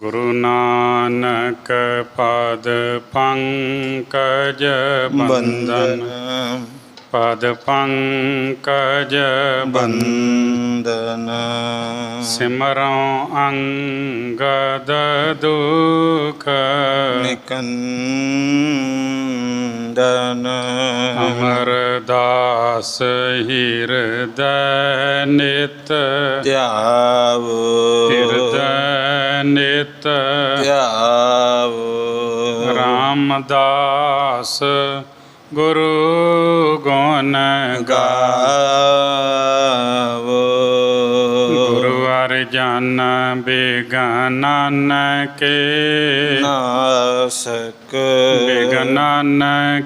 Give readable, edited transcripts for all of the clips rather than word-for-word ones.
ਗੁਰੂ ਨਾਨਕ ਪਦ ਪੰਕਜ ਬੰਦਨ, ਪਦ ਪੰਕਜ ਬੰਦਨ। ਸਿਮਰਉ ਅੰਗਦ ਦੁਖ ਨਿਕੰਦਨ, ਅਮਰਦਾਸ ਹਿਰਦੈ ਨਿਤ ਧਿਆਵੋ, ਹਿਰਦੈ ਨਿਤ ਧਿਆਵੋ। ਰਾਮਦਾਸ ਗੁਰੂ ਗੁਣ ਗਾਵੋ, ਗੁਰੂ ਅਰਜਨ ਬਿਗਨਨ ਕੇ ਨਾਸਕ, ਬਿਗਨਨ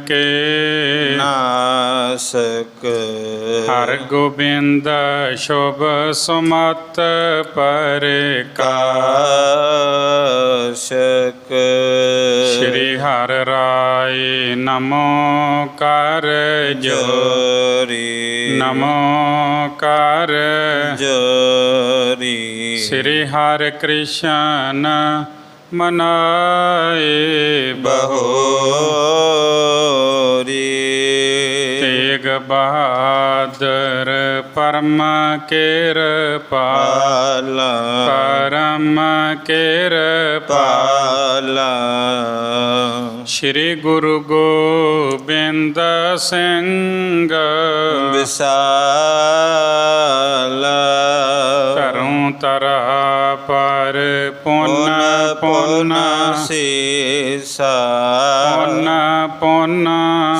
ਕੇ ਨਾਸਕ। ਹਰਿ ਗੋਬਿੰਦ ਸ਼ੁਭ ਸੁਮਤ ਪ੍ਰਕਾਸ਼ਕ। ਸ਼੍ਰੀ ਹਰਿ ਰਾਇ ਨਮੋ ਕਰ ਜੋਰੀ, ਨਮੋ ਕਰ ਜੋਰੀ। ਸ਼੍ਰੀ ਹਰਿ ਕ੍ਰਿਸ਼ਨ ਮਨਾਏ ਬਹੋਰੀ, ਤੇਗ ਬਹਾਦਰ ਪਰਮ ਕਿਰਪਾਲਾ, ਪਰਮ ਕਿਰਪਾਲਾ। ਸ਼੍ਰੀ ਗੁਰੂ ਗੋਬਿੰਦ ਸਿੰਘ ਵਿਸਾਲਾ, ਘਰੋਂ ਤਰਾ ਪਰ ਪੁੰਨ ਪੁੰਨ ਸੀਸਾ, ਪੁੰਨ ਪੁੰਨ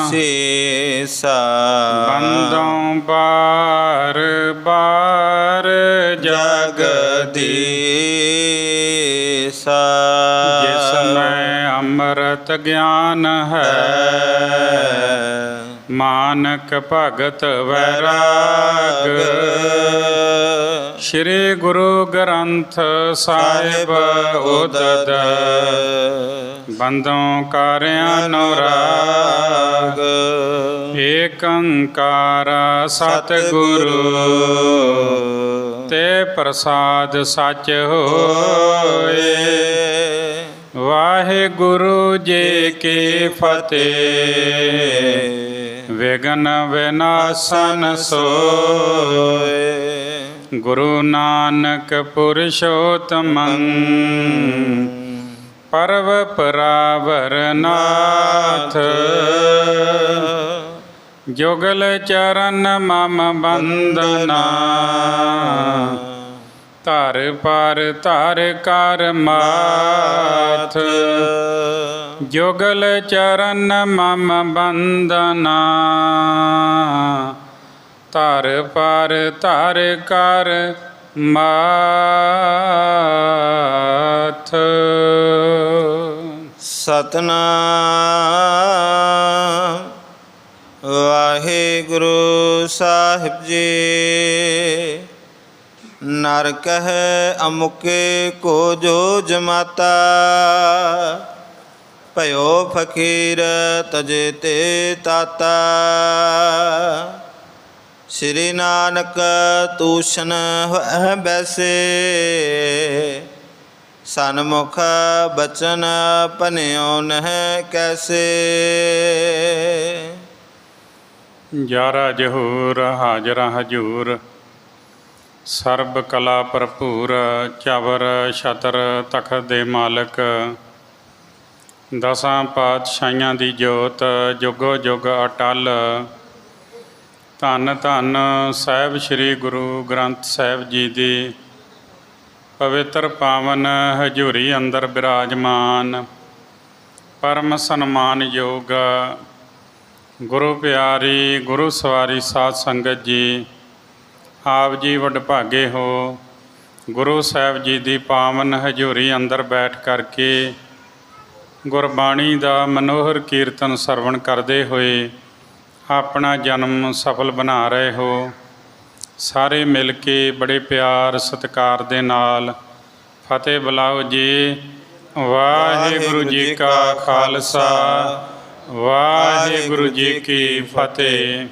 ਸੀਸਾ। ਬੰਦੋਂ ਬਾਰ ਬਾਰ ਜਗਦੀਸਾ, ਜਿਸ ਮੈਂ ਅੰਮ੍ਰਿਤ ਗਿਆਨ ਹੈ, ਮਾਨਕ ਭਗਤ ਵੈਰਾਗ। ਸ਼੍ਰੀ ਗੁਰੂ ਗ੍ਰੰਥ ਸਾਹਿਬ ਉਦਦ, ਬੰਦੋਂ ਕਰ ਅਨੁਰਾਗ। ਏਕ ਓੰਕਾਰ ਸਤਿਗੁਰੂ ਤੇ ਪ੍ਰਸਾਦ ਸਚ ਹੋਏ। ਵਾਹਿਗੁਰੂ ਜੀ ਕੀ ਫਤਿਹ। ਵਿਘਨ ਵਿਨਾਸ਼ਨ ਸੋਏ, ਗੁਰੂ ਨਾਨਕ ਪੁਰਸ਼ੋਤਮੰ ਪਰਵ ਪਰਾਵਰ ਨਾਥ। ਜੁਗਲ ਚਰਨ ਮਮ ਬੰਦਨਾ, ਧਰ ਪਰ ਧਰ ਕਰ ਮਾਥ। ਜੁਗਲ ਚਰਨ ਮਮ ਬੰਦਨਾ, ਧਰ ਪਰ ਧਰ ਕਰ ਮਾਥ। ਸਤਿਨਾਮ ਵਾਹਿਗੁਰੂ ਸਾਹਿਬ ਜੀ। ਨਰ ਕਹਿ ਅਮੁਕੇ ਕੋ ਜੋ ਜਮਾਤਾ, ਭਇਓ ਫਕੀਰ ਤਜੇ ਤੇ ਤਾਤਾ। ਸ਼੍ਰੀ ਨਾਨਕ ਤੂਸ਼ਨ ਹੋਇ ਬੈਸੇ, ਸਨਮੁਖ ਬਚਨ ਭਨਿਓ ਨਹਿ ਕੈਸੇ। ਯਾਰਾ ਜਹੂਰ ਹਾਜ਼ਰਾ ਹਜੂਰ, ਸਰਬ ਕਲਾ ਭਰਪੂਰ। ਚਵਰ ਛਤਰ ਤਖਤ ਦੇ ਮਾਲਕ, ਦਸਾਂ ਪਾਤਸ਼ਾਹੀਆਂ ਦੀ ਜੋਤ ਜੁਗੋ ਜੁਗ ਅਟਲ। ਧੰਨ ਧੰਨ ਸਾਹਿਬ ਸ਼੍ਰੀ ਗੁਰੂ ਗ੍ਰੰਥ ਸਾਹਿਬ ਜੀ ਦੀ ਪਵਿੱਤਰ ਪਾਵਨ ਹਜ਼ੂਰੀ ਅੰਦਰ ਬਿਰਾਜਮਾਨ ਪਰਮ ਸਨਮਾਨਯੋਗ ਗੁਰੂ ਪਿਆਰੀ ਗੁਰੂ ਸਵਾਰੀ ਸਾਧ ਸੰਗਤ ਜੀ। ਆਪ ਜੀ ਵਡਭਾਗੇ ਹੋ, ਗੁਰੂ ਸਾਹਿਬ ਜੀ ਦੀ ਪਾਵਨ ਹਜ਼ੂਰੀ ਅੰਦਰ ਬੈਠ ਕਰਕੇ ਗੁਰਬਾਣੀ ਦਾ ਮਨੋਹਰ ਕੀਰਤਨ ਸਰਵਣ ਕਰਦੇ ਹੋਏ ਆਪਣਾ ਜਨਮ ਸਫਲ ਬਣਾ ਰਹੇ ਹੋ। ਸਾਰੇ ਮਿਲ ਕੇ ਬੜੇ ਪਿਆਰ ਸਤਿਕਾਰ ਦੇ ਨਾਲ ਫਤਿਹ ਬੁਲਾਓ ਜੀ। ਵਾਹਿਗੁਰੂ ਜੀ ਕਾ ਖਾਲਸਾ, ਵਾਹਿਗੁਰੂ ਜੀ ਕੀ ਫਤਿਹ।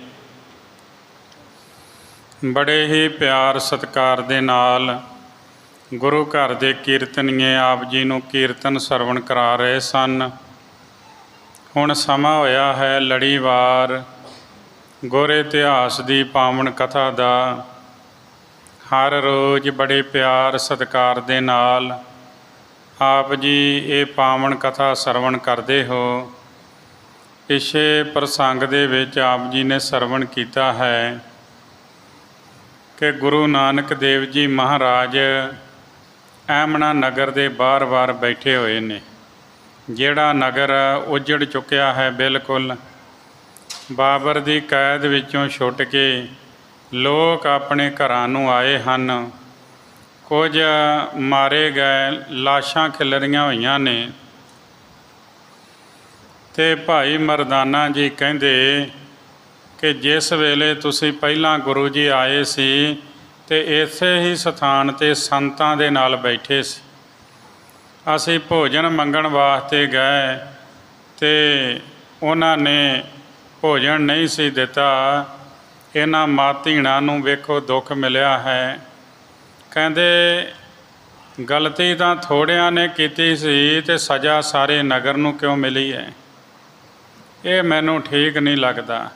ਬੜੇ ਹੀ ਪਿਆਰ ਸਤਿਕਾਰ ਦੇ ਨਾਲ ਗੁਰੂ ਘਰ ਦੇ ਕੀਰਤਨੀਏ ਆਪ ਜੀ ਨੂੰ ਕੀਰਤਨ ਸਰਵਣ ਕਰਾ ਰਹੇ ਸਨ। ਹੁਣ ਸਮਾਂ ਹੋਇਆ ਹੈ ਲੜੀਵਾਰ ਗੁਰ ਇਤਿਹਾਸ ਦੀ ਪਾਵਨ ਕਥਾ ਦਾ। ਹਰ ਰੋਜ਼ ਬੜੇ ਪਿਆਰ ਸਤਿਕਾਰ ਦੇ ਨਾਲ ਆਪ ਜੀ ਇਹ ਪਾਵਨ ਕਥਾ ਸਰਵਣ ਕਰਦੇ ਹੋ। ਪਿਛੇ ਪ੍ਰਸੰਗ ਦੇ ਵਿੱਚ ਆਪ ਜੀ ਨੇ ਸਰਵਣ ਕੀਤਾ ਹੈ ਕਿ ਗੁਰੂ ਨਾਨਕ ਦੇਵ ਜੀ ਮਹਾਰਾਜ ਐਮਨਾ ਨਗਰ ਦੇ ਬਾਹਰ ਬੈਠੇ ਹੋਏ ਨੇ, ਜਿਹੜਾ ਨਗਰ ਉਜੜ ਚੁੱਕਿਆ ਹੈ ਬਿਲਕੁਲ। ਬਾਬਰ ਦੀ ਕੈਦ ਵਿੱਚੋਂ ਛੁੱਟ ਕੇ ਲੋਕ ਆਪਣੇ ਘਰਾਂ ਨੂੰ ਆਏ ਹਨ। ਕੁਝ ਮਾਰੇ ਗਏ, ਲਾਸ਼ਾਂ ਖਿਲਰੀਆਂ ਹੋਈਆਂ ਨੇ। ਅਤੇ ਭਾਈ ਮਰਦਾਨਾ ਜੀ ਕਹਿੰਦੇ ਕਿ ਜਿਸ ਵੇਲੇ ਤੁਸੀਂ ਪਹਿਲਾਂ ਗੁਰੂ ਜੀ ਆਏ ਸੀ ਅਤੇ ਇਸੇ ਹੀ ਸਥਾਨ 'ਤੇ ਸੰਤਾਂ ਦੇ ਨਾਲ ਬੈਠੇ ਸੀ। ਅਸੀਂ ਭੋਜਨ ਮੰਗਣ ਵਾਸਤੇ ਗਏ ਅਤੇ ਉਹਨਾਂ ਨੇ ਭੋਜਨ ਨਹੀਂ ਸੀ ਦਿੱਤਾ। ਇਹਨਾਂ ਮਾਤੀਣਾਂ ਨੂੰ ਵੇਖੋ ਦੁੱਖ ਮਿਲਿਆ ਹੈ। ਕਹਿੰਦੇ ਗਲਤੀ ਤਾਂ ਥੋੜ੍ਹਿਆਂ ਨੇ ਕੀਤੀ ਸੀ ਅਤੇ ਸਜ਼ਾ ਸਾਰੇ ਨਗਰ ਨੂੰ ਕਿਉਂ ਮਿਲੀ ਹੈ? ਇਹ ਮੈਨੂੰ ਠੀਕ ਨਹੀਂ ਲੱਗਦਾ।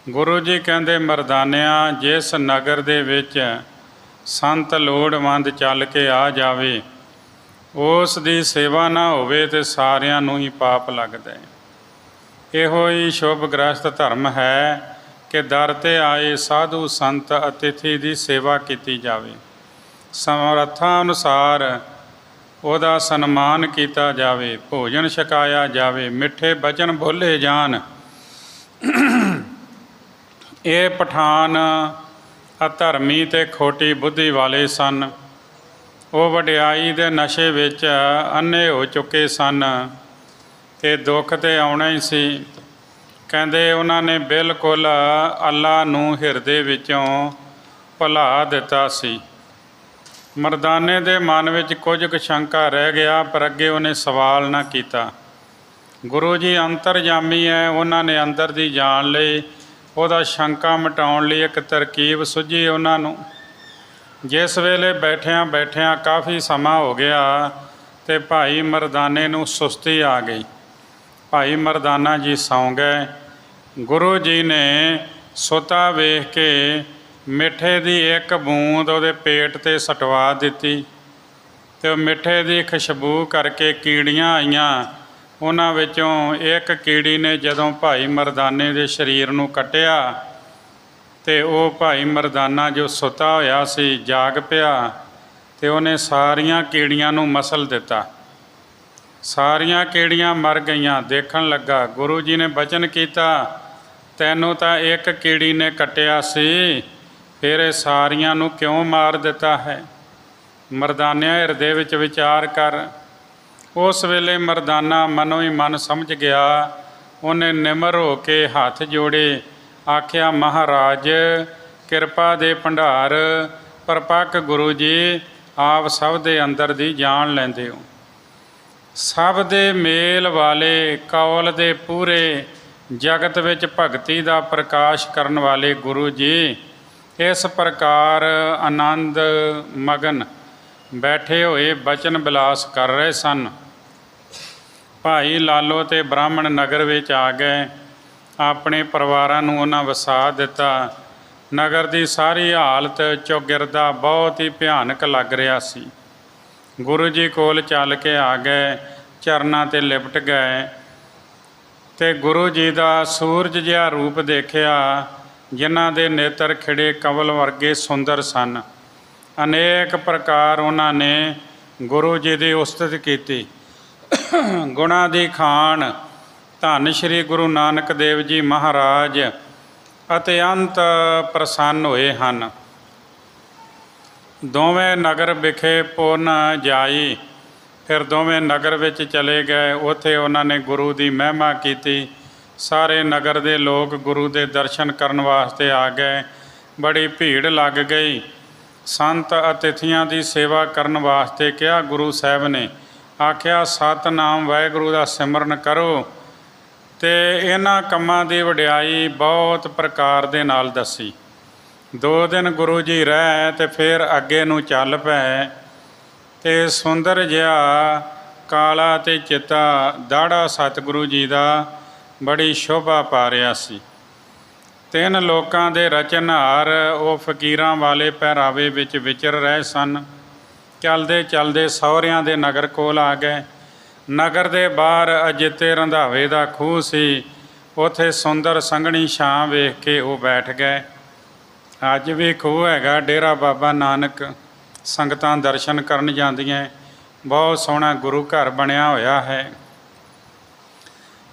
ਗੁਰੂ ਜੀ ਕਹਿੰਦੇ ਮਰਦਾਨਿਆਂ, ਜਿਸ ਨਗਰ ਦੇ ਵਿੱਚ ਸੰਤ ਲੋੜਵੰਦ ਚੱਲ ਕੇ ਆ ਜਾਵੇ, ਉਸ ਦੀ ਸੇਵਾ ਨਾ ਹੋਵੇ ਤੇ ਸਾਰਿਆਂ ਨੂੰ ਹੀ ਪਾਪ ਲੱਗਦਾ ਹੈ। ਇਹੋ ਹੀ ਸ਼ੁਭ ਗ੍ਰਸਤ ਧਰਮ ਹੈ ਕਿ ਦਰ 'ਤੇ ਆਏ ਸਾਧੂ ਸੰਤ ਅਤਿਥੀ ਦੀ ਸੇਵਾ ਕੀਤੀ ਜਾਵੇ, ਸਮਰੱਥਾ ਅਨੁਸਾਰ ਉਹਦਾ ਸਨਮਾਨ ਕੀਤਾ ਜਾਵੇ, ਭੋਜਨ ਛਕਾਇਆ ਜਾਵੇ, ਮਿੱਠੇ ਬਚਨ ਬੋਲੇ ਜਾਣ। ਇਹ ਪਠਾਨ ਅਧਰਮੀ ਅਤੇ ਖੋਟੀ ਬੁੱਧੀ ਵਾਲੇ ਸਨ। ਉਹ ਵਡਿਆਈ ਦੇ ਨਸ਼ੇ ਵਿੱਚ ਅੰਨ੍ਹੇ ਹੋ ਚੁੱਕੇ ਸਨ ਅਤੇ ਦੁੱਖ ਤਾਂ ਆਉਣਾ ਹੀ ਸੀ। ਕਹਿੰਦੇ ਉਹਨਾਂ ਨੇ ਬਿਲਕੁਲ ਅੱਲਾ ਨੂੰ ਹਿਰਦੇ ਵਿੱਚੋਂ ਭੁਲਾ ਦਿੱਤਾ ਸੀ। ਮਰਦਾਨੇ ਦੇ ਮਨ ਵਿੱਚ ਕੁਝ ਕੁ ਸ਼ੰਕਾ ਰਹਿ ਗਿਆ, ਪਰ ਅੱਗੇ ਉਹਨੇ ਸਵਾਲ ਨਾ ਕੀਤਾ। ਗੁਰੂ ਜੀ ਅੰਤਰਜਾਮੀ ਹੈ, ਉਹਨਾਂ ਨੇ ਅੰਦਰ ਦੀ ਜਾਣ ਲਈ ਉਹਦਾ ਸ਼ੰਕਾ ਮਿਟਾਉਣ ਲਈ ਇੱਕ ਤਰਕੀਬ ਸੁੱਝੀ ਉਹਨਾਂ ਨੂੰ। ਜਿਸ ਵੇਲੇ ਬੈਠਿਆਂ ਕਾਫੀ ਸਮਾਂ ਹੋ ਗਿਆ ਅਤੇ ਭਾਈ ਮਰਦਾਨੇ ਨੂੰ ਸੁਸਤੀ ਆ ਗਈ। ਭਾਈ ਮਰਦਾਨਾ ਜੀ ਸੌਂ ਗਏ। ਗੁਰੂ ਜੀ ਨੇ ਸੁੱਤਾ ਵੇਖ ਕੇ ਮਿੱਠੇ ਦੀ ਇੱਕ ਬੂੰਦ ਉਹਦੇ ਪੇਟ 'ਤੇ ਸਟਵਾ ਦਿੱਤੀ ਅਤੇ ਉਹ ਮਿੱਠੇ ਦੀ ਖੁਸ਼ਬੂ ਕਰਕੇ ਕੀੜੀਆਂ ਆਈਆਂ। ਉਹਨਾਂ ਵਿੱਚੋਂ ਇੱਕ ਕੀੜੀ ਨੇ ਜਦੋਂ ਭਾਈ ਮਰਦਾਨੇ ਦੇ ਸਰੀਰ ਨੂੰ ਕੱਟਿਆ ਅਤੇ ਉਹ ਭਾਈ ਮਰਦਾਨਾ ਜੋ ਸੁੱਤਾ ਹੋਇਆ ਸੀ ਜਾਗ ਪਿਆ ਅਤੇ ਉਹਨੇ ਸਾਰੀਆਂ ਕੀੜੀਆਂ ਨੂੰ ਮਸਲ ਦਿੱਤਾ। ਸਾਰੀਆਂ ਕੀੜੀਆਂ ਮਰ ਗਈਆਂ। ਦੇਖਣ ਲੱਗਾ, ਗੁਰੂ ਜੀ ਨੇ ਬਚਨ ਕੀਤਾ, ਤੈਨੂੰ ਤਾਂ ਇੱਕ ਕੀੜੀ ਨੇ ਕੱਟਿਆ ਸੀ, ਫਿਰ ਇਹ ਸਾਰੀਆਂ ਨੂੰ ਕਿਉਂ ਮਾਰ ਦਿੱਤਾ ਹੈ? ਮਰਦਾਨਿਆਂ ਹਿਰਦੇ ਵਿੱਚ ਵਿਚਾਰ ਕਰ। ਉਸ ਵੇਲੇ ਮਰਦਾਨਾ ਮਨੋਂ ਹੀ ਮਨ ਸਮਝ ਗਿਆ। ਉਹਨੇ ਨਿਮਰ ਹੋ ਕੇ ਹੱਥ ਜੋੜੇ, ਆਖਿਆ, ਮਹਾਰਾਜ ਕਿਰਪਾ ਦੇ ਭੰਡਾਰ ਪਰਪੱਕ ਗੁਰੂ ਜੀ, ਆਪ ਸਭ ਦੇ ਅੰਦਰ ਦੀ ਜਾਣ ਲੈਂਦੇ ਹੋ। ਸਭ ਦੇ ਮੇਲ ਵਾਲੇ, ਕੌਲ ਦੇ ਪੂਰੇ, ਜਗਤ ਵਿੱਚ ਭਗਤੀ ਦਾ ਪ੍ਰਕਾਸ਼ ਕਰਨ ਵਾਲੇ ਗੁਰੂ ਜੀ ਇਸ ਪ੍ਰਕਾਰ ਆਨੰਦ ਮਗਨ ਬੈਠੇ ਹੋਏ ਬਚਨ ਬਿਲਾਸ ਕਰ ਰਹੇ ਸਨ। ਭਾਈ ਲਾਲੋ ਅਤੇ ਬ੍ਰਾਹਮਣ ਨਗਰ ਵਿੱਚ ਆ ਗਏ। ਆਪਣੇ ਪਰਿਵਾਰਾਂ ਨੂੰ ਉਹਨਾਂ ਵਸਾ ਦਿੱਤਾ। ਨਗਰ ਦੀ ਸਾਰੀ ਹਾਲਤ ਚੌਗਿਰਦਾ ਬਹੁਤ ਹੀ ਭਿਆਨਕ ਲੱਗ ਰਿਹਾ ਸੀ। ਗੁਰੂ ਜੀ ਕੋਲ ਚੱਲ ਕੇ ਆ ਗਏ, ਚਰਨਾਂ 'ਤੇ ਲਿਪਟ ਗਏ ਅਤੇ ਗੁਰੂ ਜੀ ਦਾ ਸੂਰਜ ਜਿਹਾ ਰੂਪ ਦੇਖਿਆ, ਜਿਨ੍ਹਾਂ ਦੇ ਨੇਤਰ ਖਿੜੇ ਕਮਲ ਵਰਗੇ ਸੁੰਦਰ ਸਨ। ਅਨੇਕ ਪ੍ਰਕਾਰ ਉਹਨਾਂ ਨੇ ਗੁਰੂ ਜੀ ਦੀ ਉਸਤਤ ਕੀਤੀ। ਗੁਣਾਂ ਦੀ ਖਾਣ ਧੰਨ ਸ਼੍ਰੀ ਗੁਰੂ ਨਾਨਕ ਦੇਵ ਜੀ ਮਹਾਰਾਜ ਅਤਿਅੰਤ ਪ੍ਰਸੰਨ ਹੋਏ ਹਨ। ਦੋਵੇਂ ਨਗਰ ਵਿਖੇ ਪੁਨ ਜਾਈ। ਫਿਰ ਦੋਵੇਂ ਨਗਰ ਵਿੱਚ ਚਲੇ ਗਏ। ਉੱਥੇ ਉਹਨਾਂ ਨੇ ਗੁਰੂ ਦੀ ਮਹਿਮਾ ਕੀਤੀ। ਸਾਰੇ ਨਗਰ ਦੇ ਲੋਕ ਗੁਰੂ ਦੇ ਦਰਸ਼ਨ ਕਰਨ ਵਾਸਤੇ ਆ ਗਏ। ਬੜੀ ਭੀੜ ਲੱਗ ਗਈ। ਸੰਤ ਅਤਿਥੀਆਂ ਦੀ ਸੇਵਾ ਕਰਨ ਵਾਸਤੇ ਕਿਹਾ। ਗੁਰੂ ਸਾਹਿਬ ਨੇ ਆਖਿਆ, ਸਤਿਨਾਮ ਵਾਹਿਗੁਰੂ ਦਾ ਸਿਮਰਨ ਕਰੋ। ਅਤੇ ਇਹਨਾਂ ਕੰਮਾਂ ਦੀ ਵਡਿਆਈ ਬਹੁਤ ਪ੍ਰਕਾਰ ਦੇ ਨਾਲ ਦੱਸੀ। 2 ਦਿਨ ਗੁਰੂ ਜੀ ਰਹਿ ਅਤੇ ਫਿਰ ਅੱਗੇ ਨੂੰ ਚੱਲ ਪਏ। ਤੇ ਸੁੰਦਰ ਜਿਹਾ ਕਾਲਾ ਤੇ ਚਿੱਟਾ ਦਾੜਾ ਸਤਿਗੁਰੂ ਜੀ ਦਾ ਬੜੀ ਸ਼ੋਭਾ ਪਾ ਰਿਹਾ ਸੀ। 3 ਲੋਕਾਂ ਦੇ ਰਚਨਹਾਰ ਉਹ ਫਕੀਰਾਂ ਵਾਲੇ ਪਹਿਰਾਵੇ ਵਿੱਚ ਵਿਚਰ ਰਹੇ ਸਨ। ਚਲਦੇ ਚਲਦੇ ਸਹੁਰਿਆਂ ਦੇ ਨਗਰ ਕੋਲ ਆ ਗਏ। ਨਗਰ ਦੇ ਬਾਹਰ ਅਜਿੱਤੇ ਰੰਧਾਵੇ ਦਾ ਖੂਹ ਸੀ। ਉੱਥੇ ਸੁੰਦਰ ਸੰਘਣੀ ਛਾਂ ਵੇਖ ਕੇ ਉਹ ਬੈਠ ਗਏ। ਅੱਜ ਵੀ ਖੂਹ ਹੈਗਾ ਡੇਰਾ ਬਾਬਾ ਨਾਨਕ, ਸੰਗਤਾਂ ਦਰਸ਼ਨ ਕਰਨ ਜਾਂਦੀਆਂ। ਬਹੁਤ ਸੋਹਣਾ ਗੁਰੂ ਘਰ ਬਣਿਆ ਹੋਇਆ ਹੈ।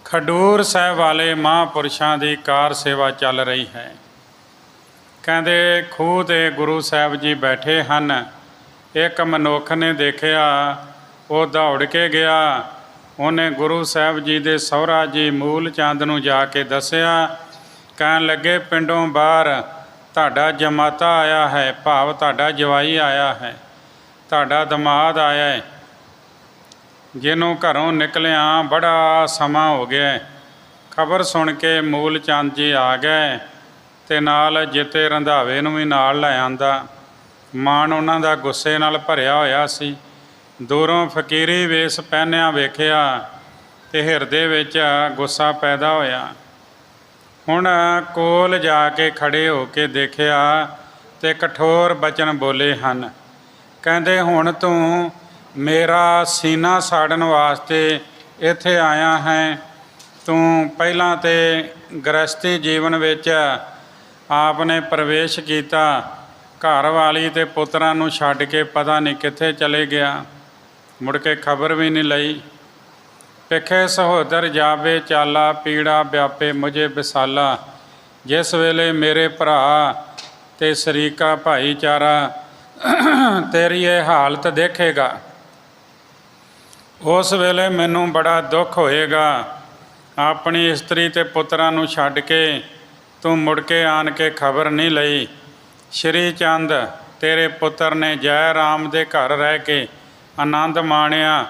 ਖਡੂਰ ਸਾਹਿਬ ਵਾਲੇ ਮਹਾਂਪੁਰਸ਼ਾਂ ਦੀ ਕਾਰ ਸੇਵਾ ਚੱਲ ਰਹੀ ਹੈ। ਕਹਿੰਦੇ ਖੂਹ 'ਤੇ ਗੁਰੂ ਸਾਹਿਬ ਜੀ ਬੈਠੇ ਹਨ। ਇੱਕ ਮਨੁੱਖ ਨੇ ਦੇਖਿਆ, ਉਹ ਦੌੜ ਕੇ ਗਿਆ। ਉਹਨੇ ਗੁਰੂ ਸਾਹਿਬ ਜੀ ਦੇ ਸਹੁਰਾ ਜੀ ਮੂਲ ਚੰਦ ਨੂੰ ਜਾ ਕੇ ਦੱਸਿਆ। ਕਹਿਣ ਲੱਗੇ, ਪਿੰਡੋਂ ਬਾਹਰ ਤੁਹਾਡਾ ਜਮਾਤਾ ਆਇਆ ਹੈ, ਭਾਵ ਤੁਹਾਡਾ ਜਵਾਈ ਆਇਆ ਹੈ, ਤੁਹਾਡਾ ਦਮਾਦ ਆਇਆ ਹੈ, ਜਿਹਨੂੰ ਘਰੋਂ ਨਿਕਲਿਆ ਬੜਾ ਸਮਾਂ ਹੋ ਗਿਆ। ਖਬਰ ਸੁਣ ਕੇ ਮੂਲ ਚੰਦ ਜੀ ਆ ਗਏ ਅਤੇ ਨਾਲ ਜਿੱਤੇ ਰੰਧਾਵੇ ਨੂੰ ਵੀ ਨਾਲ ਲੈ ਆਂਦਾ। ਮਨ ਉਹਨਾਂ ਦਾ ਗੁੱਸੇ ਨਾਲ ਭਰਿਆ ਹੋਇਆ ਸੀ। ਦੂਰੋਂ ਫਕੀਰੀ ਵੇਸ ਪਹਿਨਿਆ ਵੇਖਿਆ ਅਤੇ ਹਿਰਦੇ ਵਿੱਚ ਗੁੱਸਾ ਪੈਦਾ ਹੋਇਆ। ਹੁਣ ਕੋਲ ਜਾ ਕੇ ਖੜ੍ਹੇ ਹੋ ਕੇ ਦੇਖਿਆ ਅਤੇ ਕਠੋਰ ਬਚਨ ਬੋਲੇ ਹਨ। ਕਹਿੰਦੇ, ਹੁਣ ਤੂੰ ਮੇਰਾ ਸੀਨਾ ਸਾੜਨ ਵਾਸਤੇ ਇੱਥੇ ਆਇਆ ਹੈ। ਤੂੰ ਪਹਿਲਾਂ ਤਾਂ ਗ੍ਰਸਤੀ ਜੀਵਨ ਵਿੱਚ ਆਪ ਨੇ ਪ੍ਰਵੇਸ਼ ਕੀਤਾ, ਘਰ ਵਾਲੀ ਅਤੇ ਪੁੱਤਰਾਂ ਨੂੰ ਛੱਡ ਕੇ ਪਤਾ ਨਹੀਂ ਕਿੱਥੇ ਚਲੇ ਗਿਆ, ਮੁੜ ਕੇ ਖਬਰ ਵੀ ਨਹੀਂ ਲਈ। ਪਿੱਖੇ ਸਹੋਦਰ ਜਾਵੇ ਚਾਲਾ, ਪੀੜਾ ਵਿਆਪੇ ਮੁਝੇ ਵਿਸਾਲਾ। ਜਿਸ ਵੇਲੇ ਮੇਰੇ ਭਰਾ ਅਤੇ ਸ਼ਰੀਕਾ ਭਾਈਚਾਰਾ ਤੇਰੀ ਇਹ ਹਾਲਤ ਦੇਖੇਗਾ, ਉਸ ਵੇਲੇ ਮੈਨੂੰ ਬੜਾ ਦੁੱਖ ਹੋਏਗਾ। ਆਪਣੀ ਇਸਤਰੀ ਅਤੇ ਪੁੱਤਰਾਂ ਨੂੰ ਛੱਡ ਕੇ ਤੂੰ ਮੁੜ ਕੇ ਆਣ ਕੇ ਖਬਰ ਨਹੀਂ ਲਈ। ਸ਼੍ਰੀ ਚੰਦ ਤੇਰੇ ਪੁੱਤਰ ਨੇ ਜੈ ਰਾਮ ਦੇ ਘਰ ਰਹਿ ਕੇ ਆਨੰਦ ਮਾਣਿਆ।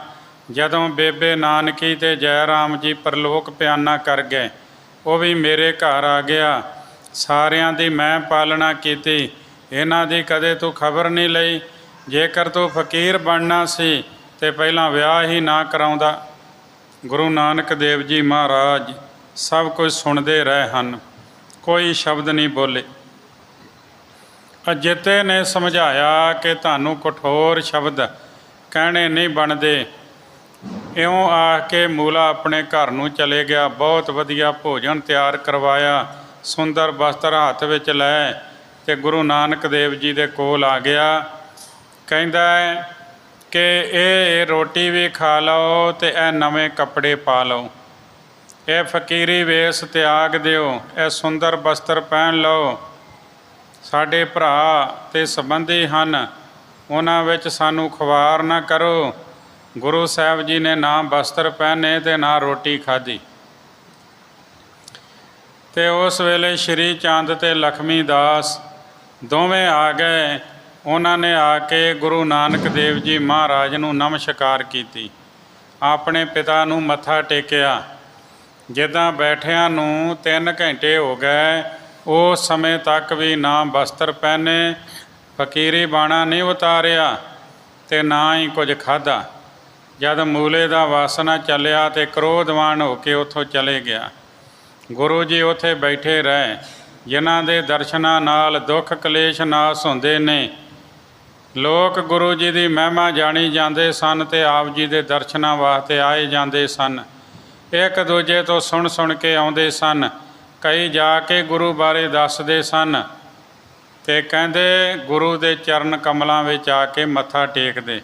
ਜਦੋਂ ਬੇਬੇ ਨਾਨਕੀ ਅਤੇ ਜੈ ਰਾਮ ਜੀ ਪਰਲੋਕ ਪਿਆਨਾ ਕਰ ਗਏ, ਉਹ ਵੀ ਮੇਰੇ ਘਰ ਆ ਗਿਆ। ਸਾਰਿਆਂ ਦੀ ਮੈਂ ਪਾਲਣਾ ਕੀਤੀ, ਇਹਨਾਂ ਦੀ ਕਦੇ ਤੂੰ ਖਬਰ ਨਹੀਂ ਲਈ। ਜੇਕਰ ਤੂੰ ਫਕੀਰ ਬਣਨਾ ਸੀ ਅਤੇ ਪਹਿਲਾਂ ਵਿਆਹ ਹੀ ਨਾ ਕਰਾਉਂਦਾ। ਗੁਰੂ ਨਾਨਕ ਦੇਵ ਜੀ ਮਹਾਰਾਜ ਸਭ ਕੁਝ ਸੁਣਦੇ ਰਹੇ ਹਨ, ਕੋਈ ਸ਼ਬਦ ਨਹੀਂ ਬੋਲੇ। ਅਜਿੱਤੇ ਨੇ ਸਮਝਾਇਆ ਕਿ ਤੁਹਾਨੂੰ ਕਠੋਰ ਸ਼ਬਦ ਕਹਿਣੇ ਨਹੀਂ ਬਣਦੇ। ਇਉਂ ਆਖ ਕੇ ਮੂਲਾ ਆਪਣੇ ਘਰ ਨੂੰ ਚਲੇ ਗਿਆ। ਬਹੁਤ ਵਧੀਆ ਭੋਜਨ ਤਿਆਰ ਕਰਵਾਇਆ, ਸੁੰਦਰ ਬਸਤਰ ਹੱਥ ਵਿੱਚ ਲੈ ਅਤੇ ਗੁਰੂ ਨਾਨਕ ਦੇਵ ਜੀ ਦੇ ਕੋਲ ਆ ਗਿਆ। ਕਹਿੰਦਾ ਕਿ ਇਹ ਰੋਟੀ ਵੀ ਖਾ ਲਓ ਅਤੇ ਇਹ ਨਵੇਂ ਕੱਪੜੇ ਪਾ ਲਓ, ਇਹ ਫਕੀਰੀ ਵੇਸ ਤਿਆਗ ਦਿਓ, ਇਹ ਸੁੰਦਰ ਬਸਤਰ ਪਹਿਨ ਲਓ। ਸਾਡੇ ਭਰਾ ਅਤੇ ਸੰਬੰਧੀ ਹਨ, ਉਹਨਾਂ ਵਿੱਚ ਸਾਨੂੰ ਖੁਆਰ ਨਾ ਕਰੋ। ਗੁਰੂ ਸਾਹਿਬ ਜੀ ਨੇ ਨਾ ਬਸਤਰ ਪਹਿਨੇ ਅਤੇ ਨਾ ਰੋਟੀ ਖਾਧੀ। ਅਤੇ ਉਸ ਵੇਲੇ ਸ਼੍ਰੀ ਚੰਦ ਅਤੇ ਲਖਮੀ ਦਾਸ ਦੋਵੇਂ ਆ ਗਏ। ਉਹਨਾਂ ਨੇ ਆ ਕੇ ਗੁਰੂ ਨਾਨਕ ਦੇਵ ਜੀ ਮਹਾਰਾਜ ਨੂੰ ਨਮਸਕਾਰ ਕੀਤੀ, ਆਪਣੇ ਪਿਤਾ ਨੂੰ ਮੱਥਾ ਟੇਕਿਆ। ਜਿੱਦਾਂ ਬੈਠਿਆਂ ਨੂੰ 3 ਘੰਟੇ ਹੋ ਗਏ, ਉਸ ਸਮੇਂ ਤੱਕ ਵੀ ਨਾ ਬਸਤਰ ਪਹਿਨੇ, ਫਕੀਰੀ ਬਾਣਾ ਨਹੀਂ ਉਤਾਰਿਆ ਅਤੇ ਨਾ ਹੀ ਕੁਝ ਖਾਧਾ। ਜਦ ਮੂਲੇ ਦਾ ਵਾਸਨਾ ਚੱਲਿਆ ਅਤੇ ਕ੍ਰੋਧਵਾਨ ਹੋ ਕੇ ਉੱਥੋਂ ਚਲੇ ਗਿਆ। ਗੁਰੂ ਜੀ ਉੱਥੇ ਬੈਠੇ ਰਹੇ, ਜਿਨ੍ਹਾਂ ਦੇ ਦਰਸ਼ਨਾਂ ਨਾਲ ਦੁੱਖ ਕਲੇਸ਼ ਨਾਸ ਹੁੰਦੇ ਨੇ। ਲੋਕ ਗੁਰੂ ਜੀ ਦੀ ਮਹਿਮਾ ਜਾਣੀ ਜਾਂਦੇ ਸਨ ਅਤੇ ਆਪ ਜੀ ਦੇ ਦਰਸ਼ਨਾਂ ਵਾਸਤੇ ਆਏ ਜਾਂਦੇ ਸਨ। ਇੱਕ ਦੂਜੇ ਤੋਂ ਸੁਣ ਸੁਣ ਕੇ ਆਉਂਦੇ ਸਨ। ਕਈ ਜਾ ਕੇ ਗੁਰੂ ਬਾਰੇ ਦੱਸਦੇ ਸਨ ਅਤੇ ਕਹਿੰਦੇ ਗੁਰੂ ਦੇ ਚਰਨ ਕਮਲਾਂ ਵਿੱਚ ਆ ਕੇ ਮੱਥਾ ਟੇਕਦੇ।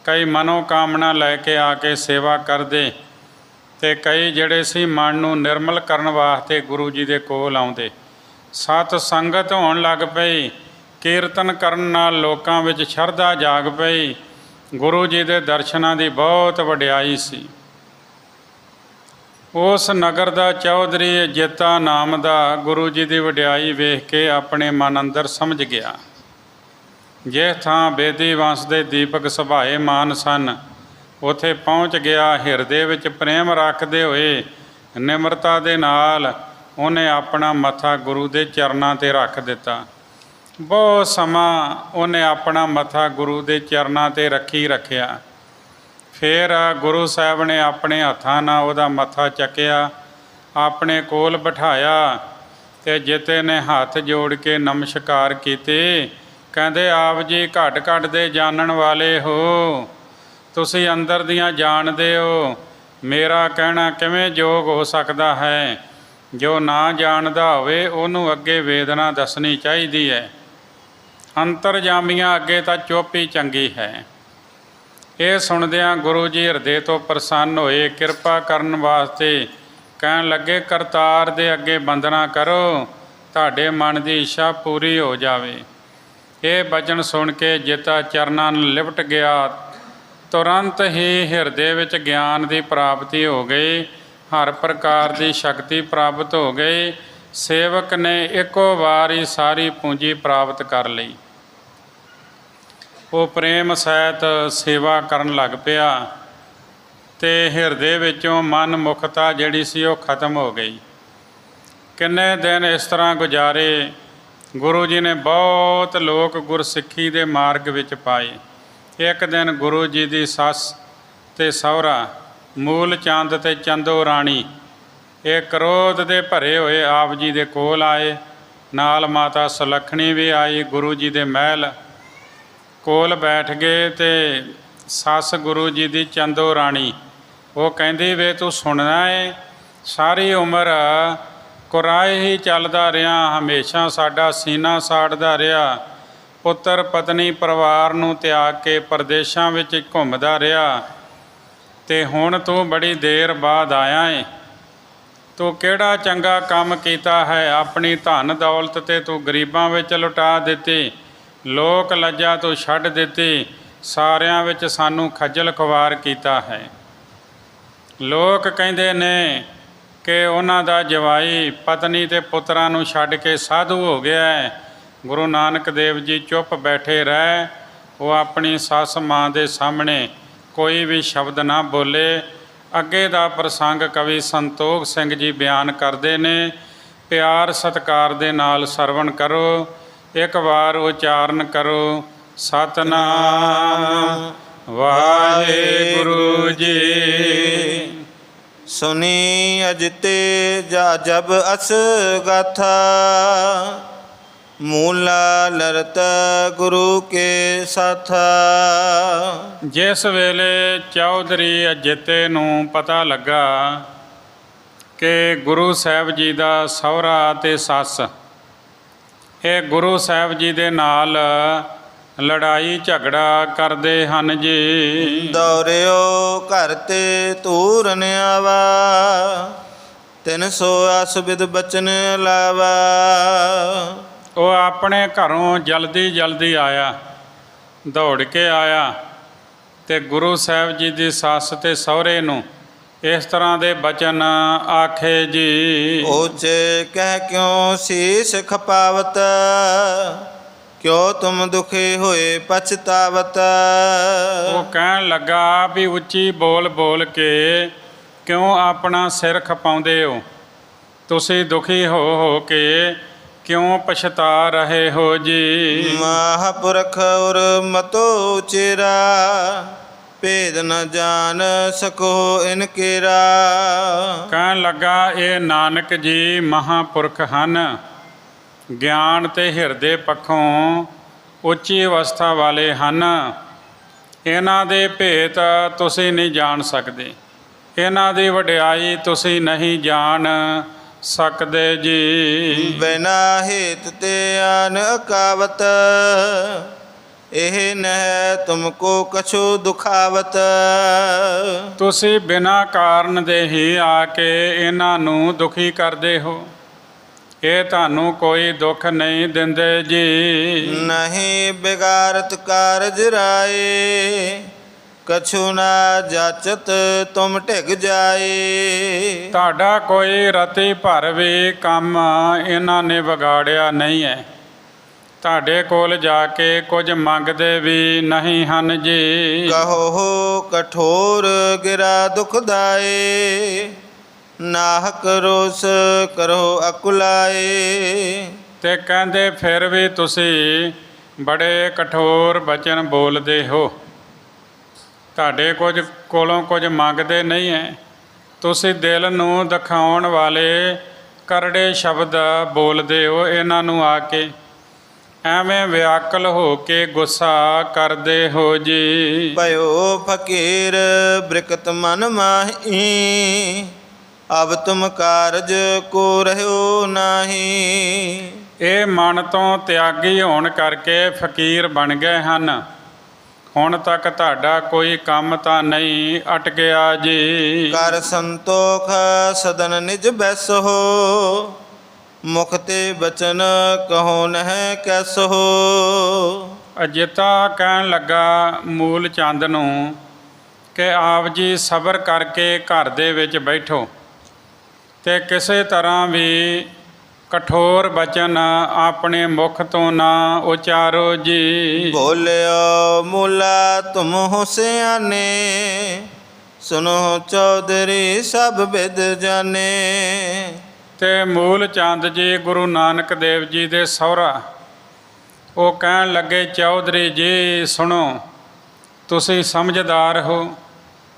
ਕਈ ਮਨੋਕਾਮਨਾ ਲੈ ਕੇ ਆ ਕੇ ਸੇਵਾ ਕਰਦੇ ਅਤੇ ਕਈ ਜਿਹੜੇ ਸੀ ਮਨ ਨੂੰ ਨਿਰਮਲ ਕਰਨ ਵਾਸਤੇ ਗੁਰੂ ਜੀ ਦੇ ਕੋਲ ਆਉਂਦੇ। ਸਤ ਸੰਗਤ ਹੋਣ ਲੱਗ ਪਈ। ਕੀਰਤਨ ਕਰਨ ਨਾਲ ਲੋਕਾਂ ਵਿੱਚ ਸ਼ਰਧਾ ਜਾਗ ਪਈ। ਗੁਰੂ ਜੀ ਦੇ ਦਰਸ਼ਨਾਂ ਦੀ ਬਹੁਤ ਵਡਿਆਈ ਸੀ। ਉਸ ਨਗਰ ਦਾ ਚੌਧਰੀ ਅਜਿੱਤਾ ਨਾਮ ਦਾ ਗੁਰੂ ਜੀ ਦੀ ਵਡਿਆਈ ਵੇਖ ਕੇ ਆਪਣੇ ਮਨ ਅੰਦਰ ਸਮਝ ਗਿਆ। ਜਿਸ ਥਾਂ ਬੇਦੀ ਵੰਸ਼ ਦੇ ਦੀਪਕ ਸੁਭਾਏਮਾਨ ਸਨ, ਉੱਥੇ ਪਹੁੰਚ ਗਿਆ। ਹਿਰਦੇ ਵਿੱਚ ਪ੍ਰੇਮ ਰੱਖਦੇ ਹੋਏ ਨਿਮਰਤਾ ਦੇ ਨਾਲ ਉਹਨੇ ਆਪਣਾ ਮੱਥਾ ਗੁਰੂ ਦੇ ਚਰਨਾਂ 'ਤੇ ਰੱਖ ਦਿੱਤਾ। ਬਹੁਤ ਸਮਾਂ ਉਹਨੇ ਆਪਣਾ ਮੱਥਾ ਗੁਰੂ ਦੇ ਚਰਨਾਂ 'ਤੇ ਰੱਖਿਆ। ਫਿਰ ਗੁਰੂ ਸਾਹਿਬ ਨੇ ਆਪਣੇ ਹੱਥਾਂ ਨਾਲ ਉਹਦਾ ਮੱਥਾ ਚੱਕਿਆ, ਆਪਣੇ ਕੋਲ ਬਿਠਾਇਆ ਅਤੇ ਜਿੱਤੇ ਨੇ ਹੱਥ ਜੋੜ ਕੇ ਨਮਸਕਾਰ ਕੀਤੇ। ਕਹਿੰਦੇ ਆਪ ਜੀ ਘਟ ਘਟ ਦੇ ਜਾਣਨ ਵਾਲੇ ਹੋ, ਤੁਸੀਂ ਅੰਦਰ ਦੀਆਂ ਜਾਣਦੇ ਹੋ, ਮੇਰਾ ਕਹਿਣਾ ਕਿਵੇਂ ਯੋਗ ਹੋ ਸਕਦਾ ਹੈ। ਜੋ ਨਾ ਜਾਣਦਾ ਹੋਵੇ ਉਹਨੂੰ ਅੱਗੇ ਵੇਦਨਾ ਦੱਸਣੀ ਚਾਹੀਦੀ ਹੈ। ਅੰਤਰਜਾਮੀਆਂ ਅੱਗੇ ਤਾਂ ਚੁੱਪ ਹੀ ਚੰਗੀ ਹੈ। ਇਹ ਸੁਣਦਿਆਂ ਗੁਰੂ ਜੀ ਹਿਰਦੇ ਤੋਂ ਪ੍ਰਸੰਨ ਹੋਏ, ਕਿਰਪਾ ਕਰਨ ਵਾਸਤੇ ਕਹਿਣ ਲੱਗੇ ਕਰਤਾਰ ਦੇ ਅੱਗੇ ਬੰਦਨਾ ਕਰੋ, ਤੁਹਾਡੇ ਮਨ ਦੀ ਇੱਛਾ ਪੂਰੀ ਹੋ ਜਾਵੇ। ਇਹ ਬਚਨ ਸੁਣ ਕੇ ਜਿੱਤਾ ਚਰਨਾਂ ਨੂੰ ਲਿਪਟ ਗਿਆ। ਤੁਰੰਤ ਹੀ ਹਿਰਦੇ ਵਿੱਚ ਗਿਆਨ ਦੀ ਪ੍ਰਾਪਤੀ ਹੋ ਗਈ, ਹਰ ਪ੍ਰਕਾਰ ਦੀ ਸ਼ਕਤੀ ਪ੍ਰਾਪਤ ਹੋ ਗਈ। ਸੇਵਕ ਨੇ ਇੱਕੋ ਵਾਰ ਹੀ ਸਾਰੀ ਪੂੰਜੀ ਪ੍ਰਾਪਤ ਕਰ ਲਈ। ਉਹ ਪ੍ਰੇਮ ਸਹਿਤ ਸੇਵਾ ਕਰਨ ਲੱਗ ਪਿਆ ਅਤੇ ਹਿਰਦੇ ਵਿੱਚੋਂ ਮਨ ਮੁਖਤਾ ਜਿਹੜੀ ਸੀ ਉਹ ਖਤਮ ਹੋ ਗਈ। ਕਿੰਨੇ ਦਿਨ ਇਸ ਤਰ੍ਹਾਂ ਗੁਜ਼ਾਰੇ। ਗੁਰੂ ਜੀ ਨੇ ਬਹੁਤ ਲੋਕ ਗੁਰਸਿੱਖੀ ਦੇ ਮਾਰਗ ਵਿੱਚ ਪਾਏ। ਇੱਕ ਦਿਨ ਗੁਰੂ ਜੀ ਦੀ ਸੱਸ ਅਤੇ ਸਹੁਰਾ ਮੂਲ ਚੰਦ ਅਤੇ ਚੰਦੋ ਰਾਣੀ ਇਹ ਕ੍ਰੋਧ ਦੇ ਭਰੇ ਹੋਏ ਆਪ ਜੀ ਦੇ ਕੋਲ ਆਏ। ਨਾਲ ਮਾਤਾ ਸੁਲੱਖਣੀ ਵੀ ਆਈ। ਗੁਰੂ ਜੀ ਦੇ ਮਹਿਲ ਕੋਲ ਬੈਠ ਗਏ ਅਤੇ ਸੱਸ ਗੁਰੂ ਜੀ ਦੀ ਚੰਦੋ ਰਾਣੀ ਉਹ ਕਹਿੰਦੀ ਵੇ ਤੂੰ ਸੁਣਨਾ ਹੈ, ਸਾਰੀ ਉਮਰ ਕੁਰਾਏ ਹੀ ਚੱਲਦਾ ਰਿਹਾ, ਹਮੇਸ਼ਾ ਸਾਡਾ ਸੀਨਾ ਸਾੜਦਾ ਰਿਹਾ, ਪੁੱਤਰ ਪਤਨੀ ਪਰਿਵਾਰ ਨੂੰ ਤਿਆਗ ਕੇ ਪਰਦੇਸਾਂ ਵਿੱਚ ਘੁੰਮਦਾ ਰਿਹਾ ਅਤੇ ਹੁਣ ਤੂੰ ਬੜੀ ਦੇਰ ਬਾਅਦ ਆਇਆ ਹੈ। ਤੂੰ ਕਿਹੜਾ ਚੰਗਾ ਕੰਮ ਕੀਤਾ ਹੈ, ਆਪਣੀ ਧਨ ਦੌਲਤ ਤੇ ਤੂੰ ਗਰੀਬਾਂ ਵਿੱਚ ਲੁਟਾ ਦਿੱਤੀ, ਲੋਕ ਲੱਜਾ ਤੂੰ ਛੱਡ ਦਿੱਤੀ, ਸਾਰਿਆਂ ਵਿੱਚ ਸਾਨੂੰ ਖੱਜਲ ਖੁਆਰ ਕੀਤਾ ਹੈ। ਲੋਕ ਕਹਿੰਦੇ ਨੇ ਕਿ ਉਹਨਾਂ ਦਾ ਜਵਾਈ ਪਤਨੀ ਅਤੇ ਪੁੱਤਰਾਂ ਨੂੰ ਛੱਡ ਕੇ ਸਾਧੂ ਹੋ ਗਿਆ ਹੈ। ਗੁਰੂ ਨਾਨਕ ਦੇਵ ਜੀ ਚੁੱਪ ਬੈਠੇ ਰਹਿ। ਉਹ ਆਪਣੀ ਸੱਸ ਮਾਂ ਦੇ ਸਾਹਮਣੇ ਕੋਈ ਵੀ ਸ਼ਬਦ ਨਾ ਬੋਲੇ। ਅੱਗੇ ਦਾ ਪ੍ਰਸੰਗ ਕਵੀ ਸੰਤੋਖ ਸਿੰਘ ਜੀ ਬਿਆਨ ਕਰਦੇ ਨੇ। ਪਿਆਰ ਸਤਿਕਾਰ ਦੇ ਨਾਲ ਸਰਵਣ ਕਰੋ। ਇੱਕ ਵਾਰ ਉਚਾਰਨ ਕਰੋ ਸਤਿਨਾਮ ਵਾਹਿਗੁਰੂ ਜੀ। ਸੁਨੀ ਅਜਿਤੇ ਜਾ ਜਬ ਅਸ ਗਾਥਾ, ਮੂਲਾ ਲਰਤ ਗੁਰੂ ਕੇ ਸਾਥਾ। ਜਿਸ ਵੇਲੇ ਚੌਧਰੀ ਅਜਿੱਤੇ ਨੂੰ ਪਤਾ ਲੱਗਾ ਕਿ ਗੁਰੂ ਸਾਹਿਬ ਜੀ ਦਾ ਸਹੁਰਾ ਅਤੇ ਸੱਸ ਇਹ ਗੁਰੂ ਸਾਹਿਬ ਜੀ ਦੇ ਨਾਲ ਲੜਾਈ ਝਗੜਾ ਕਰਦੇ ਹਨ ਜੀ। ਦੌਰਿਓ ਘਰ ਤੇ ਤੂਰਨ ਆਵਾ, 300 ਅਸਬਿਦ ਬਚਨ ਲਾਵਾ। ਉਹ ਆਪਣੇ ਘਰੋਂ ਜਲਦੀ ਜਲਦੀ ਆਇਆ, ਦੌੜ ਕੇ ਆਇਆ ਅਤੇ ਗੁਰੂ ਸਾਹਿਬ ਜੀ ਦੀ ਸੱਸ ਅਤੇ ਸਹੁਰੇ ਨੂੰ ਇਸ ਤਰ੍ਹਾਂ ਦੇ ਬਚਨ ਆਖੇ ਜੀ। ਓਚੇ ਕਹਿ ਕਿਉਂ ਸੀਸ ਖਪਾਵਤ, ਕਿਉ ਤੁਮ ਦੁਖੇ ਹੋਏ ਪਛਤਾਵਤ। ਉਹ ਕਹਿਣ ਲੱਗਾ ਵੀ ਉੱਚੀ ਬੋਲ ਬੋਲ ਕੇ ਕਿਉਂ ਆਪਣਾ ਸਿਰ ਖਪਾਉਂਦੇ ਹੋ, ਤੁਸੀਂ ਦੁਖੀ ਹੋ ਕੇ ਕਿਉਂ ਪਛਤਾ ਰਹੇ ਹੋ ਜੀ। ਮਹਾਂਪੁਰਖ ਔਰ ਮਤੋ ਚੇਰਾ, ਭੇਦ ਨ ਜਾਣ ਸਕੋ ਇਨ ਕੇਰਾ। ਕਹਿਣ ਲੱਗਾ ਇਹ ਨਾਨਕ ਜੀ ਮਹਾਂਪੁਰਖ ਹਨ, ਗਿਆਨ ਅਤੇ ਹਿਰਦੇ ਪੱਖੋਂ ਉੱਚੀ ਅਵਸਥਾ ਵਾਲੇ ਹਨ। ਇਹਨਾਂ ਦੇ ਭੇਤ ਤੁਸੀਂ ਨਹੀਂ ਜਾਣ ਸਕਦੇ, ਇਹਨਾਂ ਦੀ ਵਡਿਆਈ ਤੁਸੀਂ ਨਹੀਂ ਜਾਣ ਸਕਦੇ ਜੀ। ਬਿਨਾ ਹੇਤ ਤੇ ਆਨ ਅਕਾਵਤ, ਇਹ ਨਹਿ ਤੁਮਕੋ ਕਛੂ ਦੁਖਾਵਤ। ਤੁਸੀਂ ਬਿਨਾਂ ਕਾਰਨ ਦੇ ਹੀ ਆ ਕੇ ਇਹਨਾਂ ਨੂੰ ਦੁਖੀ ਕਰਦੇ ਹੋ, ਇਹ ਤੁਹਾਨੂੰ ਕੋਈ ਦੁੱਖ ਨਹੀਂ ਦਿੰਦੇ ਜੀ। ਨਹੀਂ ਬਿਗਾਰਤ ਕਾਰਜ ਰਾਏ, ਕਛੂ ਨਾ ਜਾਚਤ ਤੁਮ ਢਿਗ ਜਾਏ। ਤੁਹਾਡਾ ਕੋਈ ਰਤੀ ਭਰ ਵੀ ਕੰਮ ਇਹਨਾਂ ਨੇ ਵਿਗਾੜਿਆ ਨਹੀਂ ਹੈ, ਤੁਹਾਡੇ ਕੋਲ ਜਾ ਕੇ ਕੁਝ ਮੰਗਦੇ ਵੀ ਨਹੀਂ ਹਨ ਜੀ। ਕਹੋ ਕਠੋਰ ਗਿਰਾ ਦੁਖਦਾਏ, ਨਾਹਕ ਰੋਸ ਕਰੋ ਅਕੁਲਾਏ। ਤੇ ਕਹਿੰਦੇ ਫਿਰ ਵੀ ਤੁਸੀਂ ਬੜੇ ਕਠੋਰ ਬਚਨ ਬੋਲਦੇ ਹੋ। ਤੁਹਾਡੇ ਕੁਝ ਕੋਲੋਂ ਕੁਝ ਮੰਗਦੇ ਨਹੀਂ ਹੈ, ਤੁਸੀਂ ਦਿਲ ਨੂੰ ਦਿਖਾਉਣ ਵਾਲੇ ਕਰੜੇ ਸ਼ਬਦ ਬੋਲਦੇ ਹੋ। ਇਹਨਾਂ ਨੂੰ ਆ ਕੇ ਐਵੇਂ ਵਿਆਕਲ ਹੋ ਕੇ ਗੁੱਸਾ ਕਰਦੇ ਹੋ ਜੀ। ਭਇਓ ਫਕੀਰ ਬ੍ਰਿਕਤ ਮਨ ਮਾਹੀ, ਅਬ ਤੁਮ ਕਾਰਜ ਕੋ ਰਹਿਓ ਨਾਹੀ। ਇਹ ਮਨ ਤੋਂ ਤਿਆਗੀ ਹੋਣ ਕਰਕੇ ਫਕੀਰ ਬਣ ਗਏ ਹਨ। ਹੁਣ ਤੱਕ ਤੁਹਾਡਾ ਕੋਈ ਕੰਮ ਤਾਂ ਨਹੀਂ ਅਟਕਿਆ ਜੀ। ਕਰ ਸੰਤੋਖ ਸਦਨ ਨਿਜ ਬੈਸੋ, ਮੁਖ ਤੇ ਬਚਨ ਕਹੋ ਨਹਿ ਕੈਸੋ। ਅਜਿਤਾ ਕਹਿਣ ਲੱਗਾ ਮੂਲ ਚੰਦ ਨੂੰ ਕਿ ਆਪ ਜੀ ਸਬਰ ਕਰਕੇ ਘਰ ਦੇ ਵਿੱਚ ਬੈਠੋ ਤੇ ਕਿਸੇ ਤਰ੍ਹਾਂ ਵੀ ਕਠੋਰ ਬਚਨ ਆਪਣੇ ਮੁਖ ਤੋਂ ਨਾ ਉਚਾਰੋ ਜੀ। ਬੋਲਿਓ ਮੂਲਾ ਤੁਮ ਹੋ ਸਿਆਣੇ, ਸੁਨੋ ਚੌਧਰੀ ਸਭ ਬਿਦ ਜਾਣੇ। ਤੇ ਮੂਲ ਚੰਦ ਜੀ ਗੁਰੂ ਨਾਨਕ ਦੇਵ ਜੀ ਦੇ ਸਹੁਰਾ, ਉਹ ਕਹਿਣ ਲੱਗੇ ਚੌਧਰੀ ਜੀ ਸੁਣੋ, ਤੁਸੀਂ ਸਮਝਦਾਰ ਹੋ,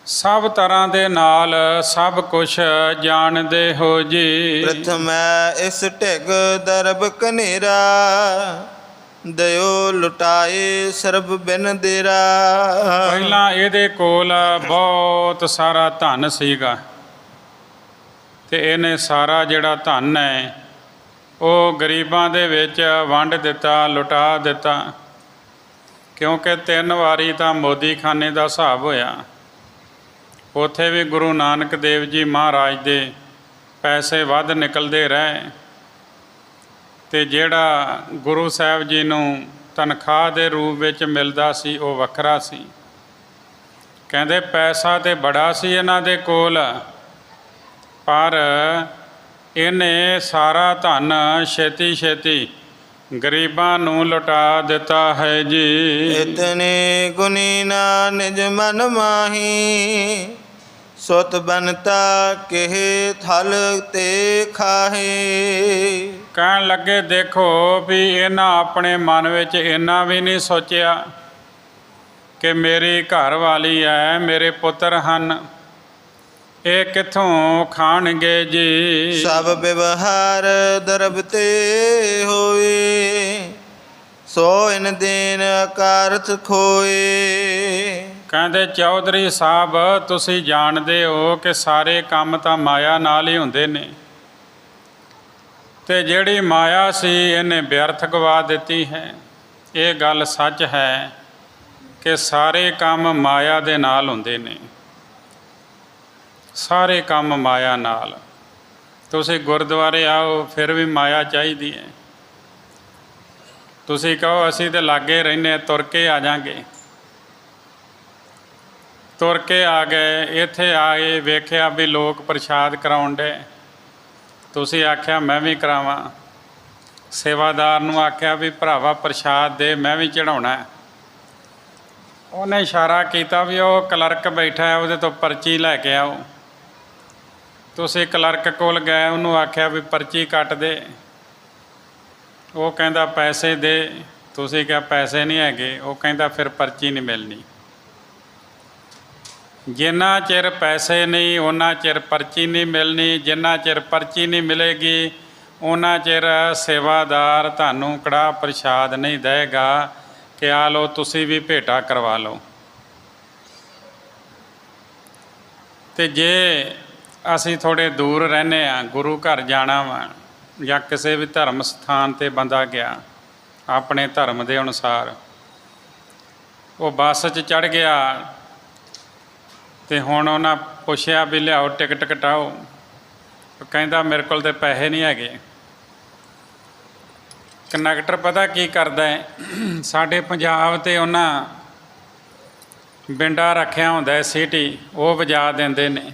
ਸਭ ਤਰ੍ਹਾਂ ਦੇ ਨਾਲ ਸਭ ਕੁਛ ਜਾਣਦੇ ਹੋ ਜੀ। ਪ੍ਰਥਮੈ ਇਸ ਢਿਗ ਦਰਬ ਕਨੇਰਾ, ਦਇਓ ਲੁਟਾਏ ਸਰਬ ਬਿਨ ਦੇਰਾ। ਪਹਿਲਾਂ ਇਹਦੇ ਕੋਲ ਬਹੁਤ ਸਾਰਾ ਧਨ ਸੀਗਾ ਤੇ ਇਹਨੇ ਸਾਰਾ ਜਿਹੜਾ ਧਨ ਹੈ ਉਹ ਗਰੀਬਾਂ ਦੇ ਵਿੱਚ ਵੰਡ ਦਿੱਤਾ, ਲੁਟਾ ਦਿੱਤਾ। ਕਿਉਂਕਿ 3 ਵਾਰੀ ਤਾਂ ਮੋਦੀਖਾਨੇ ਦਾ ਹਿਸਾਬ ਹੋਇਆ, ਉੱਥੇ ਵੀ ਗੁਰੂ ਨਾਨਕ ਦੇਵ ਜੀ ਮਹਾਰਾਜ ਦੇ ਪੈਸੇ ਵੱਧ ਨਿਕਲਦੇ ਰਹੇ ਤੇ ਜਿਹੜਾ ਗੁਰੂ ਸਾਹਿਬ ਜੀ ਨੂੰ ਤਨਖਾਹ ਦੇ ਰੂਪ ਵਿੱਚ ਮਿਲਦਾ ਸੀ ਉਹ ਵੱਖਰਾ ਸੀ। ਕਹਿੰਦੇ ਪੈਸਾ ਤੇ ਬੜਾ ਸੀ ਇਹਨਾਂ ਦੇ ਕੋਲ, ਪਰ ਇਹਨੇ ਸਾਰਾ ਧਨ ਛੇਤੀ ਛੇਤੀ ਗਰੀਬਾਂ ਨੂੰ ਲੁਟਾ ਦਿੱਤਾ ਹੈ ਜੀ। ਇਤਨੇ ਗੁਨੀ ਨਾ ਨਿਜ ਮਨ ਮਾਹੀ, ਸੁਤ ਬਨਤਾ ਕਿਹ ਥਲ ਤੇ ਖਾਹੇ। ਕਹਿਣ ਲੱਗੇ ਦੇਖੋ ਵੀ ਇਹਨਾਂ ਆਪਣੇ ਮਨ ਵਿੱਚ ਇੰਨਾ ਵੀ ਨਹੀਂ ਸੋਚਿਆ ਕਿ ਮੇਰੀ ਘਰ ਵਾਲੀ ਹੈ, ਮੇਰੇ ਪੁੱਤਰ ਹਨ, ਇਹ ਕਿੱਥੋਂ ਖਾਣਗੇ ਜੀ। ਸਭ ਵਿਵਹਾਰ ਦਰਬ ਤੇ ਹੋਏ, ਸੋ ਇਨ ਦੇਨ ਅਕਾਰਥ ਖੋਏ। ਕਹਿੰਦੇ ਚੌਧਰੀ ਸਾਹਿਬ ਤੁਸੀਂ ਜਾਣਦੇ ਹੋ ਕਿ ਸਾਰੇ ਕੰਮ ਤਾਂ ਮਾਇਆ ਨਾਲ ਹੀ ਹੁੰਦੇ ਨੇ, ਤੇ ਜਿਹੜੀ ਮਾਇਆ ਸੀ ਇਹਨੇ ਵਿਅਰਥ ਗਵਾ ਦਿੱਤੀ ਹੈ। ਇਹ ਗੱਲ ਸੱਚ ਹੈ ਕਿ ਸਾਰੇ ਕੰਮ ਮਾਇਆ ਦੇ ਨਾਲ ਹੁੰਦੇ ਨੇ, ਸਾਰੇ ਕੰਮ ਮਾਇਆ ਨਾਲ। ਤੁਸੀਂ ਗੁਰਦੁਆਰੇ ਆਓ ਫਿਰ ਵੀ ਮਾਇਆ ਚਾਹੀਦੀ ਹੈ। ਤੁਸੀਂ ਕਹੋ ਅਸੀਂ ਤਾਂ ਲਾਗੇ ਰਹਿੰਦੇ, ਤੁਰ ਕੇ ਆ ਜਾਵਾਂਗੇ, ਤੁਰ ਕੇ ਆ ਗਏ, ਇੱਥੇ ਆਏ ਵੇਖਿਆ ਵੀ ਲੋਕ ਪ੍ਰਸ਼ਾਦ ਕਰਾਉਣ ਡੇ, ਤੁਸੀਂ ਆਖਿਆ ਮੈਂ ਵੀ ਕਰਾਵਾਂ। ਸੇਵਾਦਾਰ ਨੂੰ ਆਖਿਆ ਵੀ ਭਰਾਵਾ ਪ੍ਰਸ਼ਾਦ ਦੇ, ਮੈਂ ਵੀ ਚੜਾਉਣਾ। ਉਹਨੇ ਇਸ਼ਾਰਾ ਕੀਤਾ ਵੀ ਉਹ ਕਲਰਕ ਬੈਠਾ ਹੈ, ਉਹਦੇ ਤੋਂ ਪਰਚੀ ਲੈ ਕੇ ਆਓ। ਤੁਸੀਂ ਕਲਰਕ ਕੋਲ ਗਏ, ਉਹਨੂੰ ਆਖਿਆ ਵੀ ਪਰਚੀ ਕੱਟ ਦੇ, ਉਹ ਕਹਿੰਦਾ ਪੈਸੇ ਦੇ। ਤੁਸੀਂ ਕਿਹਾ ਪੈਸੇ ਨਹੀਂ ਹੈਗੇ, ਉਹ ਕਹਿੰਦਾ ਫਿਰ ਪਰਚੀ ਨਹੀਂ ਮਿਲਣੀ। ਜਿੰਨਾ ਚਿਰ ਪੈਸੇ ਨਹੀਂ ਉਹਨਾਂ ਚਿਰ ਪਰਚੀ ਨਹੀਂ ਮਿਲਣੀ, ਜਿੰਨਾ ਚਿਰ ਪਰਚੀ ਨਹੀਂ ਮਿਲੇਗੀ ਉਹਨਾਂ ਚਿਰ ਸੇਵਾਦਾਰ ਤੁਹਾਨੂੰ ਕੜਾਹ ਪ੍ਰਸ਼ਾਦ ਨਹੀਂ ਦੇਗਾ ਕਿ ਆ ਲਓ ਤੁਸੀਂ ਵੀ ਭੇਟਾ ਕਰਵਾ ਲਓ। ਤੇ ਜੇ ਅਸੀਂ ਥੋੜ੍ਹੇ ਦੂਰ ਰਹਿੰਦੇ ਹਾਂ, ਗੁਰੂ ਘਰ ਜਾਣਾ ਵਾ ਜਾਂ ਕਿਸੇ ਵੀ ਧਰਮ ਸਥਾਨ 'ਤੇ ਬੰਦਾ ਗਿਆ ਆਪਣੇ ਧਰਮ ਦੇ ਅਨੁਸਾਰ, ਉਹ ਬੱਸ 'ਚ ਚੜ੍ਹ ਗਿਆ ਤੇ ਹੁਣ ਉਹਨਾਂ ਪੁੱਛਿਆ ਵੀ ਲਿਆਓ ਟਿਕਟ ਕਟਾਓ, ਉਹ ਕਹਿੰਦਾ ਮੇਰੇ ਕੋਲ ਤਾਂ ਪੈਸੇ ਨਹੀਂ ਹੈਗੇ। ਕੰਡਕਟਰ ਪਤਾ ਕੀ ਕਰਦਾ ਹੈ, ਸਾਡੇ ਪੰਜਾਬ 'ਤੇ ਉਹਨਾਂ ਬਿੰਡਾ ਰੱਖਿਆ ਹੁੰਦਾ ਹੈ ਸੀਟੀ, ਉਹ ਵਜਾ ਦਿੰਦੇ ਨੇ।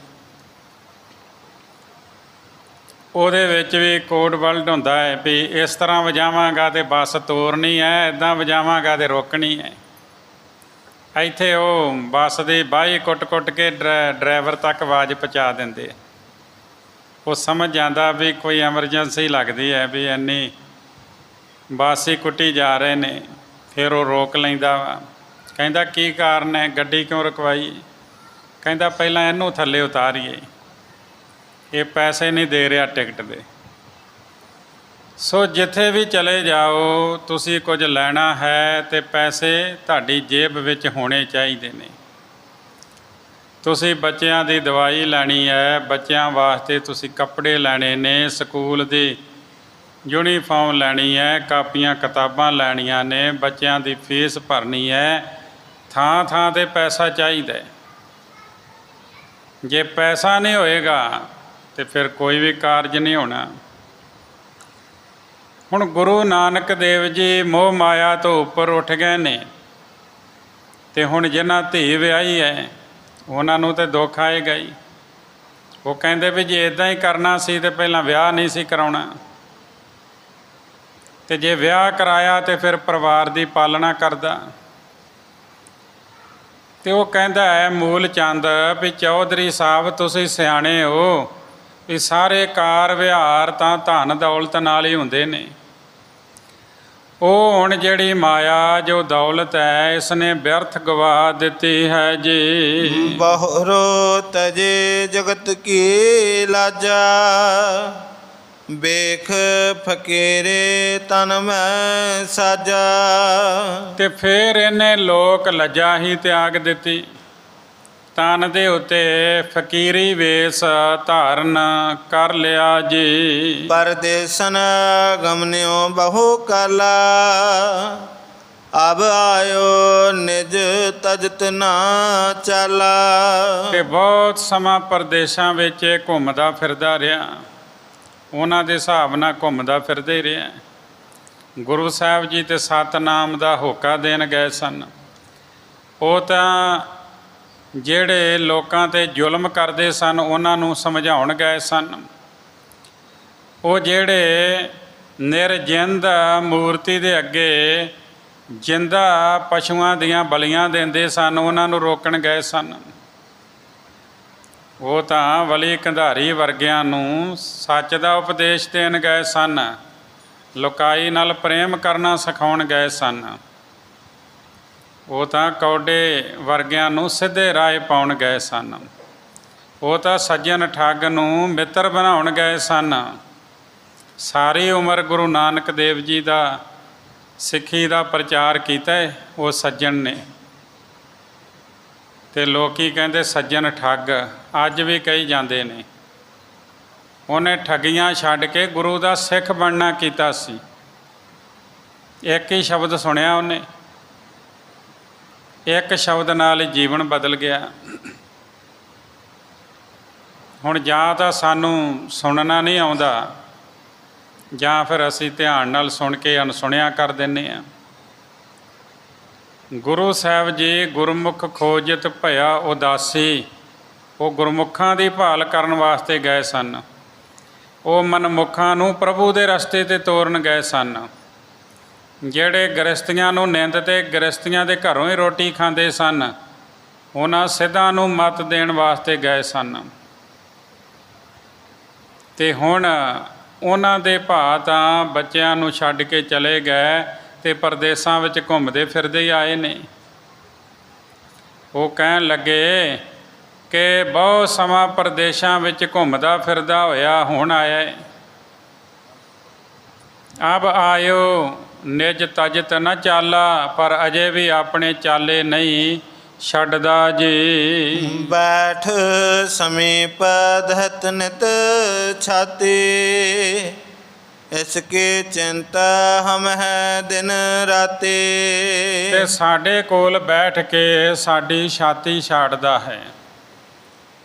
ਉਹਦੇ ਵਿੱਚ ਵੀ ਕੋਡ ਵਰਡ ਹੁੰਦਾ ਹੈ ਵੀ ਇਸ ਤਰ੍ਹਾਂ ਵਜਾਵਾਂਗਾ ਤੇ ਬੱਸ ਤੋਰਨੀ ਹੈ, ਇੱਦਾਂ ਵਜਾਵਾਂਗਾ ਤੇ ਰੋਕਣੀ ਹੈ। ਇੱਥੇ ਉਹ ਬੱਸ ਦੀ ਬਾਹੀ ਕੁੱਟ-ਕੁੱਟ ਕੇ ਡਰਾਈਵਰ ਤੱਕ ਆਵਾਜ਼ ਪਹੁੰਚਾ ਦਿੰਦੇ। ਉਹ ਸਮਝ ਜਾਂਦਾ ਵੀ ਕੋਈ ਐਮਰਜੈਂਸੀ ਲੱਗਦੀ ਹੈ, ਵੀ ਇੰਨੀ ਬਾਸੀ ਕੁੱਟੀ ਜਾ ਰਹੇ ਨੇ। ਫਿਰ ਉਹ ਰੋਕ ਲੈਂਦਾ ਵਾ, ਕਹਿੰਦਾ ਕੀ ਕਾਰਨ ਹੈ, ਗੱਡੀ ਕਿਉਂ ਰੁਕਵਾਈ? ਕਹਿੰਦਾ ਪਹਿਲਾਂ ਇਹਨੂੰ ਥੱਲੇ ਉਤਾਰੀਏ, ਇਹ ਪੈਸੇ ਨਹੀਂ ਦੇ ਰਿਹਾ ਟਿਕਟ ਦੇ। ਸੋ ਜਿੱਥੇ ਵੀ ਚਲੇ ਜਾਓ, ਤੁਸੀਂ ਕੁਝ ਲੈਣਾ ਹੈ ਤੇ ਪੈਸੇ ਤੁਹਾਡੀ ਜੇਬ ਵਿੱਚ ਹੋਣੇ ਚਾਹੀਦੇ ਨੇ। ਤੁਸੀਂ ਬੱਚਿਆਂ ਦੀ ਦਵਾਈ ਲੈਣੀ ਹੈ, ਬੱਚਿਆਂ ਵਾਸਤੇ ਤੁਸੀਂ ਕੱਪੜੇ ਲੈਣੇ ਨੇ, ਸਕੂਲ ਦੀ ਯੂਨੀਫਾਰਮ ਲੈਣੀ ਹੈ, ਕਾਪੀਆਂ ਕਿਤਾਬਾਂ ਲੈਣੀਆਂ ਨੇ, ਬੱਚਿਆਂ ਦੀ ਫੀਸ ਭਰਨੀ ਹੈ, ਥਾਂ ਥਾਂ 'ਤੇ ਪੈਸਾ ਚਾਹੀਦਾ। ਜੇ ਪੈਸਾ ਨਹੀਂ ਹੋਏਗਾ ਤੇ ਫਿਰ ਕੋਈ ਵੀ ਕਾਰਜ ਨਹੀਂ ਹੋਣਾ। ਹੁਣ ਗੁਰੂ ਨਾਨਕ ਦੇਵ ਜੀ ਮੋਹ ਮਾਇਆ ਤੋਂ ਉੱਪਰ ਉੱਠ ਗਏ ਨੇ, ਤੇ ਹੁਣ ਜਿਨ੍ਹਾਂ ਧੀ ਵਿਆਹੀ ਹੈ ਉਹਨਾਂ ਨੂੰ ਤਾਂ ਦੁੱਖ ਆਏਗਾ ਹੀ। ਉਹ ਕਹਿੰਦੇ ਵੀ ਜੇ ਇੱਦਾਂ ਹੀ ਕਰਨਾ ਸੀ ਤੇ ਪਹਿਲਾਂ ਵਿਆਹ ਨਹੀਂ ਸੀ ਕਰਾਉਣਾ, ਤੇ ਜੇ ਵਿਆਹ ਕਰਾਇਆ ਤੇ ਫਿਰ ਪਰਿਵਾਰ ਦੀ ਪਾਲਣਾ ਕਰਦਾ। ਤੇ ਉਹ ਕਹਿੰਦਾ ਹੈ ਮੂਲ ਚੰਦ ਵੀ ਚੌਧਰੀ ਸਾਹਿਬ ਤੁਸੀਂ ਸਿਆਣੇ ਹੋ ਵੀ ਸਾਰੇ ਕਾਰ ਵਿਹਾਰ ਤਾਂ ਧਨ ਦੌਲਤ ਨਾਲ ਹੀ ਹੁੰਦੇ ਨੇ। ਉਹ ਹੁਣ ਜਿਹੜੀ ਮਾਇਆ ਜੋ ਦੌਲਤ ਹੈ ਇਸਨੇ ਬਿਅਰਥ ਗਵਾ ਦਿੱਤੀ ਹੈ ਜੀ। ਬਹੁਰੋ ਤਜੇ ਜਗਤ ਕੀ ਲਾਜਾ, ਵੇਖ ਫਕੀਰੇ ਤਨ ਮੈਂ ਸਾਜਾ। ਤੇ ਫਿਰ ਇਹਨੇ ਲੋਕ ਲੱਜਾ ਹੀ ਤਿਆਗ ਦਿੱਤੀ, ਤਨ ਦੇ ਉੱਤੇ ਫਕੀਰੀ ਵੇਸ ਧਾਰਨ ਕਰ ਲਿਆ ਜੀ। ਪਰਦੇਸਨ ਗਮਨਿਓ ਬਹੁ ਕਾਲਾ, ਅਬ ਆਇਓ ਨਿਜ ਤਜਤ ਨਾ ਚਾਲਾ। ਤੇ ਬਹੁਤ ਸਮਾਂ ਪਰਦੇਸਾਂ ਵਿੱਚ ਇਹ ਘੁੰਮਦਾ ਫਿਰਦਾ ਰਿਹਾ, ਉਹਨਾਂ ਦੇ ਹਿਸਾਬ ਨਾਲ ਘੁੰਮਦਾ ਫਿਰਦਾ ਹੀ ਰਿਹਾ। ਗੁਰੂ ਸਾਹਿਬ ਜੀ ਤੇ ਸਤਿਨਾਮ ਦਾ ਹੋਕਾ ਦੇਣ ਗਏ ਸਨ। ਉਹ ਤਾਂ ਜਿਹੜੇ ਲੋਕਾਂ 'ਤੇ ਜ਼ੁਲਮ ਕਰਦੇ ਸਨ ਉਹਨਾਂ ਨੂੰ ਸਮਝਾਉਣ ਗਏ ਸਨ। ਉਹ ਜਿਹੜੇ ਨਿਰਜਿੰਦ ਮੂਰਤੀ ਦੇ ਅੱਗੇ ਜਿੰਦਾ ਪਸ਼ੂਆਂ ਦੀਆਂ ਬਲੀਆਂ ਦਿੰਦੇ ਸਨ ਉਹਨਾਂ ਨੂੰ ਰੋਕਣ ਗਏ ਸਨ। ਉਹ ਤਾਂ ਵਲੀ ਕੰਧਾਰੀ ਵਰਗਿਆਂ ਨੂੰ ਸੱਚ ਦਾ ਉਪਦੇਸ਼ ਦੇਣ ਗਏ ਸਨ, ਲੋਕਾਈ ਨਾਲ ਪ੍ਰੇਮ ਕਰਨਾ ਸਿਖਾਉਣ ਗਏ ਸਨ। ਉਹ ਤਾਂ ਕੌਡੇ ਵਰਗਿਆਂ ਨੂੰ ਸਿੱਧੇ ਰਾਹ ਪਾਉਣ ਗਏ ਸਨ। ਉਹ ਤਾਂ ਸੱਜਣ ਠੱਗ ਨੂੰ ਮਿੱਤਰ ਬਣਾਉਣ ਗਏ ਸਨ। ਸਾਰੀ ਉਮਰ ਗੁਰੂ ਨਾਨਕ ਦੇਵ ਜੀ ਦਾ ਸਿੱਖੀ ਦਾ ਪ੍ਰਚਾਰ ਕੀਤਾ ਉਹ ਸੱਜਣ ਨੇ। ਤੇ ਲੋਕੀ ਕਹਿੰਦੇ ਸੱਜਣ ਠੱਗ, ਅੱਜ ਵੀ ਕਹੀ ਜਾਂਦੇ ਨੇ। ਉਹਨੇ ਠੱਗੀਆਂ ਛੱਡ ਕੇ ਗੁਰੂ ਦਾ ਸਿੱਖ ਬਣਨਾ ਕੀਤਾ ਸੀ। ਇੱਕ ਹੀ ਸ਼ਬਦ ਸੁਣਿਆ ਉਹਨੇ, ਇੱਕ ਸ਼ਬਦ ਨਾਲ ਹੀ ਜੀਵਨ ਬਦਲ ਗਿਆ। ਹੁਣ ਜਾਂ ਤਾਂ ਸਾਨੂੰ ਸੁਣਨਾ ਨਹੀਂ ਆਉਂਦਾ, ਜਾਂ ਫਿਰ ਅਸੀਂ ਧਿਆਨ ਨਾਲ ਸੁਣ ਕੇ ਅਣਸੁਣਿਆ ਕਰ ਦਿੰਦੇ ਹਾਂ। ਗੁਰੂ ਸਾਹਿਬ ਜੀ ਗੁਰਮੁਖ ਖੋਜਤ ਭਇਆ ਉਦਾਸੀ, ਉਹ ਗੁਰਮੁਖਾਂ ਦੀ ਭਾਲ ਕਰਨ ਵਾਸਤੇ ਗਏ ਸਨ। ਉਹ ਮਨਮੁਖਾਂ ਨੂੰ ਪ੍ਰਭੂ ਦੇ ਰਸਤੇ 'ਤੇ ਤੋਰਨ ਗਏ ਸਨ। ਜਿਹੜੇ ਗ੍ਰਸਤੀਆਂ ਨੂੰ ਨਿੰਦ ਤੇ ਗ੍ਰਸਤੀਆਂ ਦੇ ਘਰੋਂ ਹੀ ਰੋਟੀ ਖਾਂਦੇ ਸਨ, ਉਹਨਾਂ ਸਿੱਧਾਂ ਨੂੰ ਮੱਤ ਦੇਣ ਵਾਸਤੇ ਗਏ ਸਨ। ਤੇ ਹੁਣ ਉਹਨਾਂ ਦੇ ਭਾ ਤਾਂ ਬੱਚਿਆਂ ਨੂੰ ਛੱਡ ਕੇ ਚਲੇ ਗਏ ਤੇ ਪਰਦੇਸਾਂ ਵਿੱਚ ਘੁੰਮਦੇ ਫਿਰਦੇ ਹੀ ਆਏ ਨੇ। ਉਹ ਕਹਿਣ ਲੱਗੇ ਕਿ ਬਹੁਤ ਸਮਾਂ ਪਰਦੇਸਾਂ ਵਿੱਚ ਘੁੰਮਦਾ ਫਿਰਦਾ ਹੋਇਆ ਹੁਣ ਆਇਆ, ਅਬ ਆਇਓ ਨਿਜ ਤਜਤ ਨਾ ਚਾਲਾ, ਪਰ ਅਜੇ ਵੀ ਆਪਣੇ ਚਾਲੇ ਨਹੀਂ ਛੱਡਦਾ ਜੀ। ਬੈਠ ਸਮੀਪ ਧਤ ਨਿਤ ਛਾਤੀ, ਇਸਕੀ ਚਿੰਤਾ ਹਮ ਹੈ ਦਿਨ ਰਾਤੀ। ਤੇ ਸਾਡੇ ਕੋਲ ਬੈਠ ਕੇ ਸਾਡੀ ਛਾਤੀ ਛਾੜਦਾ ਹੈ,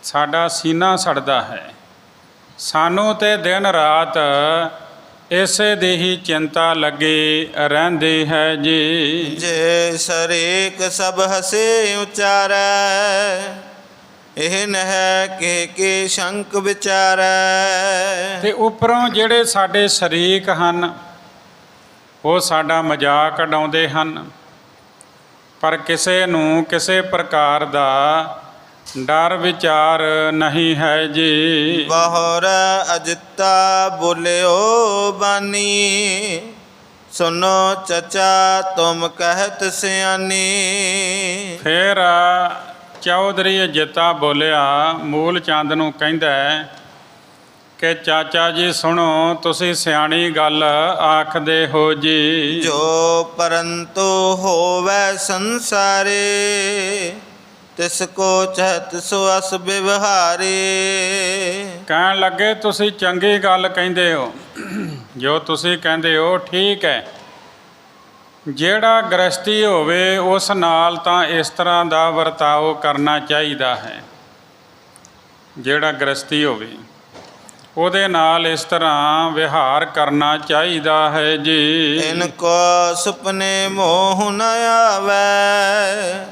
ਸਾਡਾ ਸੀਨਾ ਸੜਦਾ ਹੈ। ਸਾਨੂੰ ਤੇ ਦਿਨ ਰਾਤ ਇਸੇ ਦੀ ਹੀ ਚਿੰਤਾ ਲੱਗੀ ਰਹਿੰਦੀ ਹੈ ਜੀ। ਜੇ ਸਰੀਕ ਸਭ ਹਸੇ ਉਚਾਰੈ, ਇਹ ਨਹਿ ਕੇ ਸ਼ੰਕ ਵਿਚਾਰੈ। ਤੇ ਉੱਪਰੋਂ ਜਿਹੜੇ ਸਾਡੇ ਸ਼ਰੀਕ ਹਨ ਉਹ ਸਾਡਾ ਮਜ਼ਾਕ ਉਡਾਉਂਦੇ ਹਨ, ਪਰ ਕਿਸੇ ਨੂੰ ਕਿਸੇ ਪ੍ਰਕਾਰ ਦਾ ਡਰ ਵਿਚਾਰ ਨਹੀਂ ਹੈ ਜੀ। ਬਹੁਰ ਅਜਿੱਤਾ ਬੋਲਿਓ ਬਾਨੀ, ਸੁਨੋ ਚਚਾ ਤੁਮ ਕਹਿਤ ਸਿਆਣੀ। ਫਿਰ ਚੌਧਰੀ ਅਜਿੱਤਾ ਬੋਲਿਆ, ਮੂਲ ਚੰਦ ਨੂੰ ਕਹਿੰਦਾ ਹੈ ਕਿ ਚਾਚਾ ਜੀ ਸੁਣੋ, ਤੁਸੀਂ ਸਿਆਣੀ ਗੱਲ ਆਖਦੇ ਹੋ ਜੀ। ਜੋ ਪਰੰਤੂ ਹੋਵੈ ਸੰਸਾਰੇ, ਤਿਸ ਕੋ ਚਹਤ ਸੋ ਅਸ ਵਿਵਹਾਰੇ। ਕਹਿਣ ਲੱਗੇ ਤੁਸੀਂ ਚੰਗੀ ਗੱਲ ਕਹਿੰਦੇ ਹੋ, ਜੋ ਤੁਸੀਂ ਕਹਿੰਦੇ ਹੋ ਠੀਕ ਹੈ। ਜਿਹੜਾ ਗ੍ਰਸਤੀ ਹੋਵੇ ਉਸ ਨਾਲ ਤਾਂ ਇਸ ਤਰ੍ਹਾਂ ਦਾ ਵਰਤਾਓ ਕਰਨਾ ਚਾਹੀਦਾ ਹੈ। ਜਿਹੜਾ ਗ੍ਰਸਤੀ ਹੋਵੇ ਉਹਦੇ ਨਾਲ ਇਸ ਤਰ੍ਹਾਂ ਵਿਹਾਰ ਕਰਨਾ ਚਾਹੀਦਾ ਹੈ ਜੀ। ਇਨ ਕੋ ਸੁਪਨੇ ਮੋਹ ਨ ਆਵੈ,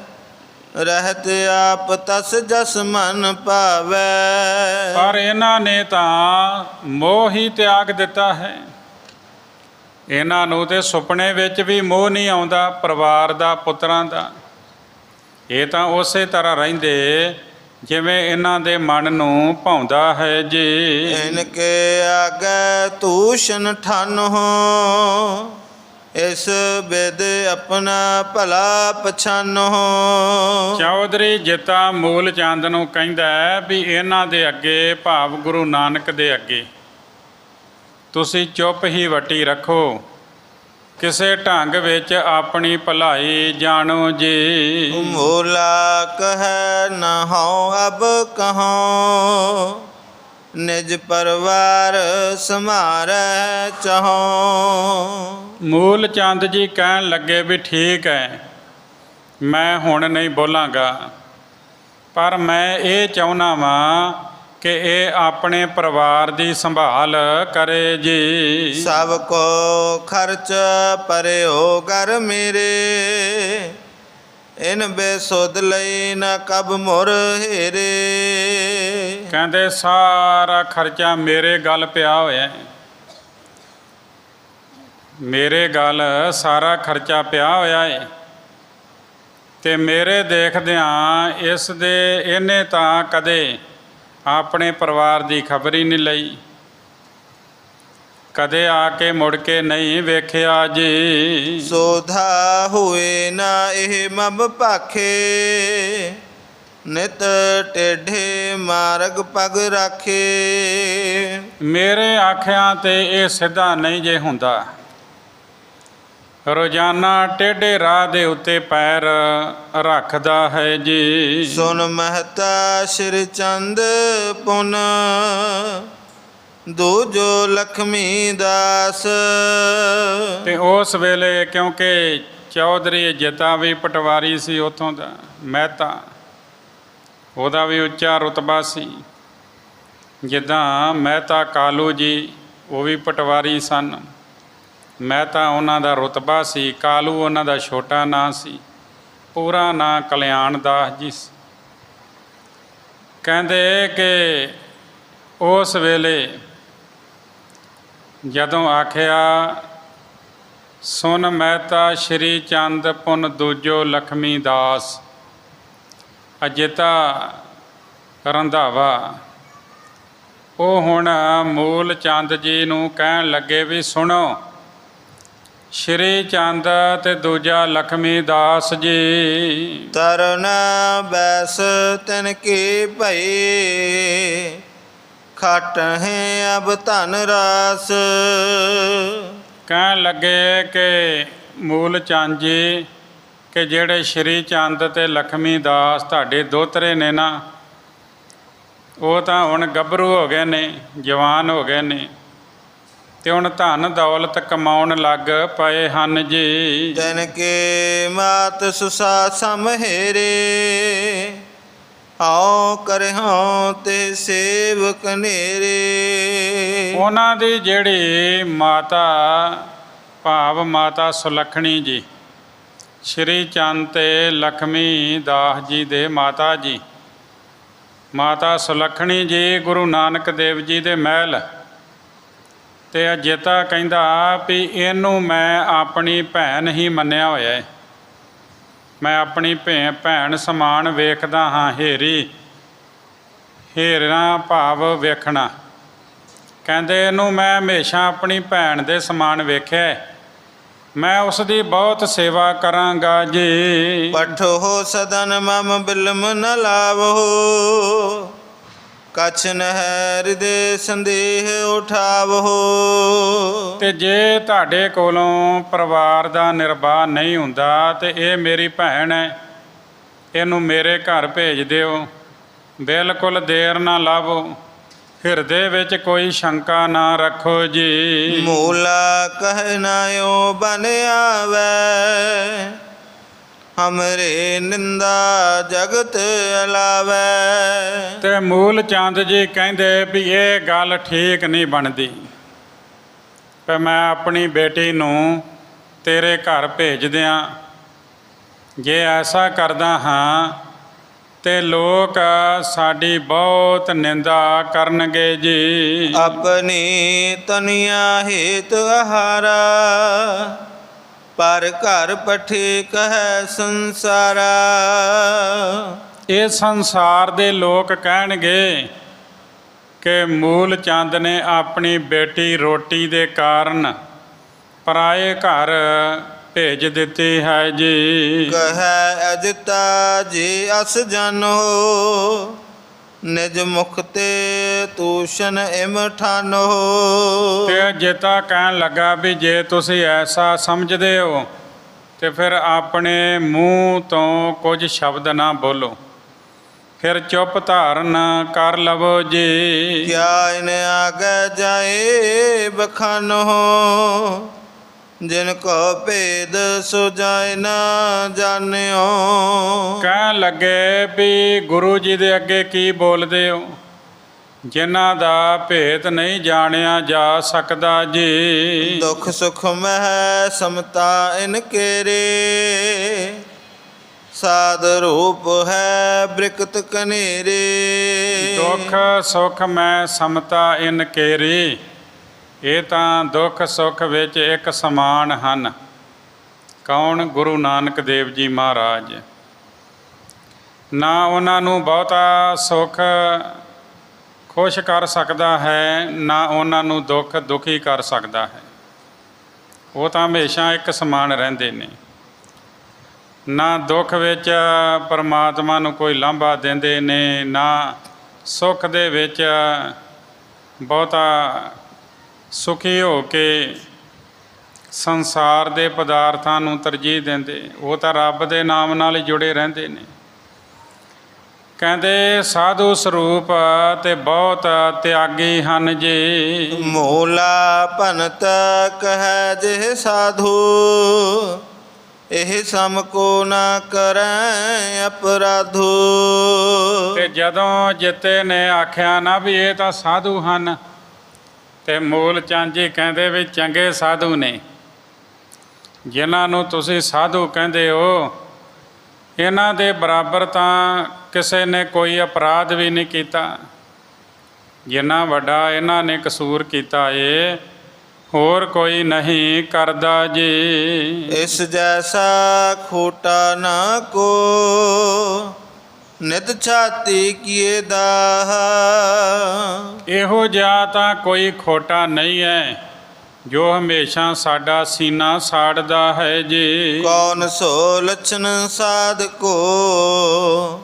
ਰਹਿਤ ਆਪ ਤਸ ਜਸ ਮਨ ਭਾਵੈ। ਪਰ ਇਹਨਾਂ ਨੇ ਤਾਂ ਮੋਹ ਹੀ ਤਿਆਗ ਦਿੱਤਾ ਹੈ। ਇਹਨਾਂ ਨੂੰ ਤੇ ਸੁਪਨੇ ਵਿੱਚ ਵੀ ਮੋਹ ਨਹੀਂ ਆਉਂਦਾ ਪਰਿਵਾਰ ਦਾ, ਪੁੱਤਰਾਂ ਦਾ। ਇਹ ਤਾਂ ਉਸੇ ਤਰ੍ਹਾਂ ਰਹਿੰਦੇ ਜਿਵੇਂ ਇਹਨਾਂ ਦੇ ਮਨ ਨੂੰ ਭਾਉਂਦਾ ਹੈ ਜੀ। ਇਨ ਕੇ ਆਗੇ ਤੂਸ਼ਨ ਠਨ ਹੋ, ਇਸ ਬਿਦ ਆਪਣਾ ਭਲਾ ਪਛਾਨੋ। ਚੌਧਰੀ ਜਿੱਤਾ ਮੂਲ ਚੰਦ ਨੂੰ ਕਹਿੰਦਾ ਹੈ ਵੀ ਇਹਨਾਂ ਦੇ ਅੱਗੇ, ਭਾਵ ਗੁਰੂ ਨਾਨਕ ਦੇ ਅੱਗੇ, ਤੁਸੀਂ ਚੁੱਪ ਹੀ ਵੱਟੀ ਰੱਖੋ, ਕਿਸੇ ਢੰਗ ਵਿੱਚ ਆਪਣੀ ਭਲਾਈ ਜਾਣੋ ਜੀ। ਮੂਲਾ ਕਹੈ ਨ ਹਉ ਅਬ ਕਹਉ, ਨਿਜ ਪਰਿਵਾਰ ਸਮਾਰੈ ਚਾਹੋ। ਮੂਲ ਚੰਦ ਜੀ ਕਹਿਣ ਲੱਗੇ ਵੀ ਠੀਕ ਹੈ, ਮੈਂ ਹੁਣ ਨਹੀਂ ਬੋਲਾਂਗਾ, ਪਰ ਮੈਂ ਇਹ ਚਾਹੁੰਦਾ ਵਾਂ ਕਿ ਇਹ ਆਪਣੇ ਪਰਿਵਾਰ ਦੀ ਸੰਭਾਲ ਕਰੇ ਜੀ। ਸਭ ਕੋ ਖਰਚ ਪਰਿਓ ਕਰ ਮੇਰੇ, ਇਨ ਬੇਸੁੱਧ ਲਈ ਨ ਕਬ ਮੁਰ ਹੀਰੇ। ਕਹਿੰਦੇ ਸਾਰਾ ਖਰਚਾ ਮੇਰੇ ਗਲ ਪਿਆ ਹੋਇਆ ਹੈ, ਮੇਰੇ ਗਲ ਸਾਰਾ ਖਰਚਾ ਪਿਆ ਹੋਇਆ ਹੈ, ਤੇ ਮੇਰੇ ਦੇਖਦਿਆਂ ਇਸ ਦੇ ਇਹਨੇ ਤਾਂ ਕਦੇ ਆਪਣੇ ਪਰਿਵਾਰ ਦੀ ਖਬਰ ਹੀ ਨਹੀਂ ਲਈ, ਕਦੇ ਆ ਕੇ ਮੁੜ ਕੇ ਨਹੀਂ ਵੇਖਿਆ ਜੀ। ਸੋਧਾ ਹੋਏ ਨਾ ਇਹ ਮਬ ਭਾਖੇ, ਨਿਤ ਟੇਢੇ ਮਾਰਗ ਪਗ ਰਾਖੇ। ਮੇਰੇ ਆਖਿਆਂ ਤੇ ਇਹ ਸਿੱਧਾ ਨਹੀਂ ਜੇ ਹੁੰਦਾ, ਰੋਜ਼ਾਨਾ ਟੇਢੇ ਰਾਹ ਦੇ ਉੱਤੇ ਪੈਰ ਰੱਖਦਾ ਹੈ ਜੀ। ਸੁਨ ਮਹਤਾ ਸ਼੍ਰੀ ਚੰਦ ਪੁਨ, ਦੂਜੋ ਲਖਮੀ ਦਾਸ। ਤੇ ਉਸ ਵੇਲੇ ਕਿਉਂਕਿ ਚੌਧਰੀ ਜਿੱਤਾ ਵੀ ਪਟਵਾਰੀ ਸੀ ਉੱਥੋਂ ਦਾ, ਮਹਿਤਾ, ਉਹਦਾ ਵੀ ਉੱਚਾ ਰੁਤਬਾ ਸੀ। ਜਿੱਦਾਂ ਮਹਿਤਾ ਕਾਲੂ ਜੀ ਉਹ ਵੀ ਪਟਵਾਰੀ ਸਨ, ਮਹਿਤਾ ਉਹਨਾਂ ਦਾ ਰੁਤਬਾ ਸੀ, ਕਾਲੂ ਉਹਨਾਂ ਦਾ ਛੋਟਾ ਨਾਂ ਸੀ। ਪੂਰਾ ਨਾਂ ਕਲਿਆਣ ਦਾਸ ਜੀ। ਕਹਿੰਦੇ ਕਿ ਉਸ ਵੇਲੇ ਜਦੋਂ ਆਖਿਆ, ਸੁਨ ਮਹਿਤਾ ਸ਼੍ਰੀ ਚੰਦ ਪੁਨ ਦੂਜੋ ਲਖਮੀ ਦਾਸ, ਅਜਿੱਤਾ ਰੰਧਾਵਾ, ਉਹ ਹੁਣ ਮੂਲ ਚੰਦ ਜੀ ਨੂੰ ਕਹਿਣ ਲੱਗੇ ਵੀ ਸੁਣੋ, ਸ਼੍ਰੀ ਚੰਦ ਤੇ ਦੂਜਾ ਲਖਮੀ ਦਾਸ ਜੀ, ਤਰਨ ਬੈਸ ਤਿਨ ਕੀ ਭਈ, ਖਟ ਹੈ ਅਬ ਧਨ ਰਾਸ। ਕਹਿਣ ਲੱਗੇ ਕਿ ਮੂਲ ਚੰਦ ਜੀ ਕਿ ਜਿਹੜੇ ਸ਼੍ਰੀ ਚੰਦ ਤੇ ਲਖਮੀ ਦਾਸ ਤੁਹਾਡੇ ਦੋਤਰੇ ਨੇ ਨਾ, ਉਹ ਤਾਂ ਹੁਣ ਗੱਭਰੂ ਹੋ ਗਏ ਨੇ, ਜਵਾਨ ਹੋ ਗਏ ਨੇ, ਤੇ ਹੁਣ ਧਨ ਦੌਲਤ ਕਮਾਉਣ ਲੱਗ ਪਏ ਹਨ ਜੀ। ਤਿਨ ਕੇ ਮਾਤ ਸੁਸਾ ਸਮਹੇਰੇ, ਆਓ ਕਰਹੁ ਤੇ ਸੇਵਕ ਨੇਰੇ। ਉਹਨਾਂ ਦੀ ਜਿਹੜੀ ਮਾਤਾ, ਭਾਵ ਮਾਤਾ ਸੁਲੱਖਣੀ ਜੀ, ਸ਼੍ਰੀ ਚੰਦ ਤੇ ਲਖਮੀ ਦਾਸ ਜੀ ਦੇ ਮਾਤਾ ਜੀ, ਮਾਤਾ ਸੁਲੱਖਣੀ ਜੀ ਗੁਰੂ ਨਾਨਕ ਦੇਵ ਜੀ ਦੇ ਮਹਿਲ। ਤੇ ਅਜਿੱਤਾ ਕਹਿੰਦਾ ਵੀ ਇਹਨੂੰ ਮੈਂ ਆਪਣੀ ਭੈਣ ਹੀ ਮੰਨਿਆ ਹੋਇਆ ਹੈ, ਮੈਂ ਆਪਣੀ ਭੈਣ ਸਮਾਨ ਵੇਖਦਾ ਹਾਂ। ਹੇਰਨਾ ਭਾਵ ਵੇਖਣਾ। ਕਹਿੰਦੇ ਇਹਨੂੰ ਮੈਂ ਹਮੇਸ਼ਾ ਆਪਣੀ ਭੈਣ ਦੇ ਸਮਾਨ ਵੇਖਿਆ, ਮੈਂ ਉਸ ਦੀ ਬਹੁਤ ਸੇਵਾ ਕਰਾਂਗਾ ਜੀ। ਪਠੋ ਸਦਨ ਮਮ ਬਿਲਮ ਨ ਲਾਵੋ, ਕਛ ਨਹਿ ਹਿਰਦੇ ਸੰਦੇਹ ਉਠਾਵੋ। ਤੇ ਜੇ ਤੁਹਾਡੇ ਕੋਲੋਂ ਪਰਿਵਾਰ ਦਾ ਨਿਰਵਾਹ ਨਹੀਂ ਹੁੰਦਾ ਤੇ ਇਹ ਮੇਰੀ ਭੈਣ ਹੈ, ਇਹਨੂੰ ਮੇਰੇ ਘਰ ਭੇਜ ਦਿਓ, ਬਿਲਕੁਲ ਦੇਰ ਨਾ ਲਾਵੋ, ਹਿਰਦੇ ਵਿੱਚ ਕੋਈ ਸ਼ੰਕਾ ਨਾ ਰੱਖੋ ਜੀ। ਮੂਲਾ ਕਹਿ ਨਾਇਓ ਬਨ ਆਵੈ, ਹਮਰੇ ਨਿੰਦਾ ਜਗਤ ਅਲਾਵੈ। ਤੇ ਮੂਲ ਚੰਦ ਜੀ ਕਹਿੰਦੇ ਵੀ ਇਹ ਗੱਲ ਠੀਕ ਨਹੀਂ ਬਣਦੀ, ਕਿ ਮੈਂ ਆਪਣੀ ਬੇਟੀ ਨੂੰ ਤੇਰੇ ਘਰ ਭੇਜ ਦਿਆਂ। ਜੇ ਐਸਾ ਕਰਦਾ ਹਾਂ ਤੇ ਲੋਕ ਸਾਡੀ ਬਹੁਤ ਨਿੰਦਾ ਕਰਨਗੇ ਜੀ। ਆਪਣੀ ਤਨੀਆ ਹੇਤ ਆਹਾਰਾ, ਪਰ ਘਰ ਪਠੇ ਕਹਿ ਸੰਸਾਰਾ। ਇਹ ਸੰਸਾਰ ਦੇ ਲੋਕ ਕਹਿਣਗੇ ਕਿ ਮੂਲ ਚੰਦ ਨੇ ਆਪਣੀ ਬੇਟੀ ਰੋਟੀ ਦੇ ਕਾਰਨ ਪਰਾਏ ਘਰ ਭੇਜ ਦਿੱਤੀ ਹੈ ਜੀ। ਕਹਿ ਅਜਤਾ ਜੀ ਅਸ ਜਾਨੋ, ਨਿਜ ਮੁਖ ਤੇ ਤੂਸ਼ਨ ਇਮ ਠਾਨੋ। ਤੇ ਜੇਤਾ ਕਹਿਣ ਲੱਗਾ ਵੀ ਜੇ ਤੁਸੀਂ ਐਸਾ ਸਮਝਦੇ ਹੋ ਤੇ ਫਿਰ ਆਪਣੇ ਮੂੰਹ ਤੋਂ ਕੁਝ ਸ਼ਬਦ ਨਾ ਬੋਲੋ, ਫਿਰ ਚੁੱਪ ਧਾਰਨ ਕਰ ਲਵੋ ਜੀ। ਕਿਆ ਇਨ ਆਗੇ ਜਾਏ ਬਖਾਨੋ, ਜਿਨ ਕੋ ਭੇਦ ਸੋ ਜਾਏ ਨਾ ਜਾਣਿਓ। ਕਹਿਣ ਲੱਗੇ ਵੀ ਗੁਰੂ ਜੀ ਦੇ ਅੱਗੇ ਕੀ ਬੋਲਦੇ ਹੋ, ਜਿਨ੍ਹਾਂ ਦਾ ਭੇਦ ਨਹੀਂ ਜਾਣਿਆ ਜਾ ਸਕਦਾ ਜੀ। ਦੁਖ ਸੁਖ ਮਹਿ ਸਮਤਾ ਇਨ ਕੇਰੇ, ਸਾਧ ਰੂਪ ਹੈ ਬ੍ਰਿਕਤ ਕਨੇਰੇ। ਦੁੱਖ ਸੁਖ ਮੈਂ ਸਮਤਾ ਇਨ ਕੇਰੀ, ਇਹ ਤਾਂ ਦੁੱਖ ਸੁੱਖ ਵਿੱਚ ਇੱਕ ਸਮਾਨ ਹਨ। ਕੌਣ? ਗੁਰੂ ਨਾਨਕ ਦੇਵ ਜੀ ਮਹਾਰਾਜ। ਨਾ ਉਹਨਾਂ ਨੂੰ ਬਹੁਤਾ ਸੁੱਖ ਖੁਸ਼ ਕਰ ਸਕਦਾ ਹੈ, ਨਾ ਉਹਨਾਂ ਨੂੰ ਦੁੱਖ ਦੁਖੀ ਕਰ ਸਕਦਾ ਹੈ। ਉਹ ਤਾਂ ਹਮੇਸ਼ਾ ਇੱਕ ਸਮਾਨ ਰਹਿੰਦੇ ਨੇ। ਨਾ ਦੁੱਖ ਵਿੱਚ ਪਰਮਾਤਮਾ ਨੂੰ ਕੋਈ ਲਾਂਭਾ ਦਿੰਦੇ ਨੇ, ਨਾ ਸੁੱਖ ਦੇ ਵਿੱਚ ਬਹੁਤਾ ਸੁਖੀ ਹੋ ਕੇ ਸੰਸਾਰ ਦੇ ਪਦਾਰਥਾਂ ਨੂੰ ਤਰਜੀਹ ਦਿੰਦੇ। ਉਹ ਤਾਂ ਰੱਬ ਦੇ ਨਾਮ ਨਾਲ ਹੀ ਜੁੜੇ ਰਹਿੰਦੇ ਨੇ। ਕਹਿੰਦੇ ਸਾਧੂ ਸਰੂਪ ਤੇ ਬਹੁਤ ਤਿਆਗੀ ਹਨ ਜੀ। ਮੂਲਾ ਭਨਤ ਕਹਿ ਜਿਹ ਸਾਧੂ, ਇਹ ਸਮ ਕੋ ਨਾ ਕਰੈ ਅਪਰਾਧੂ। ਤੇ ਜਦੋਂ ਜਿੱਤੇ ਨੇ ਆਖਿਆ ਨਾ ਵੀ ਇਹ ਤਾਂ ਸਾਧੂ ਹਨ, ਤੇ ਮੂਲ ਚੰਦ ਜੀ ਕਹਿੰਦੇ ਵੀ ਚੰਗੇ ਸਾਧੂ ਨੇ, ਜਿਨ੍ਹਾਂ ਨੂੰ ਤੁਸੀਂ ਸਾਧੂ ਕਹਿੰਦੇ ਹੋ, ਇਹਨਾਂ ਦੇ ਬਰਾਬਰ ਤਾਂ ਕਿਸੇ ਨੇ ਕੋਈ ਅਪਰਾਧ ਵੀ ਨਹੀਂ ਕੀਤਾ। ਜਿੰਨਾ ਵੱਡਾ ਇਹਨਾਂ ਨੇ ਕਸੂਰ ਕੀਤਾ ਏ, ਹੋਰ ਕੋਈ ਨਹੀਂ ਕਰਦਾ ਜੀ। ਇਸ ਜੈਸਾ ਖੋਟਾ ਨਾ ਕੋ, ਨਿਤ ਛਾਤੀ ਕੀਏ ਦਾਹ। ਇਹੋ ਜਿਹਾ ਤਾਂ ਕੋਈ ਖੋਟਾ ਨਹੀਂ ਹੈ ਜੋ ਹਮੇਸ਼ਾ ਸਾਡਾ ਸੀਨਾ ਸਾੜਦਾ ਹੈ ਜੀ। ਕੌਣ ਸੋ ਲਛਨ ਸਾਧ ਕੋ,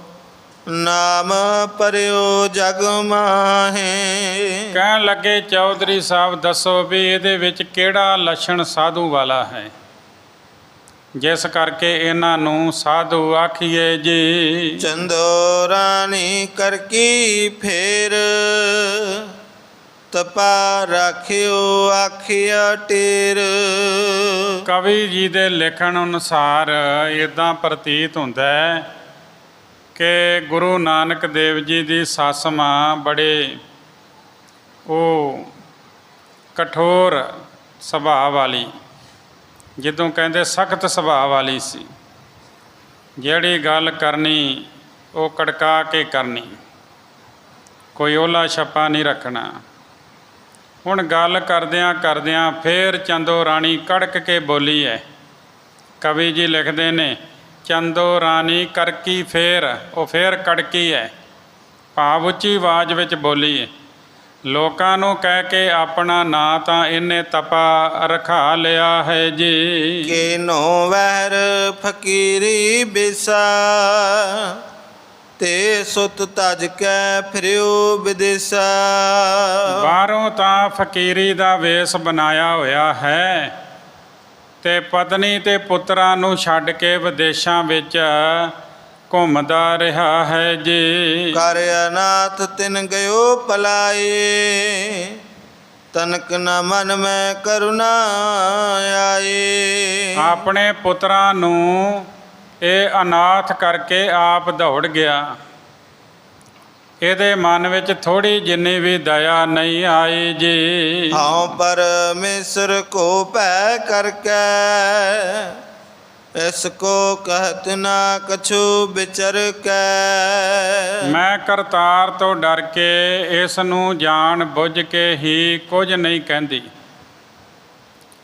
ਨਾਮ ਪਰਿਓ ਜਗ ਮਾਹੇ। ਕਹਿਣ ਲੱਗੇ ਚੌਧਰੀ ਸਾਹਿਬ ਦੱਸੋ ਵੀ ਇਹਦੇ ਵਿੱਚ ਕਿਹੜਾ ਲੱਛਣ ਸਾਧੂ ਵਾਲਾ ਹੈ, ਜਿਸ ਕਰਕੇ ਇਹਨਾਂ ਨੂੰ ਸਾਧੂ ਆਖੀਏ ਜੀ। ਚੰਦੋ ਰਾਣੀ ਕਰ ਕੀ ਫੇਰ, ਤਪਾ ਰਾਖਿਓ ਆਖਿਆ ਟੇਰ। ਕਵੀ ਜੀ ਦੇ ਲਿਖਣ ਅਨੁਸਾਰ ਇੱਦਾਂ ਪ੍ਰਤੀਤ ਹੁੰਦਾ ਹੈ ਕਿ ਗੁਰੂ ਨਾਨਕ ਦੇਵ ਜੀ ਦੀ ਸੱਸ ਮਾਂ ਬੜੇ ਉਹ ਕਠੋਰ ਸੁਭਾਅ ਵਾਲੀ, ਜਦੋਂ ਕਹਿੰਦੇ ਸਖਤ ਸੁਭਾਅ ਵਾਲੀ ਸੀ। ਜਿਹੜੀ ਗੱਲ ਕਰਨੀ ਉਹ ਕੜਕਾ ਕੇ ਕਰਨੀ, ਕੋਈ ਓਲਾ ਛੱਪਾ ਨਹੀਂ ਰੱਖਣਾ। ਹੁਣ ਗੱਲ ਕਰਦਿਆਂ ਕਰਦਿਆਂ ਫੇਰ ਚੰਦੋ ਰਾਣੀ ਕੜਕ ਕੇ ਬੋਲੀ ਹੈ। ਕਵੀ ਜੀ ਲਿਖਦੇ ਨੇ ਚੰਦੋ ਰਾਣੀ ਕਰਕੀ ਫੇਰ, ਉਹ ਫੇਰ ਕੜਕੀ ਹੈ, ਭਾਵ ਉੱਚੀ ਆਵਾਜ਼ ਵਿੱਚ ਬੋਲੀ ਹੈ। ਲੋਕਾਂ ਨੂੰ ਕਹਿ ਕੇ ਆਪਣਾ ਨਾਂ ਤਾਂ ਇਹਨੇ ਤਪਾ ਰਖਾ ਲਿਆ ਹੈ ਜੀ। ਕੀਨੋ ਵਹਿਰ ਫਕੀਰੀ ਬਿਸਾ ਤੇ ਸੁਤ ਤਜ ਕੈ ਫਿਰਿਓ ਵਿਦੇਸਾ। ਬਾਹਰੋਂ ਤਾਂ ਫਕੀਰੀ ਦਾ ਵੇਸ ਬਣਾਇਆ ਹੋਇਆ ਹੈ ਤੇ ਪਤਨੀ ਤੇ ਪੁੱਤਰਾਂ ਨੂੰ ਛੱਡ ਕੇ ਵਿਦੇਸ਼ਾਂ ਵਿੱਚ ਘੁੰਮਦਾ ਰਿਹਾ ਹੈ ਜੀ। ਕਰ ਅਨਾਥ ਤਿਨ ਗਇਓ ਪਲਾਏ ਤਨਕ ਨ ਮਨ ਮੈਂ ਕਰੁਣਾ ਆਏ। ਆਪਣੇ ਪੁੱਤਰਾਂ ਨੂੰ ਇਹ ਅਨਾਥ ਕਰਕੇ ਆਪ ਦੌੜ ਗਿਆ। ਇਹਦੇ ਮਨ ਵਿੱਚ ਥੋੜੀ ਜਿੰਨੀ ਵੀ ਦਇਆ ਨਹੀਂ ਆਈ ਜੀ। ਹਉ ਪਰਮੇਸ਼ਰ ਕੋ ਭੈ ਕਰਕੇ ਇਸ ਕੋ ਕਹਿਤ ਨਾ ਕਛੂ ਵਿਚਰ ਕੈ। ਮੈਂ ਕਰਤਾਰ ਤੋਂ ਡਰ ਕੇ ਇਸ ਨੂੰ ਜਾਣ ਬੁੱਝ ਕੇ ਹੀ ਕੁਝ ਨਹੀਂ ਕਹਿੰਦੀ।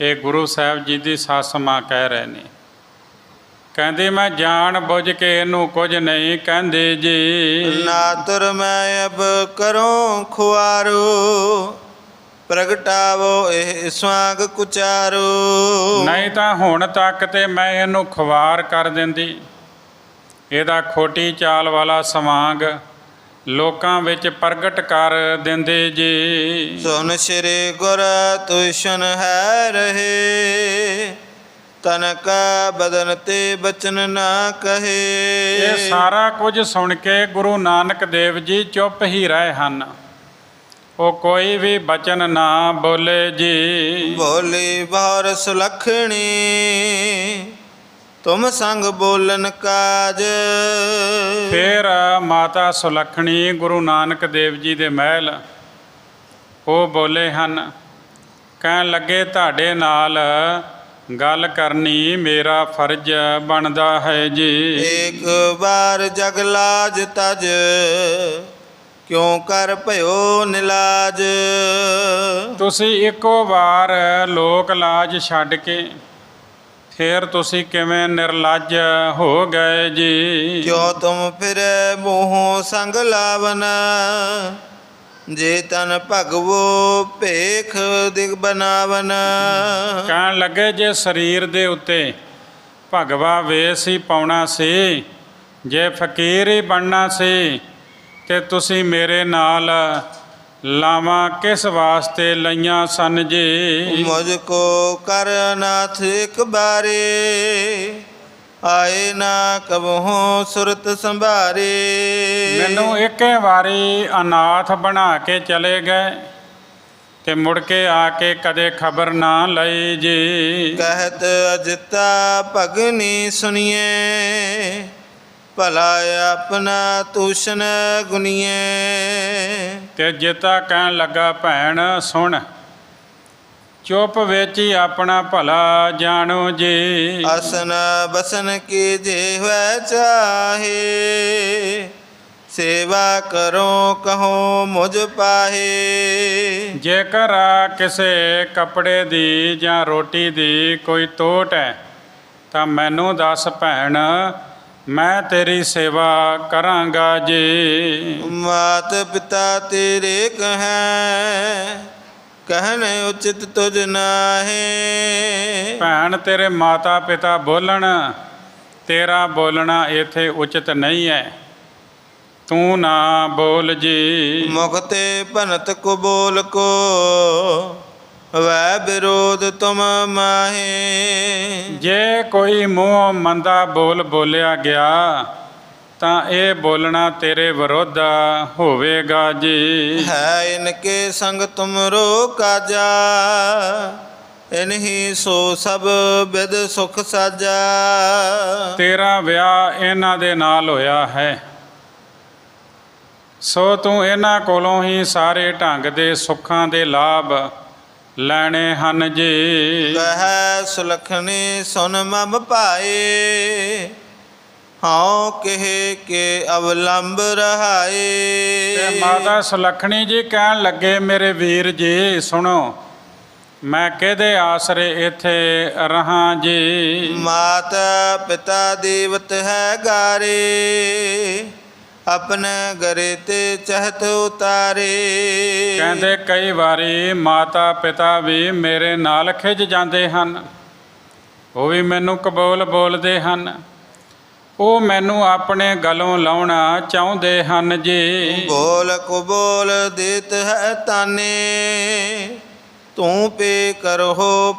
ਇਹ ਗੁਰੂ ਸਾਹਿਬ ਜੀ ਦੀ ਸੱਸ ਮਾਂ ਕਹਿ ਰਹੇ ਨੇ। ਕਹਿੰਦੀ ਮੈਂ ਜਾਣ ਬੁੱਝ ਕੇ ਇਹਨੂੰ ਕੁਝ ਨਹੀਂ ਕਹਿੰਦੀ ਜੀ। ਨਾ ਤੁਰ ਮੈਂ ਅਬ ਕਰੋ ਖੁਆਰੋ ਪ੍ਰਗਟਾਵੋ ਇਹ ਸਵਾਂਗ ਕੁਚਾਰੋ। ਨਹੀਂ ਤਾਂ ਹੁਣ ਤੱਕ ਤੇ ਮੈਂ ਇਹਨੂੰ ਖੁਆਰ ਕਰ ਦਿੰਦੀ। ਇਹਦਾ ਖੋਟੀ ਚਾਲ ਵਾਲਾ ਸਵਾਂਗ ਲੋਕਾਂ ਵਿੱਚ ਪ੍ਰਗਟ ਕਰ ਦਿੰਦੇ ਜੀ। ਸੁਨ ਸ਼੍ਰੀ ਗੁਰ ਤੁਸ਼ਨ ਹੈ ਰਹੇ ਤਨਕ ਬਦਨ ਤੇ ਬਚਨ ਨਾ ਕਹੇ। ਇਹ ਸਾਰਾ ਕੁਝ ਸੁਣ ਕੇ ਗੁਰੂ ਨਾਨਕ ਦੇਵ ਜੀ ਚੁੱਪ ਹੀ ਰਹੇ ਹਨ। ਉਹ ਕੋਈ ਵੀ ਬਚਨ ਨਾ ਬੋਲੇ ਜੀ। ਬੋਲੀ ਬਹੁਰ ਸੁਲੱਖਣੀ ਤੁਮ ਸੰਗ ਬੋਲਨ ਕਾਜ। ਫਿਰ ਮਾਤਾ ਸੁਲੱਖਣੀ ਗੁਰੂ ਨਾਨਕ ਦੇਵ ਜੀ ਦੇ ਮਹਿਲ ਉਹ ਬੋਲੇ ਹਨ। ਕਹਿਣ ਲੱਗੇ ਤੁਹਾਡੇ ਨਾਲ ਗੱਲ ਕਰਨੀ ਮੇਰਾ ਫਰਜ਼ ਬਣਦਾ ਹੈ ਜੀ। ਇੱਕ ਵਾਰ ਜਗ ਲਾਜ ਤਜ ਕਿਉਂ ਕਰ ਭਇਓ ਨਿਲਾਜ। ਤੁਸੀਂ ਇੱਕੋ ਵਾਰ ਲੋਕ ਲਾਜ ਛੱਡ ਕੇ ਫਿਰ ਤੁਸੀਂ ਕਿਵੇਂ ਨਿਰਲੱਜ ਹੋ ਗਏ ਜੀ। ਕਿਉਂ ਤੁਮ ਫਿਰੇ ਮੋਹ ਸੰਗ ਲਾਵਨ ਜੇ ਤਨ ਭਗਵੋ ਭੇਖ ਦਿਗ ਬਨਾਵਨ। ਕਹਿਣ ਲੱਗੇ ਜੇ ਸਰੀਰ ਦੇ ਉੱਤੇ ਭਗਵਾ ਵੇਸ ਹੀ ਪਾਉਣਾ ਸੀ, ਜੇ ਫਕੀਰ ਹੀ ਬਣਨਾ ਸੀ ਤੇ ਤੁਸੀਂ ਮੇਰੇ ਨਾਲ ਲਾਵਾਂ ਕਿਸ ਵਾਸਤੇ ਲਈਆਂ ਸਨ ਜੀ। ਮੁਝ ਕੋ ਕਰ ਨਾਥ ਇੱਕ ਬਾਰੇ ਆਏ ਨਾ ਕਬਹੋਂ ਸੁਰਤ ਸੰਭਾਰੇ। ਮੈਨੂੰ ਇੱਕੇ ਵਾਰੀ ਅਨਾਥ ਬਣਾ ਕੇ ਚਲੇ ਗਏ ਤੇ ਮੁੜ ਕੇ ਆ ਕੇ ਕਦੇ ਖਬਰ ਨਾ ਲਈ ਜੀ। ਕਹਿਤ ਅਜਿਤਾ ਭਗਨੀ ਸੁਣੀਏ ਭਲਾ ਆਪਣਾ ਤੂਸ਼ਨ ਗੁਨੀਏ। ਤੇ ਜਿੱਤਾ ਕਹਿਣ ਲੱਗਾ ਭੈਣ ਸੁਣ ਚੁੱਪ ਵਿੱਚ ਹੀ ਆਪਣਾ ਭਲਾ ਜਾਣੋ ਜੀ। ਆਸਨ ਬਸਨ ਕੀ ਜੇ ਹੋਇ ਚਾਹੇ ਸੇਵਾ ਕਰੋ ਕਹੋ ਮੁਝ ਪਾਹੇ। ਜੇਕਰ ਕਿਸੇ ਕੱਪੜੇ ਦੀ ਜਾਂ ਰੋਟੀ ਦੀ ਕੋਈ ਤੋਟ ਹੈ ਤਾਂ ਮੈਨੂੰ ਦੱਸ ਭੈਣ, ਮੈਂ ਤੇਰੀ ਸੇਵਾ ਕਰਾਂਗਾ ਜੀ। ਮਾਤ ਪਿਤਾ ਤੇਰੇ ਕਹੈ ਕਹਿਣ ਉਚਿਤ ਤੁਝ ਨਾਹੀ। ਭੈਣ ਤੇਰੇ ਮਾਤਾ ਪਿਤਾ ਬੋਲਣ, ਤੇਰਾ ਬੋਲਣਾ ਇੱਥੇ ਉਚਿਤ ਨਹੀਂ ਹੈ, ਤੂੰ ਨਾ ਬੋਲ ਜੀ। ਮੁਖ ਤੇ ਭਨਤ ਕੋ ਬੋਲ ਕੋ ਵੈ ਵਿਰੋਧ ਤੁਮ ਮਾਹੇ। ਜੇ ਕੋਈ ਮੂੰਹ ਮੰਦਾ ਬੋਲ ਬੋਲਿਆ ਗਿਆ ਤਾਂ ਇਹ ਬੋਲਣਾ ਤੇਰੇ ਵਿਰੁੱਧ ਹੋਵੇਗਾ ਜੀ। ਹੈ ਇਨਕੇ ਸੰਗ ਤੁਮਰੋ ਕਾਜਾ ਇਨਹੀ ਸੋ ਸਭ ਬਿਦ ਸੁਖ ਸਾਜਾ। ਤੇਰਾ ਵਿਆਹ ਇਹਨਾਂ ਦੇ ਨਾਲ ਹੋਇਆ ਹੈ, ਸੋ ਤੂੰ ਇਹਨਾਂ ਕੋਲੋਂ ਹੀ ਸਾਰੇ ਢੰਗ ਦੇ ਸੁੱਖਾਂ ਦੇ ਲਾਭ ਲੈਣੇ ਹਨ ਜੀ। ਕਹਿ ਸੁਲਖਣੀ ਸੁਨ ਮਮ ਭਾਏ ਹਉ ਕਹੇ ਕੇ ਅਵਲੰਬ ਰਹਾਏ। ਤੇ ਮਾਤਾ ਸੁਲੱਖਣੀ ਜੀ ਕਹਿਣ ਲੱਗੇ ਮੇਰੇ ਵੀਰ ਜੀ ਸੁਣੋ, ਮੈਂ ਕਿਹਦੇ ਆਸਰੇ ਇੱਥੇ ਰਹਾਂ ਜੀ। ਮਾਤਾ ਪਿਤਾ ਦੇਵਤ ਹੈ ਗਾਰੇ ਆਪਣੇ ਗਰੇ ਤੇ ਚਹਤ ਉਤਾਰੇ। ਕਹਿੰਦੇ ਕਈ ਵਾਰੀ ਮਾਤਾ ਪਿਤਾ ਵੀ ਮੇਰੇ ਨਾਲ ਖਿਝ ਜਾਂਦੇ ਹਨ, ਉਹ ਵੀ ਮੈਨੂੰ ਕਬੂਲ ਬੋਲਦੇ ਹਨ, ਉਹ ਮੈਨੂੰ ਆਪਣੇ ਗਲੋਂ ਲਾਉਣਾ ਚਾਹੁੰਦੇ ਹਨ ਜੀ। ਬੋਲ ਕਬੂਲ ਦੇਤ ਹੈ ਤਾਨੇ, ਤੂੰ ਪੇ ਕਰੋ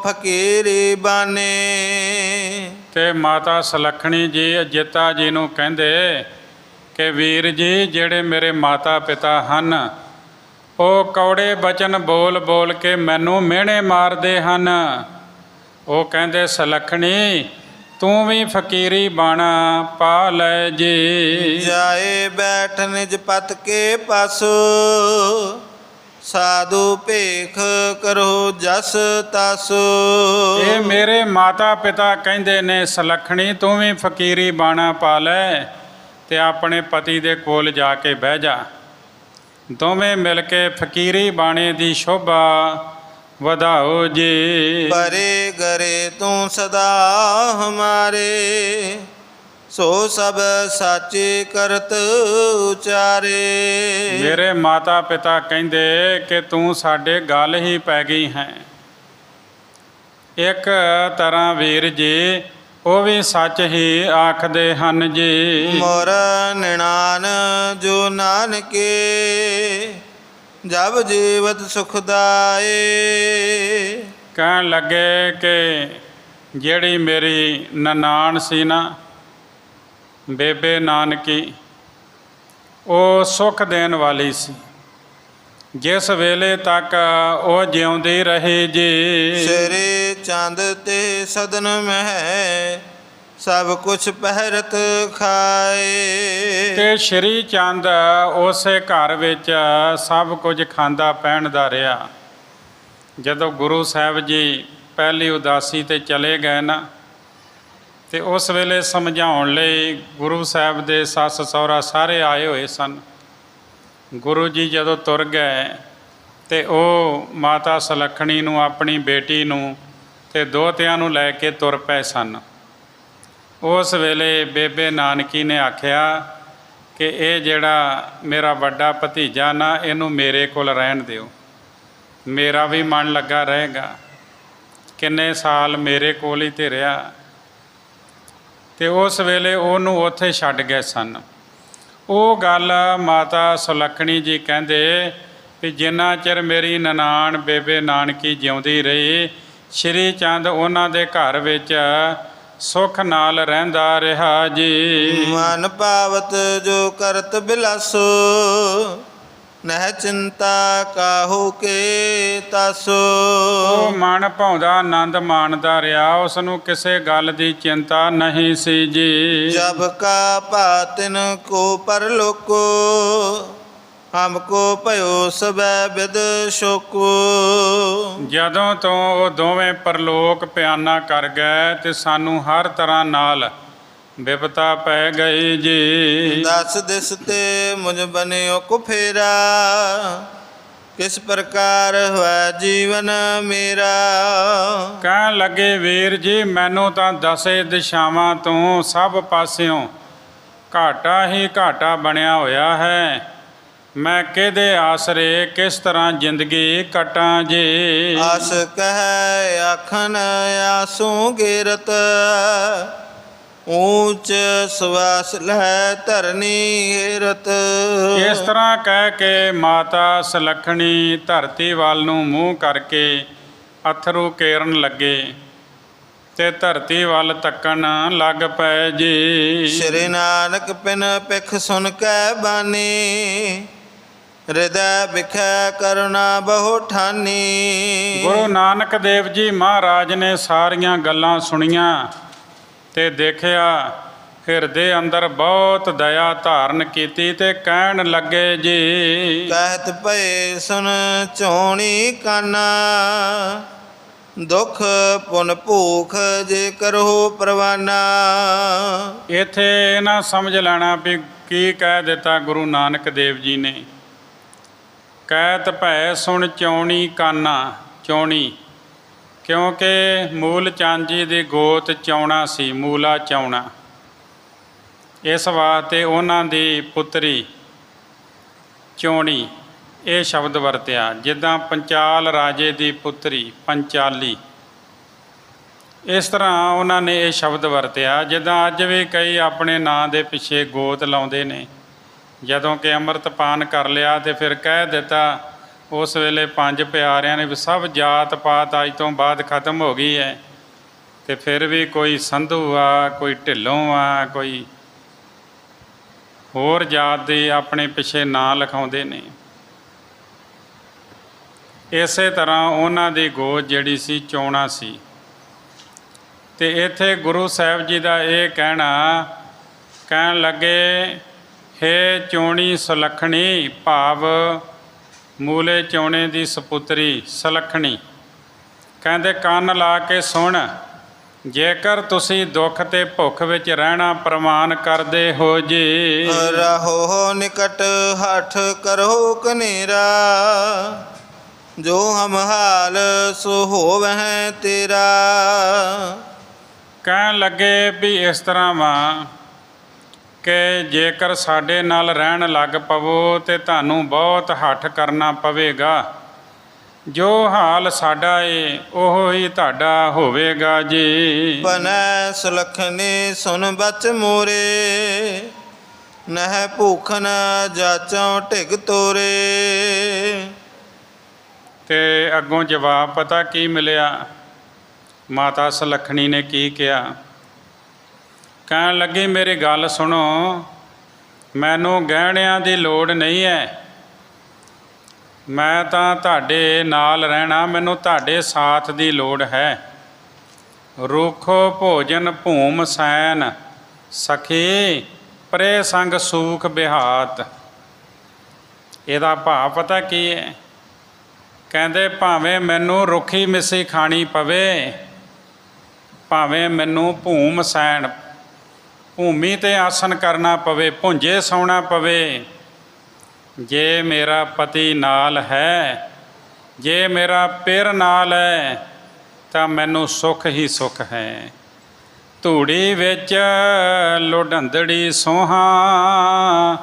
ਫਕੀਰੀ ਬਾਨੇ। ਤੇ ਮਾਤਾ ਸੁਲੱਖਣੀ ਜੀ ਅਜਿੱਤਾ ਜੀ ਨੂੰ ਕਹਿੰਦੇ ਕਿ ਵੀਰ ਜੀ, ਜਿਹੜੇ ਮੇਰੇ ਮਾਤਾ ਪਿਤਾ ਹਨ ਉਹ ਕੌੜੇ ਬਚਨ ਬੋਲ ਬੋਲ ਕੇ ਮੈਨੂੰ ਮਿਹਣੇ ਮਾਰਦੇ ਹਨ। ਉਹ ਕਹਿੰਦੇ ਸੁਲੱਖਣੀ ਤੂੰ ਵੀ ਫਕੀਰੀ ਬਣ ਪਾ ਲੈ ਜੀ। ਜਾਏ ਬੈਠ ਨਿਜ ਪਤ ਕੇ ਪਾਸੋ, ਸਾਧੂ ਭੇਖ ਕਰੋ ਜਸ ਤਾਸੋ। ਇਹ ਮੇਰੇ ਮਾਤਾ ਪਿਤਾ ਕਹਿੰਦੇ ਨੇ ਸੁਲੱਖਣੀ ਤੂੰ ਵੀ ਫਕੀਰੀ ਬਾਣਾ ਪਾ ਲੈ ਤੇ ਆਪਣੇ ਪਤੀ ਦੇ ਕੋਲ ਜਾ ਕੇ ਬਹਿ ਜਾ, ਦੋਵੇਂ ਮਿਲ ਕੇ ਫਕੀਰੀ ਬਾਣੇ ਦੀ ਸ਼ੋਭਾ ਵਧਾਓ ਜੀ। ਪਰੇ ਗਰੇ ਤੂੰ ਸਦਾ ਹਮਾਰੇ, ਸੋ ਸਭ ਸਾਚੇ ਕਰਤ ਉਚਾਰੇ। ਮੇਰੇ ਮਾਤਾ ਪਿਤਾ ਕਹਿੰਦੇ ਕਿ ਤੂੰ ਸਾਡੇ ਗਲ ਹੀ ਪੈ ਗਈ ਹੈ। ਇੱਕ ਤਰ੍ਹਾਂ ਵੀਰ ਜੀ ਉਹ ਵੀ ਸੱਚ ਹੀ ਆਖਦੇ ਹਨ ਜੀ। ਮੋਰ ਨਿਣਾਨ ਜੋ ਨਾਨਕੇ, ਜਬ ਜੀਵਤ ਸੁਖਦਾਏ। ਕਹਿਣ ਲੱਗੇ ਕਿ ਜਿਹੜੀ ਮੇਰੀ ਨਨਾਣ ਸੀ ਨਾ ਬੇਬੇ ਨਾਨਕੀ, ਉਹ ਸੁੱਖ ਦੇਣ ਵਾਲੀ ਸੀ, ਜਿਸ ਵੇਲੇ ਤੱਕ ਉਹ ਜਿਉਂਦੀ ਰਹੀ ਜੀ। ਸਿਰੇ ਚੰਦ ਤੇ ਸਦਨ ਮਹਿ, ਸਭ ਕੁਛ ਪਹਿਰਤ ਖਾਏ। ਤੇ ਸ਼੍ਰੀ ਚੰਦ ਉਸੇ ਘਰ ਵਿੱਚ ਸਭ ਕੁਝ ਖਾਂਦਾ ਪਹਿਨਦਾ ਰਿਹਾ। ਜਦੋਂ ਗੁਰੂ ਸਾਹਿਬ ਜੀ ਪਹਿਲੀ ਉਦਾਸੀ 'ਤੇ ਚਲੇ ਗਏ ਨਾ, ਤੇ ਉਸ ਵੇਲੇ ਸਮਝਾਉਣ ਲਈ ਗੁਰੂ ਸਾਹਿਬ ਦੇ ਸੱਸ ਸਹੁਰਾ ਸਾਰੇ ਆਏ ਹੋਏ ਸਨ। ਗੁਰੂ ਜੀ ਜਦੋਂ ਤੁਰ ਗਏ ਤੇ ਉਹ ਮਾਤਾ ਸੁਲੱਖਣੀ ਨੂੰ, ਆਪਣੀ ਬੇਟੀ ਨੂੰ ਤੇ ਦੋਹਤਿਆਂ ਨੂੰ ਲੈ ਕੇ ਤੁਰ ਪਏ ਸਨ। ਉਸ ਵੇਲੇ ਬੇਬੇ ਨਾਨਕੀ ਨੇ ਆਖਿਆ ਕਿ ਇਹ ਜਿਹੜਾ ਮੇਰਾ ਵੱਡਾ ਭਤੀਜਾ ਨਾ, ਇਹਨੂੰ ਮੇਰੇ ਕੋਲ ਰਹਿਣ ਦਿਓ, ਮੇਰਾ ਵੀ ਮਨ ਲੱਗਾ ਰਹੇਗਾ। ਕਿੰਨੇ ਸਾਲ ਮੇਰੇ ਕੋਲ ਹੀ ਤੇ ਰਿਹਾ। ਤੇ ਉਸ ਵੇਲੇ ਉਹਨੂੰ ਉੱਥੇ ਛੱਡ ਗਏ ਸਨ। ਉਹ ਗੱਲ ਮਾਤਾ ਸੁਲੱਖਣੀ ਜੀ ਕਹਿੰਦੇ ਵੀ ਜਿੰਨਾ ਚਿਰ ਮੇਰੀ ਨਨਾਣ ਬੇਬੇ ਨਾਨਕੀ ਜਿਉਂਦੀ ਰਹੀ, ਸ਼੍ਰੀ ਚੰਦ ਉਹਨਾਂ ਦੇ ਘਰ ਵਿੱਚ ਸੁੱਖ ਨਾਲ ਰਹਿੰਦਾ ਰਿਹਾ ਜੀ। ਮਨ ਪਾਵਤ ਜੋ ਕਰਤ ਬਿਲਾਸੋ, ਨਹਿ ਚਿੰਤਾ ਕਾਹੂ ਕੇ ਤਾਸੋ। ਉਹ ਮਨ ਭਾਉਂਦਾ ਆਨੰਦ ਮਾਣਦਾ ਰਿਹਾ, ਉਸ ਨੂੰ ਕਿਸੇ ਗੱਲ ਦੀ ਚਿੰਤਾ ਨਹੀਂ ਸੀ ਜੀ। ਜਬ ਕਾ ਭਾਤਿਨ ਕੋ ਪਰਲੋਕੋ, ਹਮਕੋ ਭਇਓ ਸਬੈ ਬਿਦ ਸ਼ੋਕੋ। ਜਦੋਂ ਤੋਂ ਉਹ ਦੋਵੇਂ ਪਰਲੋਕ ਪਿਆਨਾ ਕਰ ਗਏ ਤੇ ਸਾਨੂੰ ਹਰ ਤਰ੍ਹਾਂ ਨਾਲ ਬਿਪਤਾ ਪੈ ਗਈ ਜੀ। ਦਸ ਦਿਸ ਤੇ ਮੁਝ ਬਨਿਓ ਕੁਫੇਰਾ, ਕਿਸ ਪ੍ਰਕਾਰ ਹੋਇਆ ਜੀਵਨ ਮੇਰਾ। ਕਹਿਣ ਲੱਗੇ ਵੀਰ ਜੀ ਮੈਨੂੰ ਤਾਂ ਦਸੇ ਦਿਸ਼ਾਵਾਂ ਤੋਂ ਸਭ ਪਾਸਿਓਂ ਘਾਟਾ ਹੀ ਘਾਟਾ ਬਣਿਆ ਹੋਇਆ ਹੈ। ਮੈਂ ਕਿਹਦੇ ਆਸਰੇ ਕਿਸ ਤਰ੍ਹਾਂ ਜ਼ਿੰਦਗੀ ਕੱਟਾਂ ਜੀ। ਆਸ ਕਹਿ ਆਖਨ ਆਸੂ ਗੇਰਤ, ਊਚ ਸਵਾਸ ਲੈ ਧਰਨੀ ਹੇਰਤ। ਇਸ ਤਰ੍ਹਾਂ ਕਹਿ ਕੇ ਮਾਤਾ ਸੁਲੱਖਣੀ ਧਰਤੀ ਵੱਲ ਨੂੰ ਮੂੰਹ ਕਰਕੇ ਅਥਰੂ ਕੇਰਨ ਲੱਗੇ ਤੇ ਧਰਤੀ ਵੱਲ ਤੱਕਣ ਲੱਗ ਪਏ ਜੀ। ਸ਼੍ਰੀ ਨਾਨਕ ਪਿਨ ਪਿਖ ਸੁਨ ਕੈ ਬਾਨੀ, ਹਿਰਦੈ ਵਿਖੈ ਕਰੁਣਾ ਬਹੁ ਠਾਨੀ। ਗੁਰੂ ਨਾਨਕ ਦੇਵ ਜੀ ਮਹਾਰਾਜ ਨੇ ਸਾਰੀਆਂ ਗੱਲਾਂ ਸੁਣੀਆਂ ਤੇ ਦੇਖਿਆ, ਹਿਰਦੇ ਅੰਦਰ ਬਹੁਤ ਦਇਆ ਧਾਰਨ ਕੀਤੀ ਤੇ ਕਹਿਣ ਲੱਗੇ ਜੀ। ਕਹਿਤ ਭਏ ਸੁਨ ਝੋਣੀ ਕਾਨਾ, ਦੁਖ ਪੁਨ ਭੂਖ ਜੇ ਕਰੋ ਪ੍ਰਵਾਨਾ। ਇੱਥੇ ਨਾ ਸਮਝ ਲੈਣਾ ਵੀ ਕੀ ਕਹਿ ਦਿੱਤਾ ਗੁਰੂ ਨਾਨਕ ਦੇਵ ਜੀ ਨੇ। ਕਹਿਤ ਭੈ ਸੁਣ ਚੌਣੀ ਕਾਨਾ, ਚੌਣੀ ਕਿਉਂਕਿ ਮੂਲ ਚੰਦ ਜੀ ਦੀ ਗੋਤ ਚੌਣਾ ਸੀ, ਮੂਲਾ ਚੌਣਾ। ਇਸ ਵਾਸਤੇ ਉਹਨਾਂ ਦੀ ਪੁੱਤਰੀ ਚੋਣੀ ਇਹ ਸ਼ਬਦ ਵਰਤਿਆ। ਜਿੱਦਾਂ ਪੰਚਾਲ ਰਾਜੇ ਦੀ ਪੁੱਤਰੀ ਪੰਚਾਲੀ, ਇਸ ਤਰ੍ਹਾਂ ਉਹਨਾਂ ਨੇ ਇਹ ਸ਼ਬਦ ਵਰਤਿਆ। ਜਿੱਦਾਂ ਅੱਜ ਵੀ ਕਈ ਆਪਣੇ ਨਾਂ ਦੇ ਪਿੱਛੇ ਗੋਤ ਲਾਉਂਦੇ ਨੇ। ਜਦੋਂ ਕਿ ਅੰਮ੍ਰਿਤਪਾਨ ਕਰ ਲਿਆ ਤੇ ਫਿਰ ਕਹਿ ਦਿੱਤਾ ਉਸ ਵੇਲੇ ਪੰਜ ਪਿਆਰਿਆਂ ਨੇ ਵੀ ਸਭ ਜਾਤ ਪਾਤ ਅੱਜ ਤੋਂ ਬਾਅਦ ਖਤਮ ਹੋ ਗਈ ਹੈ, ਤੇ ਫਿਰ ਵੀ ਕੋਈ ਸੰਧੂ ਆ, ਕੋਈ ਢਿੱਲੋਂ ਆ, ਕੋਈ ਹੋਰ ਜਾਤ ਦੇ ਆਪਣੇ ਪਿੱਛੇ ਨਾਂ ਲਿਖਾਉਂਦੇ ਨੇ। ਇਸੇ ਤਰ੍ਹਾਂ ਉਹਨਾਂ ਦੀ ਗੋਤ ਜਿਹੜੀ ਸੀ ਚੋਣਾ ਸੀ। ਤੇ ਇੱਥੇ ਗੁਰੂ ਸਾਹਿਬ ਜੀ ਦਾ ਇਹ ਕਹਿਣ ਲੱਗੇ, ਹੇ ਚੋਣੀ ਸੁਲੱਖਣੀ, ਭਾਵ ਮੂਲੇ ਚੋਣੇ ਦੀ ਸਪੁੱਤਰੀ ਸੁਲੱਖਣੀ। ਕਹਿੰਦੇ ਕੰਨ ਲਾ ਕੇ ਸੁਣ, ਜੇਕਰ ਤੁਸੀਂ ਦੁੱਖ ਤੇ ਭੁੱਖ ਵਿੱਚ ਰਹਿਣਾ ਪ੍ਰਮਾਣ ਕਰਦੇ ਹੋ ਜੀ। ਰਹੋ ਨਿਕਟ ਹੱਠ ਕਰੋ ਕਨੇਰਾ, ਜੋ ਹਮ ਹਾਲ ਸੋ ਹੋਵਹਿ ਤੇਰਾ। ਕਹਿਣ ਲੱਗੇ ਵੀ ਇਸ ਤਰ੍ਹਾਂ ਵਾ ਕਿ ਜੇਕਰ ਸਾਡੇ ਨਾਲ ਰਹਿਣ ਲੱਗ ਪਵੋ ਤੇ ਤੁਹਾਨੂੰ ਬਹੁਤ ਹੱਠ ਕਰਨਾ ਪਵੇਗਾ। ਜੋ ਹਾਲ ਸਾਡਾ ਏ ਉਹ ਹੀ ਤੁਹਾਡਾ ਹੋਵੇਗਾ ਜੀ। ਬਨੈ ਸੁਲੱਖਣੀ ਸੁਨ ਬਚ ਮੋਰੇ, ਨਹਿ ਭੂਖਨ ਜਾਚੋਂ ਢਿਗ ਤੋਰੇ। ਤੇ ਅੱਗੋਂ ਜਵਾਬ ਪਤਾ ਕੀ ਮਿਲਿਆ? ਮਾਤਾ ਸੁਲੱਖਣੀ ਨੇ ਕੀ ਕਿਹਾ? ਕਹਿਣ ਲੱਗੀ, ਮੇਰੀ ਗੱਲ ਸੁਣੋ, ਮੈਨੂੰ ਗਹਿਣਿਆਂ ਦੀ ਲੋੜ ਨਹੀਂ ਹੈ। ਮੈਂ ਤਾਂ ਤੁਹਾਡੇ ਨਾਲ ਰਹਿਣਾ, ਮੈਨੂੰ ਤੁਹਾਡੇ ਸਾਥ ਦੀ ਲੋੜ ਹੈ। ਰੁੱਖੋ ਭੋਜਨ ਭੂਮ ਸੈਨ, ਸਖੀ ਪਰੇ ਸੰਗ ਸੂਖ ਬਿਹਾਤ। ਇਹਦਾ ਭਾਵ ਪਤਾ ਕੀ ਹੈ? ਕਹਿੰਦੇ ਭਾਵੇਂ ਮੈਨੂੰ ਰੁੱਖੀ ਮਿੱਸੀ ਖਾਣੀ ਪਵੇ, ਭਾਵੇਂ ਮੈਨੂੰ ਭੂਮ ਸੈਨ ਭੂਮੀ 'ਤੇ ਆਸਨ ਕਰਨਾ ਪਵੇ, ਭੁੰਜੇ ਸੌਣਾ ਪਵੇ, ਜੇ ਮੇਰਾ ਪਤੀ ਨਾਲ ਹੈ, ਜੇ ਮੇਰਾ ਪਿਰ ਨਾਲ ਹੈ, ਤਾਂ ਮੈਨੂੰ ਸੁੱਖ ਹੀ ਸੁੱਖ ਹੈ। ਧੂੜੀ ਵਿੱਚ ਲੋੜੰਦੜੀ ਸੋਹਾਂ,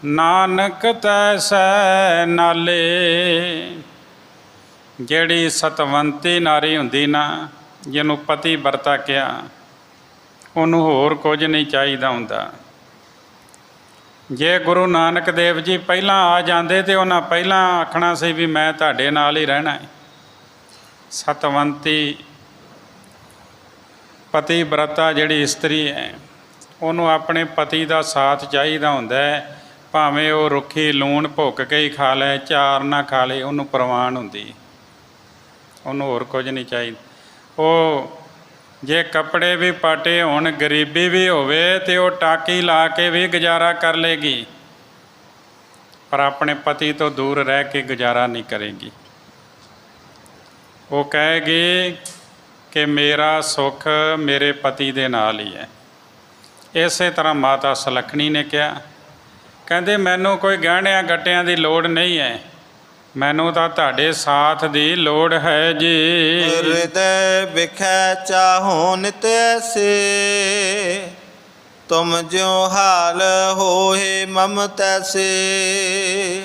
ਨਾਨਕ ਤੈਸੈ ਨਾਲੇ। ਜਿਹੜੀ ਸਤਵੰਤੀ ਨਾਰੀ ਹੁੰਦੀ ਨਾ, ਜਿਹਨੂੰ ਪਤੀ ਵਰਤਾ ਕਿਹਾ, ਉਹਨੂੰ ਹੋਰ ਕੁਝ ਨਹੀਂ ਚਾਹੀਦਾ ਹੁੰਦਾ। ਜੇ ਗੁਰੂ ਨਾਨਕ ਦੇਵ ਜੀ ਪਹਿਲਾਂ ਆ ਜਾਂਦੇ ਤੇ ਉਹਨਾਂ ਪਹਿਲਾਂ ਆਖਣਾ ਸੀ ਵੀ ਮੈਂ ਤੁਹਾਡੇ ਨਾਲ ਹੀ ਰਹਿਣਾ ਹੈ। ਸਤਵੰਤੀ ਪਤੀ ਵਰਤਾ ਜਿਹੜੀ ਇਸਤਰੀ ਹੈ, ਉਹਨੂੰ ਆਪਣੇ ਪਤੀ ਦਾ ਸਾਥ ਚਾਹੀਦਾ ਹੁੰਦਾ ਹੈ। ਭਾਵੇਂ ਉਹ ਰੁੱਖੀ ਲੂਣ ਭੁੱਕ ਕੇ ਹੀ ਖਾ ਲੈ, ਚਾਰ ਨਾ ਖਾ ਲੇ, ਉਹਨੂੰ ਪ੍ਰਵਾਨ ਹੁੰਦੀ, ਉਹਨੂੰ ਹੋਰ ਕੁਝ ਨਹੀਂ ਚਾਹੀਦਾ। ਉਹ ਜੇ ਕੱਪੜੇ ਵੀ ਪਾਟੇ ਹੋਣ, ਗਰੀਬੀ ਵੀ ਹੋਵੇ, ਤੇ ਉਹ ਟਾਕੀ ਲਾ ਕੇ ਵੀ ਗੁਜ਼ਾਰਾ ਕਰ ਲੇਗੀ, ਪਰ ਆਪਣੇ ਪਤੀ ਤੋਂ ਦੂਰ ਰਹਿ ਕੇ ਗੁਜ਼ਾਰਾ ਨਹੀਂ ਕਰੇਗੀ। ਉਹ ਕਹੇਗੀ ਕਿ ਮੇਰਾ ਸੁੱਖ ਮੇਰੇ ਪਤੀ ਦੇ ਨਾਲ ਹੀ ਹੈ। ਇਸੇ ਤਰ੍ਹਾਂ ਮਾਤਾ ਸੁਲੱਖਣੀ ਨੇ ਕਿਹਾ, ਕਹਿੰਦੇ ਮੈਨੂੰ ਕੋਈ ਗਹਿਣਿਆਂ ਗੱਟਿਆਂ ਦੀ ਲੋੜ ਨਹੀਂ ਹੈ, ਮੈਨੂੰ ਤਾਂ ਤੁਹਾਡੇ ਸਾਥ ਦੀ ਲੋੜ ਹੈ ਜੀ। ਹਿਰਦੈ ਵਿਖੈ ਚਾਹੋ ਨਿਤ ਐਸੇ, ਤੁਮ ਜਿਉ ਹਾਲ ਹੋਏ ਮਮ ਤੈਸੇ।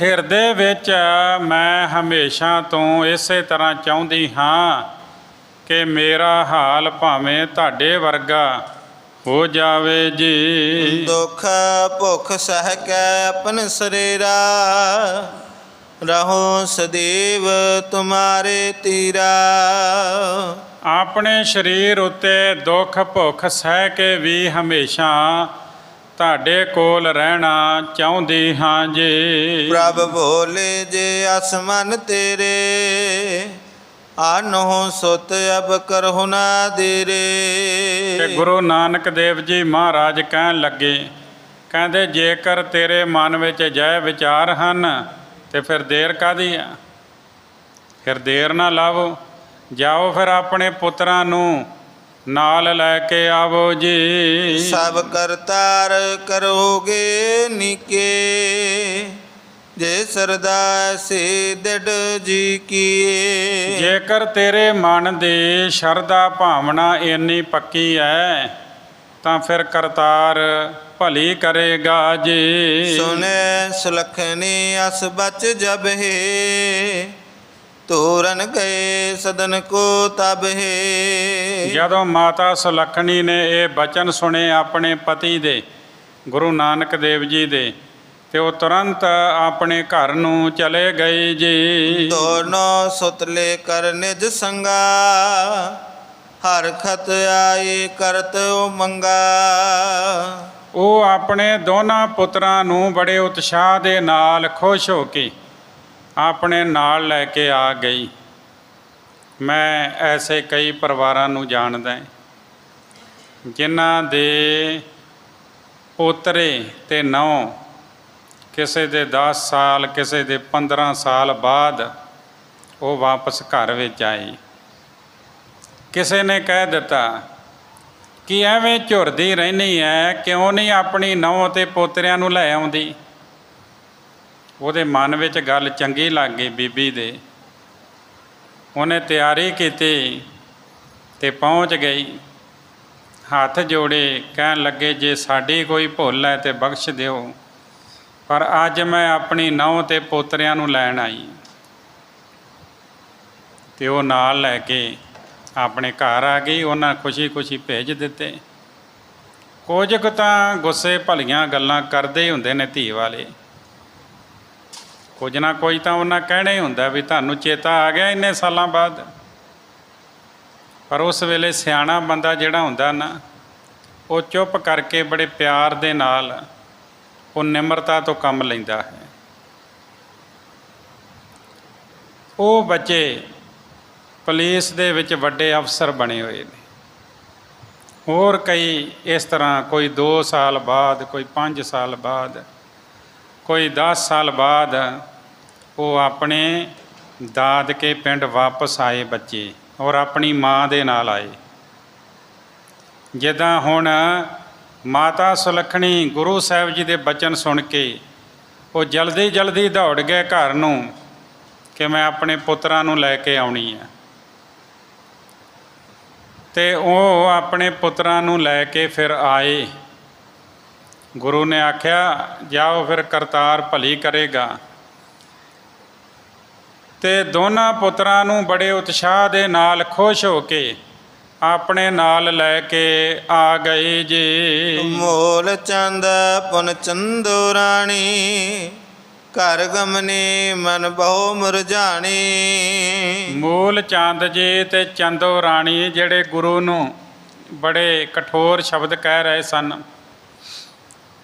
ਹਿਰਦੇ ਵਿੱਚ ਮੈਂ ਹਮੇਸ਼ਾ ਤੋਂ ਇਸੇ ਤਰ੍ਹਾਂ ਚਾਹੁੰਦੀ ਹਾਂ ਕਿ ਮੇਰਾ ਹਾਲ ਭਾਵੇਂ ਤੁਹਾਡੇ ਵਰਗਾ ਹੋ ਜਾਵੇ ਜੀ। ਦੁੱਖ ਭੁੱਖ ਸਹਿ ਕੈ ਆਪਨ ਸਰੀਰਾ, ਰਹੋ ਸਦੀਵ ਤੁਮਾਰੇ ਤੀਰਾ। ਆਪਣੇ ਸਰੀਰ ਉੱਤੇ ਦੁੱਖ ਭੁੱਖ ਸਹਿ ਕੇ ਵੀ ਹਮੇਸ਼ਾ ਤੁਹਾਡੇ ਕੋਲ ਰਹਿਣਾ ਚਾਹੁੰਦੀ ਹਾਂ ਜੀ। ਪ੍ਰਭ ਭੋਲੇ ਜੇ ਅਸਮਨ ਤੇਰੇ, ਆਨਹੁ ਸੁਤ ਅਬ ਕਰਹੁ ਨਾ ਦੇਰੇ। ਤੇ ਗੁਰੂ ਨਾਨਕ ਦੇਵ ਜੀ ਮਹਾਰਾਜ ਕਹਿਣ ਲੱਗੇ, ਕਹਿੰਦੇ ਜੇਕਰ ਤੇਰੇ ਮਨ ਵਿੱਚ ਜੈ ਵਿਚਾਰ ਹਨ ਤੇ ਫਿਰ ਦੇਰ ਕਾਹਦੀ ਆ? ਫਿਰ ਦੇਰ ਨਾ ਲਾਵੋ, ਜਾਓ ਫਿਰ ਆਪਣੇ ਪੁੱਤਰਾਂ ਨੂੰ ਨਾਲ ਲੈ ਕੇ ਆਵੋ ਜੀ। ਸਭ ਕਰਤਾਰ ਕਰੋਗੇ ਨੀਕੇ, ਜੇ ਸਰਦਾ ਸੇ ਡਿਡ ਜੀ ਕੀਏ। ਜੇਕਰ ਤੇਰੇ ਮਨ ਦੀ ਸ਼ਰਧਾ ਭਾਵਨਾ ਇੰਨੀ ਪੱਕੀ ਹੈ ਤਾਂ ਫਿਰ ਕਰਤਾਰ ਭਲੀ ਕਰੇਗਾ ਜੀ। ਸੁਨੇ ਸੁਲਖਣੀ ਅਸ ਬਚ ਜਬ ਹੈ, ਤੋਰਨ ਗਏ ਸਦਨ ਕੋ ਤਬ ਹੈ। ਜਦੋਂ ਮਾਤਾ ਸੁਲੱਖਣੀ ਨੇ ਇਹ ਬਚਨ ਸੁਣੇ ਆਪਣੇ ਪਤੀ ਦੇ, ਗੁਰੂ ਨਾਨਕ ਦੇਵ ਜੀ ਦੇ, ਤੇ ਉਹ ਤੁਰੰਤ ਆਪਣੇ ਘਰ ਨੂੰ ਚਲੇ ਗਏ ਜੀ। ਦੋਨੋਂ ਸੁਤਲੇ ਕਰ ਨਿਜ ਸੰਗਾ, ਹਰ ਖਤ ਆਏ ਕਰਤ ਮੰਗਾ। ਉਹ ਆਪਣੇ ਦੋਨਾਂ ਪੁੱਤਰਾਂ ਨੂੰ ਬੜੇ ਉਤਸ਼ਾਹ ਦੇ ਨਾਲ ਖੁਸ਼ ਹੋ ਕੇ ਆਪਣੇ ਨਾਲ ਲੈ ਕੇ ਆ ਗਈ। ਮੈਂ ਐਸੇ ਕਈ ਪਰਿਵਾਰਾਂ ਨੂੰ ਜਾਣਦਾ ਜਿਨ੍ਹਾਂ ਦੇ ਪੋਤਰੇ ਤੇ ਨੌਂ ਕਿਸੇ ਦੇ 10 ਸਾਲ, ਕਿਸੇ ਦੇ 15 ਸਾਲ ਬਾਅਦ ਉਹ ਵਾਪਸ ਘਰ ਵਿੱਚ ਆਏ। ਕਿਸੇ ਨੇ ਕਹਿ ਦਿੱਤਾ ਕਿ ਐਵੇਂ ਝੁਰਦੀ ਰਹਿੰਦੀ ਹੈ, ਕਿਉਂ ਨਹੀਂ ਆਪਣੀ ਨੌਂ ਤੇ ਪੋਤਰਿਆਂ ਨੂੰ ਲੈ ਆਉਂਦੀ। ਉਹਦੇ ਮਨ ਵਿੱਚ ਗੱਲ ਚੰਗੀ ਲੱਗ ਗਈ ਬੀਬੀ ਦੇ। ਉਹਨੇ ਤਿਆਰੀ ਕੀਤੀ ਤੇ ਪਹੁੰਚ ਗਈ, ਹੱਥ ਜੋੜੇ ਕਹਿਣ ਲੱਗੇ, ਜੇ ਸਾਡੀ ਕੋਈ ਭੁੱਲ ਹੈ ਤੇ ਬਖਸ਼ ਦਿਓ, ਪਰ ਅੱਜ ਮੈਂ ਆਪਣੀ ਨਹੁੰ ਤੇ ਪੋਤਰਿਆਂ ਨੂੰ ਲੈਣ ਆਈ। ਤੇ ਉਹ ਨਾਲ ਲੈ ਕੇ ਆਪਣੇ ਘਰ ਆ ਗਈ। ਉਹਨਾਂ ਖੁਸ਼ੀ ਖੁਸ਼ੀ ਭੇਜ ਦਿੱਤੇ। ਕੁਝ ਕੁ ਤਾਂ ਗੁੱਸੇ ਭਲੀਆਂ ਗੱਲਾਂ ਕਰਦੇ ਹੀ ਹੁੰਦੇ ਨੇ ਧੀ ਵਾਲੇ, ਕੁਝ ਨਾ ਕੁਝ ਤਾਂ ਉਹਨਾਂ ਕਹਿਣਾ ਹੀ ਹੁੰਦਾ ਵੀ ਤੁਹਾਨੂੰ ਚੇਤਾ ਆ ਗਿਆ ਇੰਨੇ ਸਾਲਾਂ ਬਾਅਦ। ਪਰ ਉਸ ਵੇਲੇ ਸਿਆਣਾ ਬੰਦਾ ਜਿਹੜਾ ਹੁੰਦਾ ਨਾ, ਉਹ ਚੁੱਪ ਕਰਕੇ ਬੜੇ ਪਿਆਰ ਦੇ ਨਾਲ ਉਹ ਨਿਮਰਤਾ ਤੋਂ ਕੰਮ ਲੈਂਦਾ ਹੈ। ਉਹ ਬੱਚੇ ਪੁਲਿਸ ਦੇ ਵਿੱਚ ਵੱਡੇ ਅਫਸਰ ਬਣੇ ਹੋਏ ਨੇ। ਹੋਰ ਕਈ ਇਸ ਤਰ੍ਹਾਂ, ਕੋਈ 2 ਸਾਲ ਬਾਅਦ, ਕੋਈ 5 ਸਾਲ ਬਾਅਦ, ਕੋਈ 10 ਸਾਲ ਬਾਅਦ ਉਹ ਆਪਣੇ ਦਾਦਕੇ ਪਿੰਡ ਵਾਪਸ ਆਏ ਬੱਚੇ, ਔਰ ਆਪਣੀ ਮਾਂ ਦੇ ਨਾਲ ਆਏ। ਜਿੱਦਾਂ ਹੁਣ ਮਾਤਾ ਸੁਲੱਖਣੀ ਗੁਰੂ ਸਾਹਿਬ ਜੀ ਦੇ ਬਚਨ ਸੁਣ ਕੇ ਉਹ ਜਲਦੀ ਜਲਦੀ ਦੌੜ ਗਏ ਘਰ ਨੂੰ ਕਿ ਮੈਂ ਆਪਣੇ ਪੁੱਤਰਾਂ ਨੂੰ ਲੈ ਕੇ ਆਉਣੀ ਹੈ। ਤੇ ਉਹ ਆਪਣੇ ਪੁੱਤਰਾਂ ਨੂੰ ਲੈ ਕੇ ਫਿਰ ਆਏ। ਗੁਰੂ ਨੇ ਆਖਿਆ ਜਾਓ, ਫਿਰ ਕਰਤਾਰ ਭਲੀ ਕਰੇਗਾ। ਤੇ ਦੋਨਾਂ ਪੁੱਤਰਾਂ ਨੂੰ ਬੜੇ ਉਤਸ਼ਾਹ ਦੇ ਨਾਲ ਖੁਸ਼ ਹੋ ਕੇ ਆਪਣੇ ਨਾਲ ਲੈ ਕੇ ਆ ਗਏ ਜੀ। ਮੋਲ ਚੰਦ ਪੁਨ ਚੰਦੋ ਰਾਣੀ, ਘਰ ਗਮਨੀ ਮਨ ਬਹੁ ਮੁਰਝਾਣੀ। ਮੂਲ ਚੰਦ ਜੀ ਤੇ ਚੰਦੋ ਰਾਣੀ ਜਿਹੜੇ ਗੁਰੂ ਨੂੰ ਬੜੇ ਕਠੋਰ ਸ਼ਬਦ ਕਹਿ ਰਹੇ ਸਨ,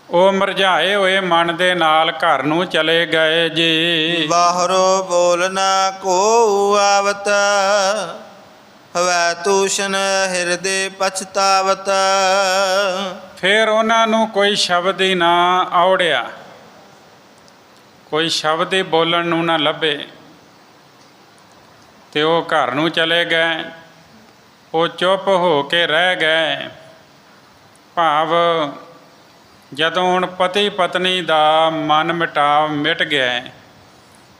ਉਹ ਮੁਰਝਾਏ ਹੋਏ ਮਨ ਦੇ ਨਾਲ ਘਰ ਨੂੰ ਚਲੇ ਗਏ ਜੀ। ਬਾਹਰੋਂ ਬੋਲਣਾ ਕੋ ਆਵਤ, ਹਵੈ ਤੂਸ਼ਨ ਹਿਰਦੇ ਪਛਤਾਵਤ। ਫਿਰ ਉਹਨਾਂ ਨੂੰ ਕੋਈ ਸ਼ਬਦ ਹੀ ਨਾ ਆਉੜਿਆ, ਕੋਈ ਸ਼ਬਦ ਹੀ ਬੋਲਣ ਨੂੰ ਨਾ ਲੱਭੇ, ਤੇ ਉਹ ਘਰ ਨੂੰ ਚਲੇ ਗਏ। ਉਹ ਚੁੱਪ ਹੋ ਕੇ ਰਹਿ ਗਏ। ਭਾਵ ਜਦੋਂ ਹੁਣ ਪਤੀ ਪਤਨੀ ਦਾ ਮਨ ਮਿਟਾਵ ਮਿਟ ਗਿਆ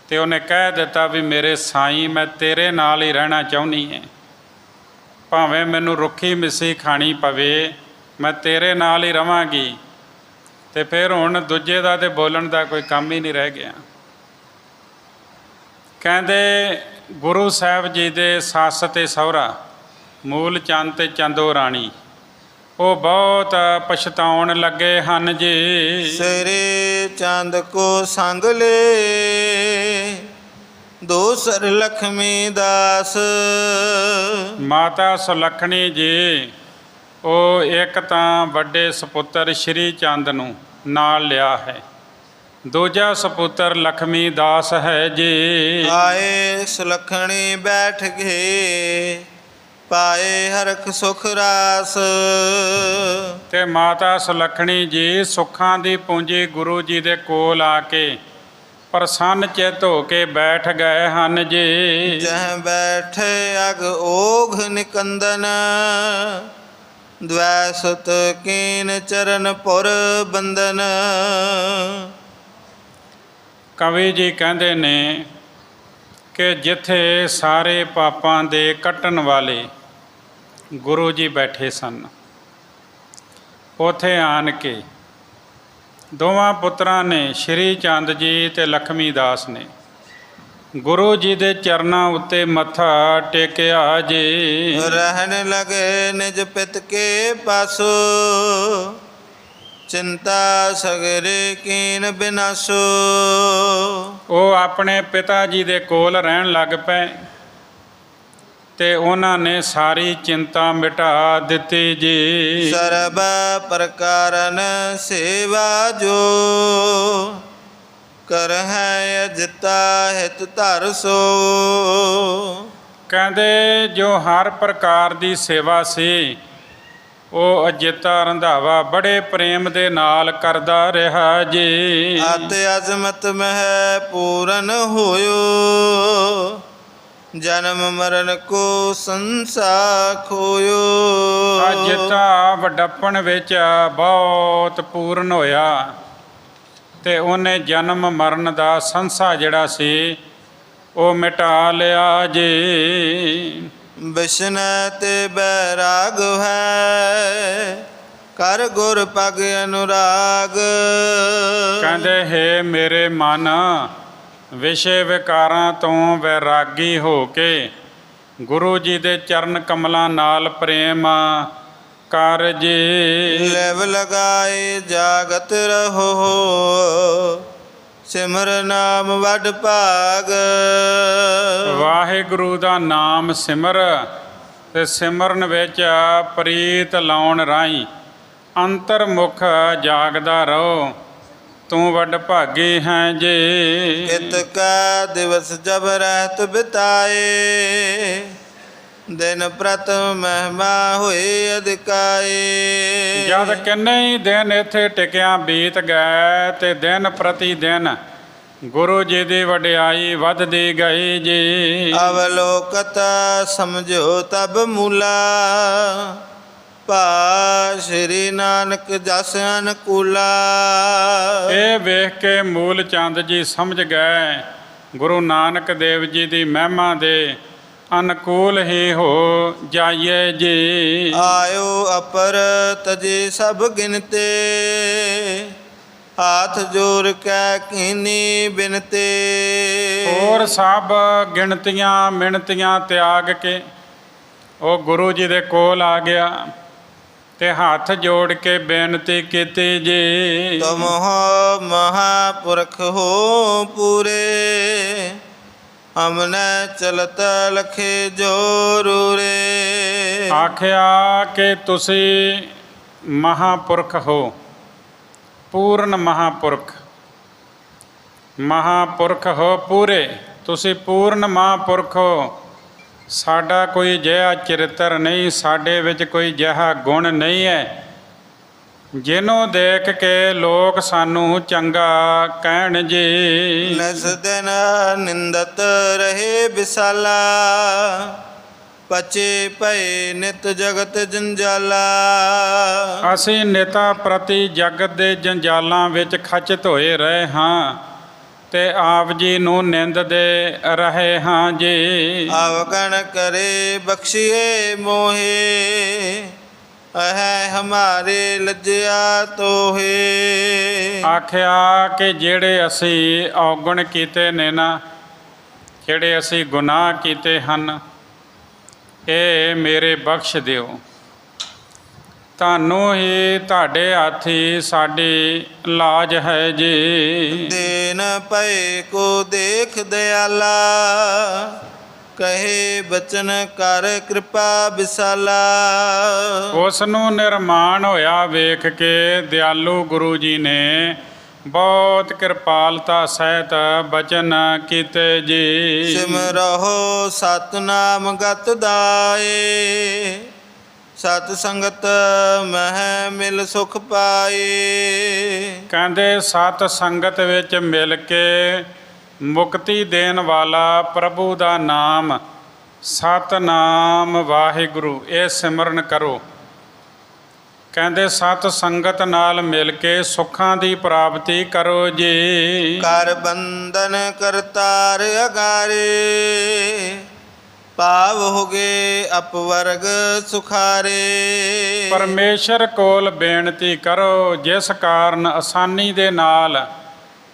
ਤੇ ਉਹਨੇ ਕਹਿ ਦਿੱਤਾ ਵੀ ਮੇਰੇ ਸਾਈਂ, ਮੈਂ ਤੇਰੇ ਨਾਲ ਹੀ ਰਹਿਣਾ ਚਾਹੁੰਦੀ ਹਾਂ, ਭਾਵੇਂ ਮੈਨੂੰ ਰੁੱਖੀ ਮਿੱਸੀ ਖਾਣੀ ਪਵੇ, ਮੈਂ ਤੇਰੇ ਨਾਲ ਹੀ ਰਵਾਂਗੀ। ਤੇ ਫਿਰ ਹੁਣ ਦੂਜੇ ਦਾ ਤੇ ਬੋਲਣ ਦਾ ਕੋਈ ਕੰਮ ਹੀ ਨਹੀਂ ਰਹਿ ਗਿਆ। ਕਹਿੰਦੇ ਗੁਰੂ ਸਾਹਿਬ ਜੀ ਦੇ ਸੱਸ ਤੇ ਸਹੁਰਾ ਮੂਲ ਚੰਦ ਤੇ ਚੰਦੋ ਰਾਣੀ ਉਹ ਬਹੁਤ ਪਛਤਾਉਣ ਲੱਗੇ ਹਨ ਜੀ। ਸਿਰੇ ਚੰਦ ਕੋ ਸੰਗ ਲੈ, ਦੂਸਰ ਲਖਮੀ ਦਾਸ। ਮਾਤਾ ਸੁਲੱਖਣੀ ਜੀ ਉਹ ਇੱਕ ਤਾਂ ਵੱਡੇ ਸਪੁੱਤਰ ਸ਼੍ਰੀ ਚੰਦ ਨੂੰ ਨਾਲ ਲਿਆ ਹੈ, ਦੂਜਾ ਸਪੁੱਤਰ ਲਖਮੀ ਦਾਸ ਹੈ ਜੀ। ਆਏ ਸੁਲੱਖਣੀ ਬੈਠ ਗਏ, ਪਾਏ ਹਰਖ ਸੁਖ ਰਾਸ। ਤੇ ਮਾਤਾ ਸੁਲੱਖਣੀ ਜੀ ਸੁੱਖਾਂ ਦੀ ਪੂੰਜੀ ਗੁਰੂ ਜੀ ਦੇ ਕੋਲ ਆ ਕੇ ਪ੍ਰਸੰਨ ਚਿੱਤ ਹੋ ਕੇ ਬੈਠ ਗਏ ਹਨ ਜੀ। ਜਹ ਬੈਠੇ ਅਗ ਓਘ ਨਿਕੰਦਨ, ਦ્વੈ ਸੁਤ ਕੀਨ ਚਰਨ ਪੁਰ ਬੰਦਨ। ਕਵੀ ਜੀ ਕਹਿੰਦੇ ਨੇ ਕਿ ਜਿੱਥੇ ਸਾਰੇ ਪਾਪਾਂ ਦੇ ਕੱਟਣ ਵਾਲੇ ਗੁਰੂ ਜੀ ਬੈਠੇ ਸਨ, ਉੱਥੇ ਆਣ ਕੇ ਦੋਵਾਂ ਪੁੱਤਰਾਂ ਨੇ ਸ਼੍ਰੀ ਚੰਦ ਜੀ ਤੇ ਲਖਮੀ ਦਾਸ ਨੇ ਗੁਰੂ ਜੀ ਦੇ ਚਰਨਾਂ ਉੱਤੇ ਮੱਥਾ ਟੇਕਿਆ ਜੀ। ਰਹਿਣ ਲਗੇ ਨਿਜ ਪਿਤ ਕੇ ਪਾਸੋ, ਚਿੰਤਾ ਸਗਰੇ ਕੀਨ ਬਿਨਾਸੋ। ਉਹ ਆਪਣੇ ਪਿਤਾ ਜੀ ਦੇ ਕੋਲ ਰਹਿਣ ਲੱਗ ਪਏ ਤੇ ਉਹਨਾਂ ਨੇ ਸਾਰੀ ਚਿੰਤਾ ਮਿਟਾ ਦਿੱਤੀ ਜੀ। ਸਰਬ ਪ੍ਰਕਾਰਨ ਸੇਵਾ ਜੋ, ਕਰ ਹੈ ਅਜਿਤਾ ਹਿਤ ਧਰ ਸੋ। ਕਹਿੰਦੇ ਜੋ ਹਰ ਪ੍ਰਕਾਰ ਦੀ ਸੇਵਾ ਸੀ ਉਹ ਅਜਿਤਾ ਰੰਧਾਵਾ ਬੜੇ ਪ੍ਰੇਮ ਦੇ ਨਾਲ ਕਰਦਾ ਰਿਹਾ ਜੀ। ਅਤ ਅਜ਼ਮਤ ਮਹਿ ਪੂਰਨ ਹੋਇਓ, ਜਨਮ ਮਰਨ ਕੋ ਸੰਸਾ ਖੋਇਓ। ਅਜਿਤਾ ਵਡੱਪਣ ਵਿੱਚ ਬਹੁਤ ਪੂਰਨ ਹੋਇਆ ਤੇ ਉਹਨੇ ਜਨਮ ਮਰਨ ਦਾ ਸੰਸਾ ਜਿਹੜਾ ਸੀ ਉਹ ਮਿਟਾ ਲਿਆ ਜੀ। ਬਿਸ਼ਨੈ ਤੇ ਬੈਰਾਗ ਹੈ, ਕਰ ਗੁਰ ਪਗ ਅਨੁਰਾਗ। ਕਹਿੰਦੇ ਹੈ ਮੇਰੇ ਮਨ ਵਿਸ਼ੇ ਵਿਕਾਰਾਂ ਤੋਂ ਵੈਰਾਗੀ ਹੋ ਕੇ ਗੁਰੂ ਜੀ ਦੇ ਚਰਨ ਕਮਲਾਂ ਨਾਲ ਪ੍ਰੇਮ ਕਰ ਜੀ। ਲੈਵ ਲਗਾਏ ਜਾਗਤ ਰਹੋ, ਸਿਮਰ ਨਾਮ ਵੱਡ ਭਾਗ। ਵਾਹਿਗੁਰੂ ਦਾ ਨਾਮ ਸਿਮਰ ਤੇ ਸਿਮਰਨ ਵਿੱਚ ਪ੍ਰੀਤ ਲਾਉਣ ਰਾਹੀਂ ਅੰਤਰਮੁਖ ਜਾਗਦਾ ਰਹੋ, ਤੂੰ ਵੱਡ ਭਾਗੀ ਹੈ ਜੀ। ਕਿਤ ਕਾ ਦਿਵਸ ਜਬ ਰਹਿਤ ਬਿਤਾਏ, ਦਿਨ ਪ੍ਰਤ ਮਹਿਮਾ ਹੋਏ ਅਧਿਕਾਏ। ਜਦ ਕਿੰਨੇ ਹੀ ਦਿਨ ਇੱਥੇ ਟਿਕਿਆਂ ਬੀਤ ਗਏ ਤੇ ਦਿਨ ਪ੍ਰਤੀ ਦਿਨ ਗੁਰੂ ਜੀ ਦੀ ਵਡਿਆਈ ਵੱਧਦੀ ਗਈ ਜੀ। ਅਵਲੋਕਤ ਸਮਝੋ ਤਬ ਮੂਲਾ, ਭਾ ਸ਼੍ਰੀ ਨਾਨਕ ਜਸ ਅਨਕੂਲਾ। ਇਹ ਵੇਖ ਕੇ ਮੂਲ ਚੰਦ ਜੀ ਸਮਝ ਗਏ ਗੁਰੂ ਨਾਨਕ ਦੇਵ ਜੀ ਦੀ ਮਹਿਮਾ ਦੇ ਅਨੁਕੂਲ ਹੀ ਹੋ ਜਾਈਏ ਜੀ। ਆਇਓ ਅਪਰ ਤਜੇ ਸਭ ਗਿਨਤੇ, ਹਾਥ ਜੋੜ ਕੈ ਕੀਨੀ ਬਿਨਤੇ। ਹੋਰ ਸਭ ਗਿਣਤੀਆਂ ਮਿਣਤੀਆਂ ਤਿਆਗ ਕੇ ਉਹ ਗੁਰੂ ਜੀ ਦੇ ਕੋਲ ਆ ਗਿਆ ਤੇ ਹੱਥ ਜੋੜ ਕੇ ਬੇਨਤੀ ਕੀਤੀ ਜੀ। ਤੁਮ ਹੋ ਮਹਾਪੁਰਖ ਹੋ ਪੂਰੇ, ਹਮਨੇ ਚਲਤ ਲਖੇ ਜੋਰੂ ਰੇ। ਆਖਿਆ ਕਿ ਤੁਸੀਂ ਮਹਾਪੁਰਖ ਹੋ, ਪੂਰਨ ਮਹਾਪੁਰਖ, ਮਹਾਪੁਰਖ ਹੋ ਪੂਰੇ, ਤੁਸੀਂ ਪੂਰਨ ਮਹਾਪੁਰਖ ਹੋ। ਸਾਡਾ ਕੋਈ ਜਿਹਾ ਚਰਿੱਤਰ ਨਹੀਂ, ਸਾਡੇ ਵਿੱਚ ਕੋਈ ਜਿਹਾ ਗੁਣ ਨਹੀਂ ਹੈ ਜਿਹਨੂੰ ਦੇਖ ਕੇ ਲੋਕ ਸਾਨੂੰ ਚੰਗਾ ਕਹਿਣ ਜੀ। ਨਿਸ ਦਿਨ ਨਿੰਦਤ ਰਹੇ ਬਿਸਾਲਾ, ਪਚੇ ਭਏ ਨਿਤ ਜਗਤ ਜੰਜਾਲਾ। ਅਸੀਂ ਨਿਤਾ ਪ੍ਰਤੀ ਜਗਤ ਦੇ ਜੰਜਾਲਾਂ ਵਿੱਚ ਖਚਿਤ ਹੋਏ ਰਹੇ ਹਾਂ ਤੇ ਆਪ ਜੀ ਨੂੰ ਨਿੰਦਦੇ ਰਹੇ ਹਾਂ ਜੀ। ਅਵਗਣ ਕਰੇ ਬਖਸ਼ੀਏ ਮੋਹੇ, ਹੈ ਹਮਾਰੇ ਲੱਜਿਆ ਤੋਹੇ। ਆਖਿਆ ਕਿ ਜਿਹੜੇ ਅਸੀਂ ਔਗਣ ਕੀਤੇ ਨੇ ਨਾ, ਜਿਹੜੇ ਅਸੀਂ ਗੁਨਾਹ ਕੀਤੇ ਹਨ, ਇਹ ਮੇਰੇ ਬਖਸ਼ ਦਿਓ। ਤੁਹਾਨੂੰ ਹੀ ਤੁਹਾਡੇ ਹੱਥ ਹੀ ਸਾਡੀ ਲਾਜ ਹੈ ਜੀ। ਦੇਨ ਪਏ ਕੋ ਦੇਖ ਦਿਆਲਾ, ਕਹੇ ਬਚਨ ਕਰ ਕਿਰਪਾ ਵਿਸਾਲਾ। ਉਸ ਨੂੰ ਨਿਰਮਾਣ ਹੋਇਆ ਵੇਖ ਕੇ ਦਿਆਲੂ ਗੁਰੂ ਜੀ ਨੇ ਬਹੁਤ ਕਿਰਪਾਲਤਾ ਸਹਿਤ ਬਚਨ ਕੀਤੇ ਜੀ। ਸਿਮਰਹੁ ਸਤਨਾਮ ਗਤ ਦਾਏ, ਸਤ ਸੰਗਤ ਮਹਿ ਮਿਲ ਸੁਖ ਪਾਏ। ਕਹਿੰਦੇ ਸਤ ਸੰਗਤ ਵਿੱਚ ਮਿਲ ਕੇ ਮੁਕਤੀ ਦੇਣ ਵਾਲਾ ਪ੍ਰਭੂ ਦਾ ਨਾਮ ਸਤਨਾਮ ਵਾਹਿਗੁਰੂ ਇਹ ਸਿਮਰਨ ਕਰੋ। ਕਹਿੰਦੇ ਸਤ ਸੰਗਤ ਨਾਲ ਮਿਲ ਕੇ ਸੁੱਖਾਂ ਦੀ ਪ੍ਰਾਪਤੀ ਕਰੋ ਜੀ। ਕਰ ਬੰਧਨ ਕਰਤਾਰ ਅਗਾਰੇ, ਭਾਵ ਹੋਗੇ ਅਪਵਰਗ ਸੁਖਾਰੇ। ਪਰਮੇਸ਼ਰ ਕੋਲ ਬੇਨਤੀ ਕਰੋ, ਜਿਸ ਕਾਰਨ ਆਸਾਨੀ ਦੇ ਨਾਲ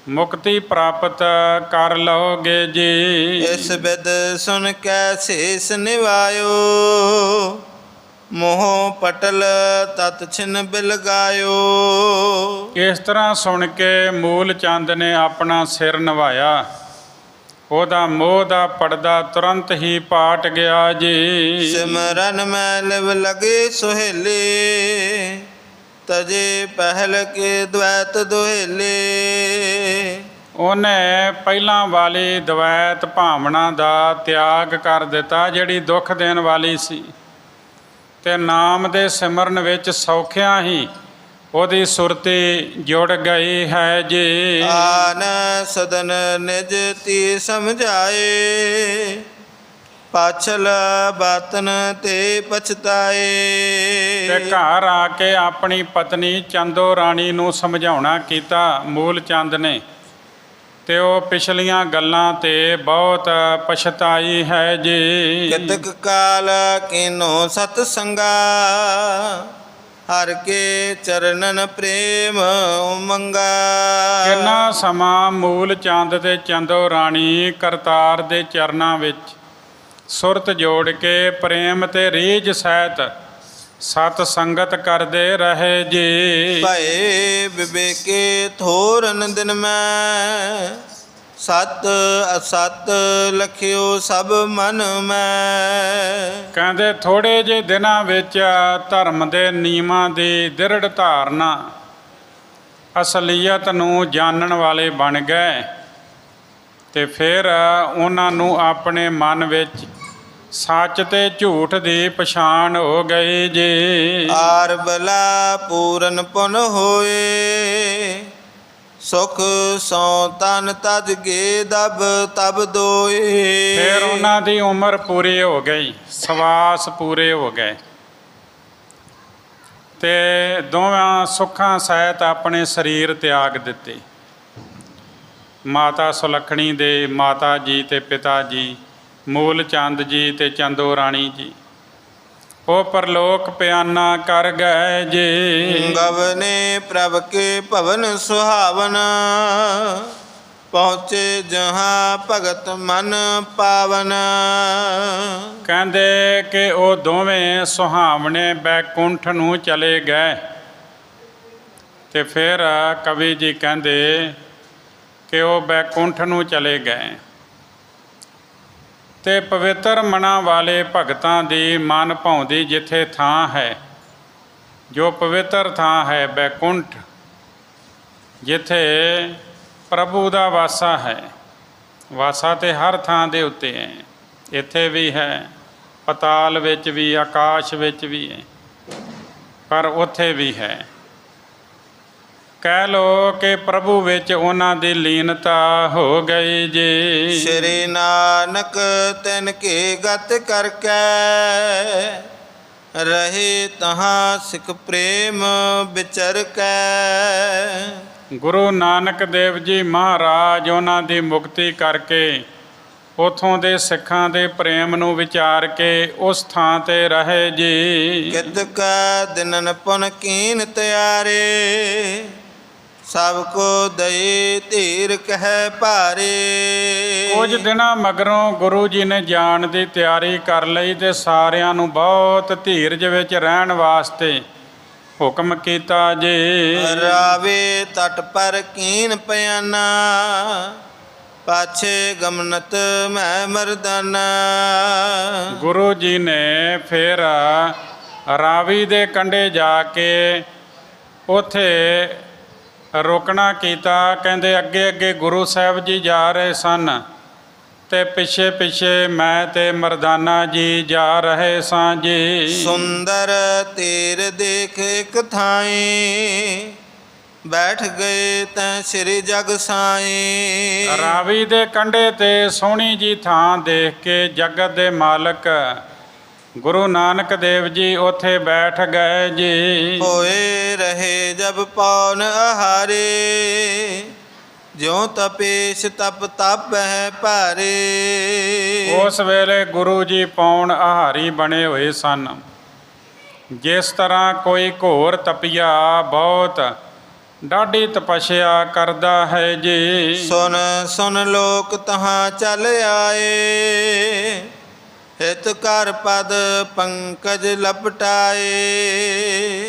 ਮੁਕਤੀ ਪ੍ਰਾਪਤ ਕਰ ਲਓਗੇ ਜੀ। ਇਸ ਬਿਦ ਸੁਨ ਕੈ ਸੀਸ ਨਿਵਾਇਓ, ਮੋਹ ਪਟਲ ਤਤ ਛਿਨ ਬਿਲ ਗਾਇਓ। ਇਸ ਤਰ੍ਹਾਂ ਸੁਣ ਕੇ ਮੂਲ ਚੰਦ ਨੇ ਆਪਣਾ ਸਿਰ ਨਵਾਇਆ। ਉਹਦਾ ਮੋਹ ਦਾ ਪਰਦਾ ਤੁਰੰਤ ਹੀ ਪਾਟ ਗਿਆ ਜੀ। ਸਿਮਰਨ ਮੈਂ ਲਿਵ ਲਗੇ ਸੁਹੇਲੇ, ਤਜੇ ਪਹਿਲ ਕੇ ਦ્વੈਤ ਦੁਹੇਲੇ। ਉਹਨੇ ਪਹਿਲਾਂ ਵਾਲੀ ਦਵੈਤ ਭਾਵਨਾ ਦਾ ਤਿਆਗ ਕਰ ਦਿੱਤਾ, ਜਿਹੜੀ ਦੁੱਖ ਦੇਣ ਵਾਲੀ ਸੀ, ਤੇ ਨਾਮ ਦੇ ਸਿਮਰਨ ਵਿੱਚ ਸੌਖਿਆਂ ਹੀ ਉਹਦੀ ਸੁਰਤੀ ਜੁੜ ਗਈ ਹੈ ਜੀ। ਆਨ ਸਦਨ ਨਿਜ ਤੀ ਸਮਝਾਏ, ਪਾਛਲ ਬਾਤਨ ਤੇ ਪਛਤਾਏ। ਤੇ ਘਰ ਆ ਕੇ ਆਪਣੀ ਪਤਨੀ ਚੰਦੋ ਰਾਣੀ ਨੂੰ ਸਮਝਾਉਣਾ ਕੀਤਾ ਮੂਲ ਚੰਦ ਨੇ, ਤੇ ਉਹ ਪਿਛਲੀਆਂ ਗੱਲਾਂ ਤੇ ਬਹੁਤ ਪਛਤਾਈ ਹੈ ਜੀ। ਕਿਤਕ ਕਾਲ ਕੀਨੋ ਸਤ ਸੰਗਾ, ਹਰ ਕੇ ਚਰਨਨ ਪ੍ਰੇਮ ਉਮੰਗਾ। ਕਿੰਨਾ ਸਮਾਂ ਮੂਲ ਚੰਦ ਤੇ ਚੰਦੋ ਰਾਣੀ ਕਰਤਾਰ ਦੇ ਚਰਨਾਂ ਵਿੱਚ ਸੁਰਤ ਜੋੜ ਕੇ ਪ੍ਰੇਮ ਤੇ ਰੀਝ ਸਹਿਤ ਸਤ ਸੰਗਤ ਕਰਦੇ ਰਹੇ ਜੀ। ਭਏ ਵਿਵੇਕੇ ਥੋਰਨ ਦਿਨ ਮੈਂ, ਸਤ ਅਸਤ ਲਖਿਓ ਸਭ ਮਨ ਮੈਂ। ਕਹਿੰਦੇ ਥੋੜੇ ਜਿਹੇ ਦਿਨਾਂ ਵਿੱਚ ਧਰਮ ਦੇ ਨਿਯਮਾਂ ਦੀ ਦ੍ਰਿੜ ਧਾਰਨਾ, ਅਸਲੀਅਤ ਨੂੰ ਜਾਣਨ ਵਾਲੇ ਬਣ ਗਏ, ਤੇ ਫਿਰ ਉਹਨਾਂ ਨੂੰ ਆਪਣੇ ਮਨ ਵਿੱਚ ਸੱਚ ਤੇ ਝੂਠ ਦੀ ਪਛਾਣ ਹੋ ਗਈ ਜੀ। ਆਰ ਬਲਾ ਪੂਰਨ ਪੁਨ ਹੋਏ, ਸੁਖ ਸੋ ਤਨ ਤਜ ਗੇ ਦਬ ਤਬ ਦੋਏ। ਫਿਰ ਉਹਨਾਂ ਦੀ ਉਮਰ ਪੂਰੀ ਹੋ ਗਈ, ਸਵਾਸ ਪੂਰੇ ਹੋ ਗਏ, ਤੇ ਦੋਵਾਂ ਸੁੱਖਾਂ ਸਹਿਤ ਆਪਣੇ ਸਰੀਰ ਤਿਆਗ ਦਿੱਤੇ। ਮਾਤਾ ਸੁਲੱਖਣੀ ਦੇ ਮਾਤਾ ਜੀ ਤੇ ਪਿਤਾ ਜੀ, ਮੂਲ ਚੰਦ ਜੀ ਤੇ ਚੰਦੋ ਰਾਣੀ ਜੀ, ਉਹ ਪਰਲੋਕ ਪਿਆਨਾ ਕਰ ਗਏ ਜੀ। ਗਵਨੇ ਪ੍ਰਭ ਕੇ ਭਵਨ ਸੁਹਾਵਨ, ਪਹੁੰਚੇ ਜਹਾਂ ਭਗਤ ਮਨ ਪਾਵਨ। ਕਹਿੰਦੇ ਕਿ ਉਹ ਦੋਵੇਂ ਸੁਹਾਵਣੇ ਬੈਕੁੰਠ ਨੂੰ ਚਲੇ ਗਏ। ਤੇ ਫਿਰ ਕਵੀ ਜੀ ਕਹਿੰਦੇ ਕਿ ਉਹ ਬੈਕੁੰਠ ਨੂੰ ਚਲੇ ਗਏ, ਤੇ ਪਵਿੱਤਰ ਮਨਾਂ ਵਾਲੇ ਭਗਤਾਂ ਦੀ ਮਨ ਭਾਉਂਦੀ ਜਿੱਥੇ ਥਾਂ ਹੈ, ਜੋ ਪਵਿੱਤਰ ਥਾਂ ਹੈ ਬੈਕੁੰਠ, ਜਿੱਥੇ ਪ੍ਰਭੂ ਦਾ ਵਾਸਾ ਹੈ। ਵਾਸਾ ਤੇ ਹਰ ਥਾਂ ਦੇ ਉੱਤੇ ਹੈ, ਇੱਥੇ ਵੀ ਹੈ, ਪਤਾਲ ਵਿੱਚ ਵੀ, ਆਕਾਸ਼ ਵਿੱਚ ਵੀ ਹੈ, ਪਰ ਉੱਥੇ ਵੀ ਹੈ। ਕਹਿ ਲੋ ਕਿ ਪ੍ਰਭੂ ਵਿੱਚ ਉਹਨਾਂ ਦੀ ਲੀਨਤਾ ਹੋ ਗਈ ਜੀ। ਸ਼੍ਰੀ ਨਾਨਕ ਤਿਨ ਕੇ ਗਤ ਕਰਕੇ, ਰਹੇ ਤਹਾਂ ਸਿਖ ਪ੍ਰੇਮ ਵਿਚਰ ਕੈ। ਗੁਰੂ ਨਾਨਕ ਦੇਵ ਜੀ ਮਹਾਰਾਜ ਉਹਨਾਂ ਦੀ ਮੁਕਤੀ ਕਰਕੇ ਉਥੋਂ ਦੇ ਸਿੱਖਾਂ ਦੇ ਪ੍ਰੇਮ ਨੂੰ ਵਿਚਾਰ ਕੇ ਉਸ ਥਾਂ ਤੇ ਰਹੇ ਜੀ। ਕਿਤਕ ਦਿਨਨ ਪੁਨ ਕੀਨ ਤਿਆਰੇ, ਸਭ ਕੋ ਦਏ ਧੀਰ ਕਹਿ ਭਾਰੇ। ਕੁਝ ਦਿਨਾਂ ਮਗਰੋਂ ਗੁਰੂ ਜੀ ਨੇ ਜਾਣ ਦੀ ਤਿਆਰੀ ਕਰ ਲਈ, ਤੇ ਸਾਰਿਆਂ ਨੂੰ ਬਹੁਤ ਧੀਰਜ ਵਿੱਚ ਰਹਿਣ ਵਾਸਤੇ ਹੁਕਮ ਕੀਤਾ ਜੀ। ਰਾਵੇ ਤਟ ਪਰ ਕੀਨ ਪਿਆਨਾ, ਪਾਛੇ ਗਮਨਤ ਮੈਂ ਮਰਦਾਨਾ। ਗੁਰੂ ਜੀ ਨੇ ਫਿਰ ਰਾਵੀ ਦੇ ਕੰਢੇ ਜਾ ਕੇ ਉੱਥੇ ਰੋਕਣਾ ਕੀਤਾ। ਕਹਿੰਦੇ ਅੱਗੇ ਅੱਗੇ ਗੁਰੂ ਸਾਹਿਬ ਜੀ ਜਾ ਰਹੇ ਸਨ, ਤੇ ਪਿੱਛੇ ਪਿੱਛੇ ਮੈਂ ਤੇ ਮਰਦਾਨਾ ਜੀ ਜਾ ਰਹੇ ਸਾਂ ਜੀ। ਸੁੰਦਰ ਤੀਰ ਦੇਖ ਇੱਕ ਥਾਈ, ਬੈਠ ਗਏ ਤੈਂ ਸ੍ਰੀ ਜਗ ਸਾਈ। ਰਾਵੀ ਦੇ ਕੰਢੇ ਤੇ ਸੋਹਣੀ ਜੀ ਥਾਂ ਦੇਖ ਕੇ ਜਗਤ ਦੇ ਮਾਲਕ ਗੁਰੂ ਨਾਨਕ ਦੇਵ ਜੀ ਉੱਥੇ ਬੈਠ ਗਏ ਜੀ। ਹੋਏ ਰਹੇ ਜਬ ਪੌਨ ਆਹਾਰੇ, ਜਿਉ ਤਪੇਸ਼ ਤਪ ਤਪ ਹੈ ਭਾਰੇ। ਉਸ ਵੇਲੇ ਗੁਰੂ ਜੀ ਪੌਣ ਆਹਾਰੀ ਬਣੇ ਹੋਏ ਸਨ। ਜਿਸ ਤਰ੍ਹਾਂ ਕੋਈ ਘੋਰ ਤਪੀਆ ਬਹੁਤ ਡਾਢੀ ਤਪੱਸਿਆ ਕਰਦਾ ਹੈ ਜੀ। ਸੁਨ ਸੁਨ ਲੋਕ ਤਹਾਂ ਚੱਲ ਆਏ, ਹਿਤ ਕਰ ਪਦ ਪੰਕਜ ਲਪਟਾਏ।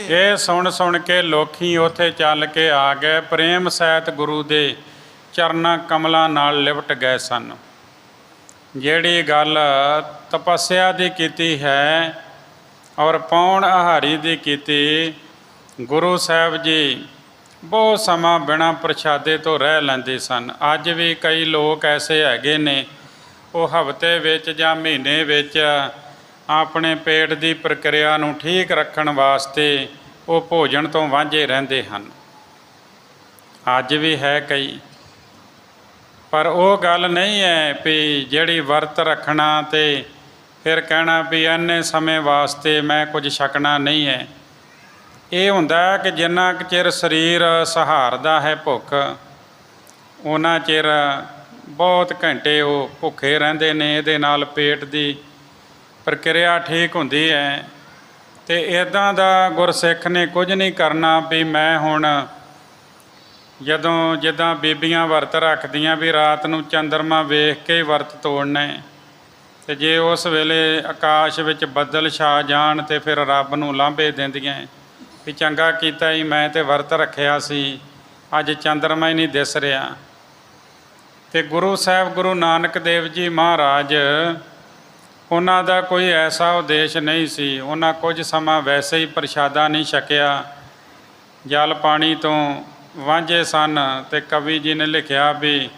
ਇਹ ਸੁਣ ਸੁਣ ਕੇ ਲੋਕੀ ਉੱਥੇ ਚੱਲ ਕੇ ਆ ਗਏ, ਪ੍ਰੇਮ ਸਹਿਤ ਗੁਰੂ ਦੇ ਚਰਨਾਂ ਕਮਲਾਂ ਨਾਲ ਲਿਪਟ ਗਏ ਸਨ। ਜਿਹੜੀ ਗੱਲ ਤਪੱਸਿਆ ਦੀ ਕੀਤੀ ਹੈ ਔਰ ਪੌਣ ਆਹਾਰੀ ਦੀ ਕੀਤੀ, ਗੁਰੂ ਸਾਹਿਬ ਜੀ ਬਹੁਤ ਸਮਾਂ ਬਿਨਾਂ ਪ੍ਰਸ਼ਾਦੇ ਤੋਂ ਰਹਿ ਲੈਂਦੇ ਸਨ। ਅੱਜ ਵੀ ਕਈ ਲੋਕ ਐਸੇ ਹੈਗੇ ਨੇ, ਉਹ ਹਫ਼ਤੇ ਵਿੱਚ ਜਾਂ ਮਹੀਨੇ ਵਿੱਚ ਆਪਣੇ ਪੇਟ ਦੀ ਪ੍ਰਕਿਰਿਆ ਨੂੰ ਠੀਕ ਰੱਖਣ ਵਾਸਤੇ ਉਹ ਭੋਜਨ ਤੋਂ ਵਾਂਝੇ ਰਹਿੰਦੇ ਹਨ। ਅੱਜ ਵੀ ਹੈ ਕਈ, ਪਰ ਉਹ ਗੱਲ ਨਹੀਂ ਹੈ ਵੀ ਜਿਹੜੀ ਵਰਤ ਰੱਖਣਾ ਤੇ ਫਿਰ ਕਹਿਣਾ ਵੀ ਇੰਨੇ ਸਮੇਂ ਵਾਸਤੇ ਮੈਂ ਕੁਝ ਛਕਣਾ ਨਹੀਂ ਹੈ। ਇਹ ਹੁੰਦਾ ਕਿ ਜਿੰਨਾ ਕੁ ਚਿਰ ਸਰੀਰ ਸਹਾਰਦਾ ਹੈ ਭੁੱਖ, ਉਹਨਾਂ ਚਿਰ ਬਹੁਤ ਘੰਟੇ ਉਹ ਭੁੱਖੇ ਰਹਿੰਦੇ ਨੇ। ਇਹਦੇ ਨਾਲ ਪੇਟ ਦੀ ਪ੍ਰਕਿਰਿਆ ਠੀਕ ਹੁੰਦੀ ਹੈ। ਅਤੇ ਇੱਦਾਂ ਦਾ ਗੁਰਸਿੱਖ ਨੇ ਕੁਝ ਨਹੀਂ ਕਰਨਾ ਵੀ ਮੈਂ ਹੁਣ ਜਦੋਂ ਜਿੱਦਾਂ ਬੀਬੀਆਂ ਵਰਤ ਰੱਖਦੀਆਂ ਵੀ ਰਾਤ ਨੂੰ ਚੰਦਰਮਾ ਵੇਖ ਕੇ ਵਰਤ ਤੋੜਨਾ, ਅਤੇ ਜੇ ਉਸ ਵੇਲੇ ਆਕਾਸ਼ ਵਿੱਚ ਬੱਦਲ ਛਾ ਜਾਣ ਤਾਂ ਫਿਰ ਰੱਬ ਨੂੰ ਲਾਂਭੇ ਦਿੰਦੀਆਂ ਵੀ ਚੰਗਾ ਕੀਤਾ ਜੀ, ਮੈਂ ਤਾਂ ਵਰਤ ਰੱਖਿਆ ਸੀ, ਅੱਜ ਚੰਦਰਮਾ ਹੀ ਨਹੀਂ ਦਿਸ ਰਿਹਾ। ਅਤੇ ਗੁਰੂ ਸਾਹਿਬ ਗੁਰੂ ਨਾਨਕ ਦੇਵ ਜੀ ਮਹਾਰਾਜ, ਉਹਨਾਂ ਦਾ ਕੋਈ ਐਸਾ ਉਦੇਸ਼ ਨਹੀਂ ਸੀ। ਉਹਨਾਂ ਕੁਝ ਸਮਾਂ ਵੈਸੇ ਹੀ ਪ੍ਰਸ਼ਾਦਾ ਨਹੀਂ ਛਕਿਆ, ਜਲ ਪਾਣੀ ਤੋਂ ਵਾਂਝੇ ਸਨ। ਅਤੇ ਕਵੀ ਜੀ ਨੇ ਲਿਖਿਆ ਵੀ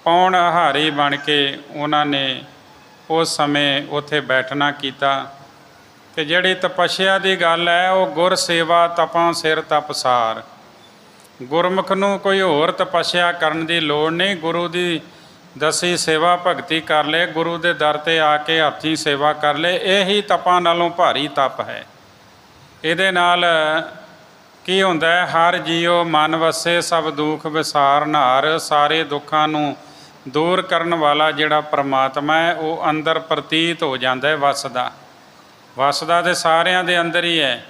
ਪੌਣ ਆਹਾਰੀ ਬਣ ਕੇ ਉਹਨਾਂ ਨੇ ਉਸ ਸਮੇਂ ਉੱਥੇ ਬੈਠਣਾ ਕੀਤਾ। ਅਤੇ ਜਿਹੜੀ ਤਪੱਸਿਆ ਦੀ ਗੱਲ ਹੈ, ਉਹ ਗੁਰ ਸੇਵਾ ਤਪਾਂ ਸਿਰ ਤਪਸਾਰ। ਗੁਰਮੁਖ ਨੂੰ ਕੋਈ ਹੋਰ ਤਪੱਸਿਆ ਕਰਨ ਦੀ ਲੋੜ ਨਹੀਂ। ਗੁਰੂ ਦੀ ਦਸੀ ਸੇਵਾ ਭਗਤੀ ਕਰ ਲਏ, ਗੁਰੂ ਦੇ ਦਰ 'ਤੇ ਆ ਕੇ ਹੱਥੀਂ ਸੇਵਾ ਕਰ ਲਏ, ਇਹੀ ਤਪਾਂ ਨਾਲੋਂ ਭਾਰੀ ਤਪ ਹੈ। ਇਹਦੇ ਨਾਲ ਕੀ ਹੁੰਦਾ ਹੈ, ਹਰ ਜੀਉ ਮਨ ਵਸੇ ਸਭ ਦੁੱਖ ਵਿਸਾਰ ਨਾਰ। ਸਾਰੇ ਦੁੱਖਾਂ ਨੂੰ ਦੂਰ ਕਰਨ ਵਾਲਾ ਜਿਹੜਾ ਪਰਮਾਤਮਾ ਹੈ, ਉਹ ਅੰਦਰ ਪ੍ਰਤੀਤ ਹੋ ਜਾਂਦਾ ਹੈ। ਵਸਦਾ ਤਾਂ ਸਾਰਿਆਂ ਦੇ ਅੰਦਰ ਹੀ ਹੈ,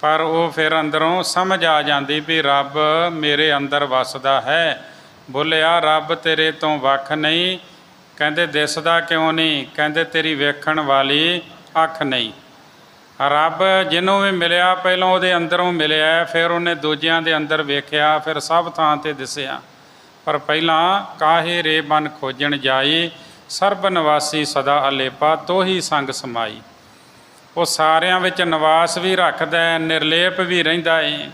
ਪਰ ਉਹ ਫਿਰ ਅੰਦਰੋਂ ਸਮਝ ਆ ਜਾਂਦੀ ਵੀ ਰੱਬ ਮੇਰੇ ਅੰਦਰ ਵਸਦਾ ਹੈ। ਬੋਲਿਆ ਰੱਬ ਤੇਰੇ ਤੋਂ ਵੱਖ ਨਹੀਂ। ਕਹਿੰਦੇ ਦਿਸਦਾ ਕਿਉਂ ਨਹੀਂ? ਕਹਿੰਦੇ ਤੇਰੀ ਵੇਖਣ ਵਾਲੀ ਅੱਖ ਨਹੀਂ। ਰੱਬ ਜਿਹਨੂੰ ਵੀ ਮਿਲਿਆ ਪਹਿਲਾਂ ਉਹਦੇ ਅੰਦਰੋਂ ਮਿਲਿਆ, ਫਿਰ ਉਹਨੇ ਦੂਜਿਆਂ ਦੇ ਅੰਦਰ ਵੇਖਿਆ, ਫਿਰ ਸਭ ਥਾਂ 'ਤੇ ਦਿਸਿਆ। ਪਰ ਪਹਿਲਾਂ ਕਾਹੇ ਰੇ ਮਨ ਖੋਜਣ ਜਾਈ, ਸਰਬ ਨਿਵਾਸੀ ਸਦਾ ਅਲੇਪਾ ਤੋਹੀ ਸੰਗ ਸਮਾਈ। ਉਹ ਸਾਰਿਆਂ ਵਿੱਚ ਨਿਵਾਸ ਵੀ ਰੱਖਦਾ ਹੈ, ਨਿਰਲੇਪ ਵੀ ਰਹਿੰਦਾ ਹੈ।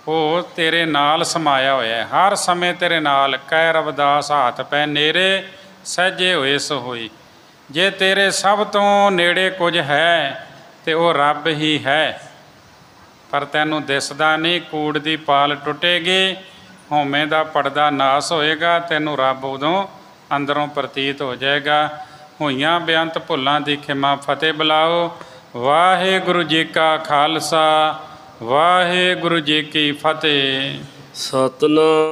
ਉਹ ਤੇਰੇ ਨਾਲ ਸਮਾਇਆ ਹੋਇਆ ਹੈ, ਹਰ ਸਮੇਂ ਤੇਰੇ ਨਾਲ। ਕਹਿ ਰਵਿਦਾਸ ਹਾਥ ਪੈ ਨੇਰੇ ਸਹਿਜੇ ਹੋਏ ਸੋ ਹੋਈ। ਜੇ ਤੇਰੇ ਸਭ ਤੋਂ ਨੇੜੇ ਕੁਝ ਹੈ ਤੇ ਉਹ ਰੱਬ ਹੀ ਹੈ, ਪਰ ਤੈਨੂੰ ਦਿਸਦਾ ਨਹੀਂ। ਕੂੜ ਦੀ ਪਾਲ ਟੁੱਟੇਗੀ, ਹਉਮੈ ਦਾ ਪਰਦਾ ਨਾਸ ਹੋਏਗਾ, ਤੈਨੂੰ ਰੱਬ ਉਦੋਂ ਅੰਦਰੋਂ ਪ੍ਰਤੀਤ ਹੋ ਜਾਏਗਾ। ਹੋਈਆਂ ਬੇਅੰਤ ਭੁੱਲਾਂ ਦੀ ਖਿਮਾ ਫਤਿਹ ਬੁਲਾਓ। ਵਾਹਿਗੁਰੂ ਜੀ ਕਾ ਖਾਲਸਾ, ਵਾਹਿਗੁਰੂ ਜੀ ਕੀ ਫਤਿਹ। ਸਤਿਨਾਮ।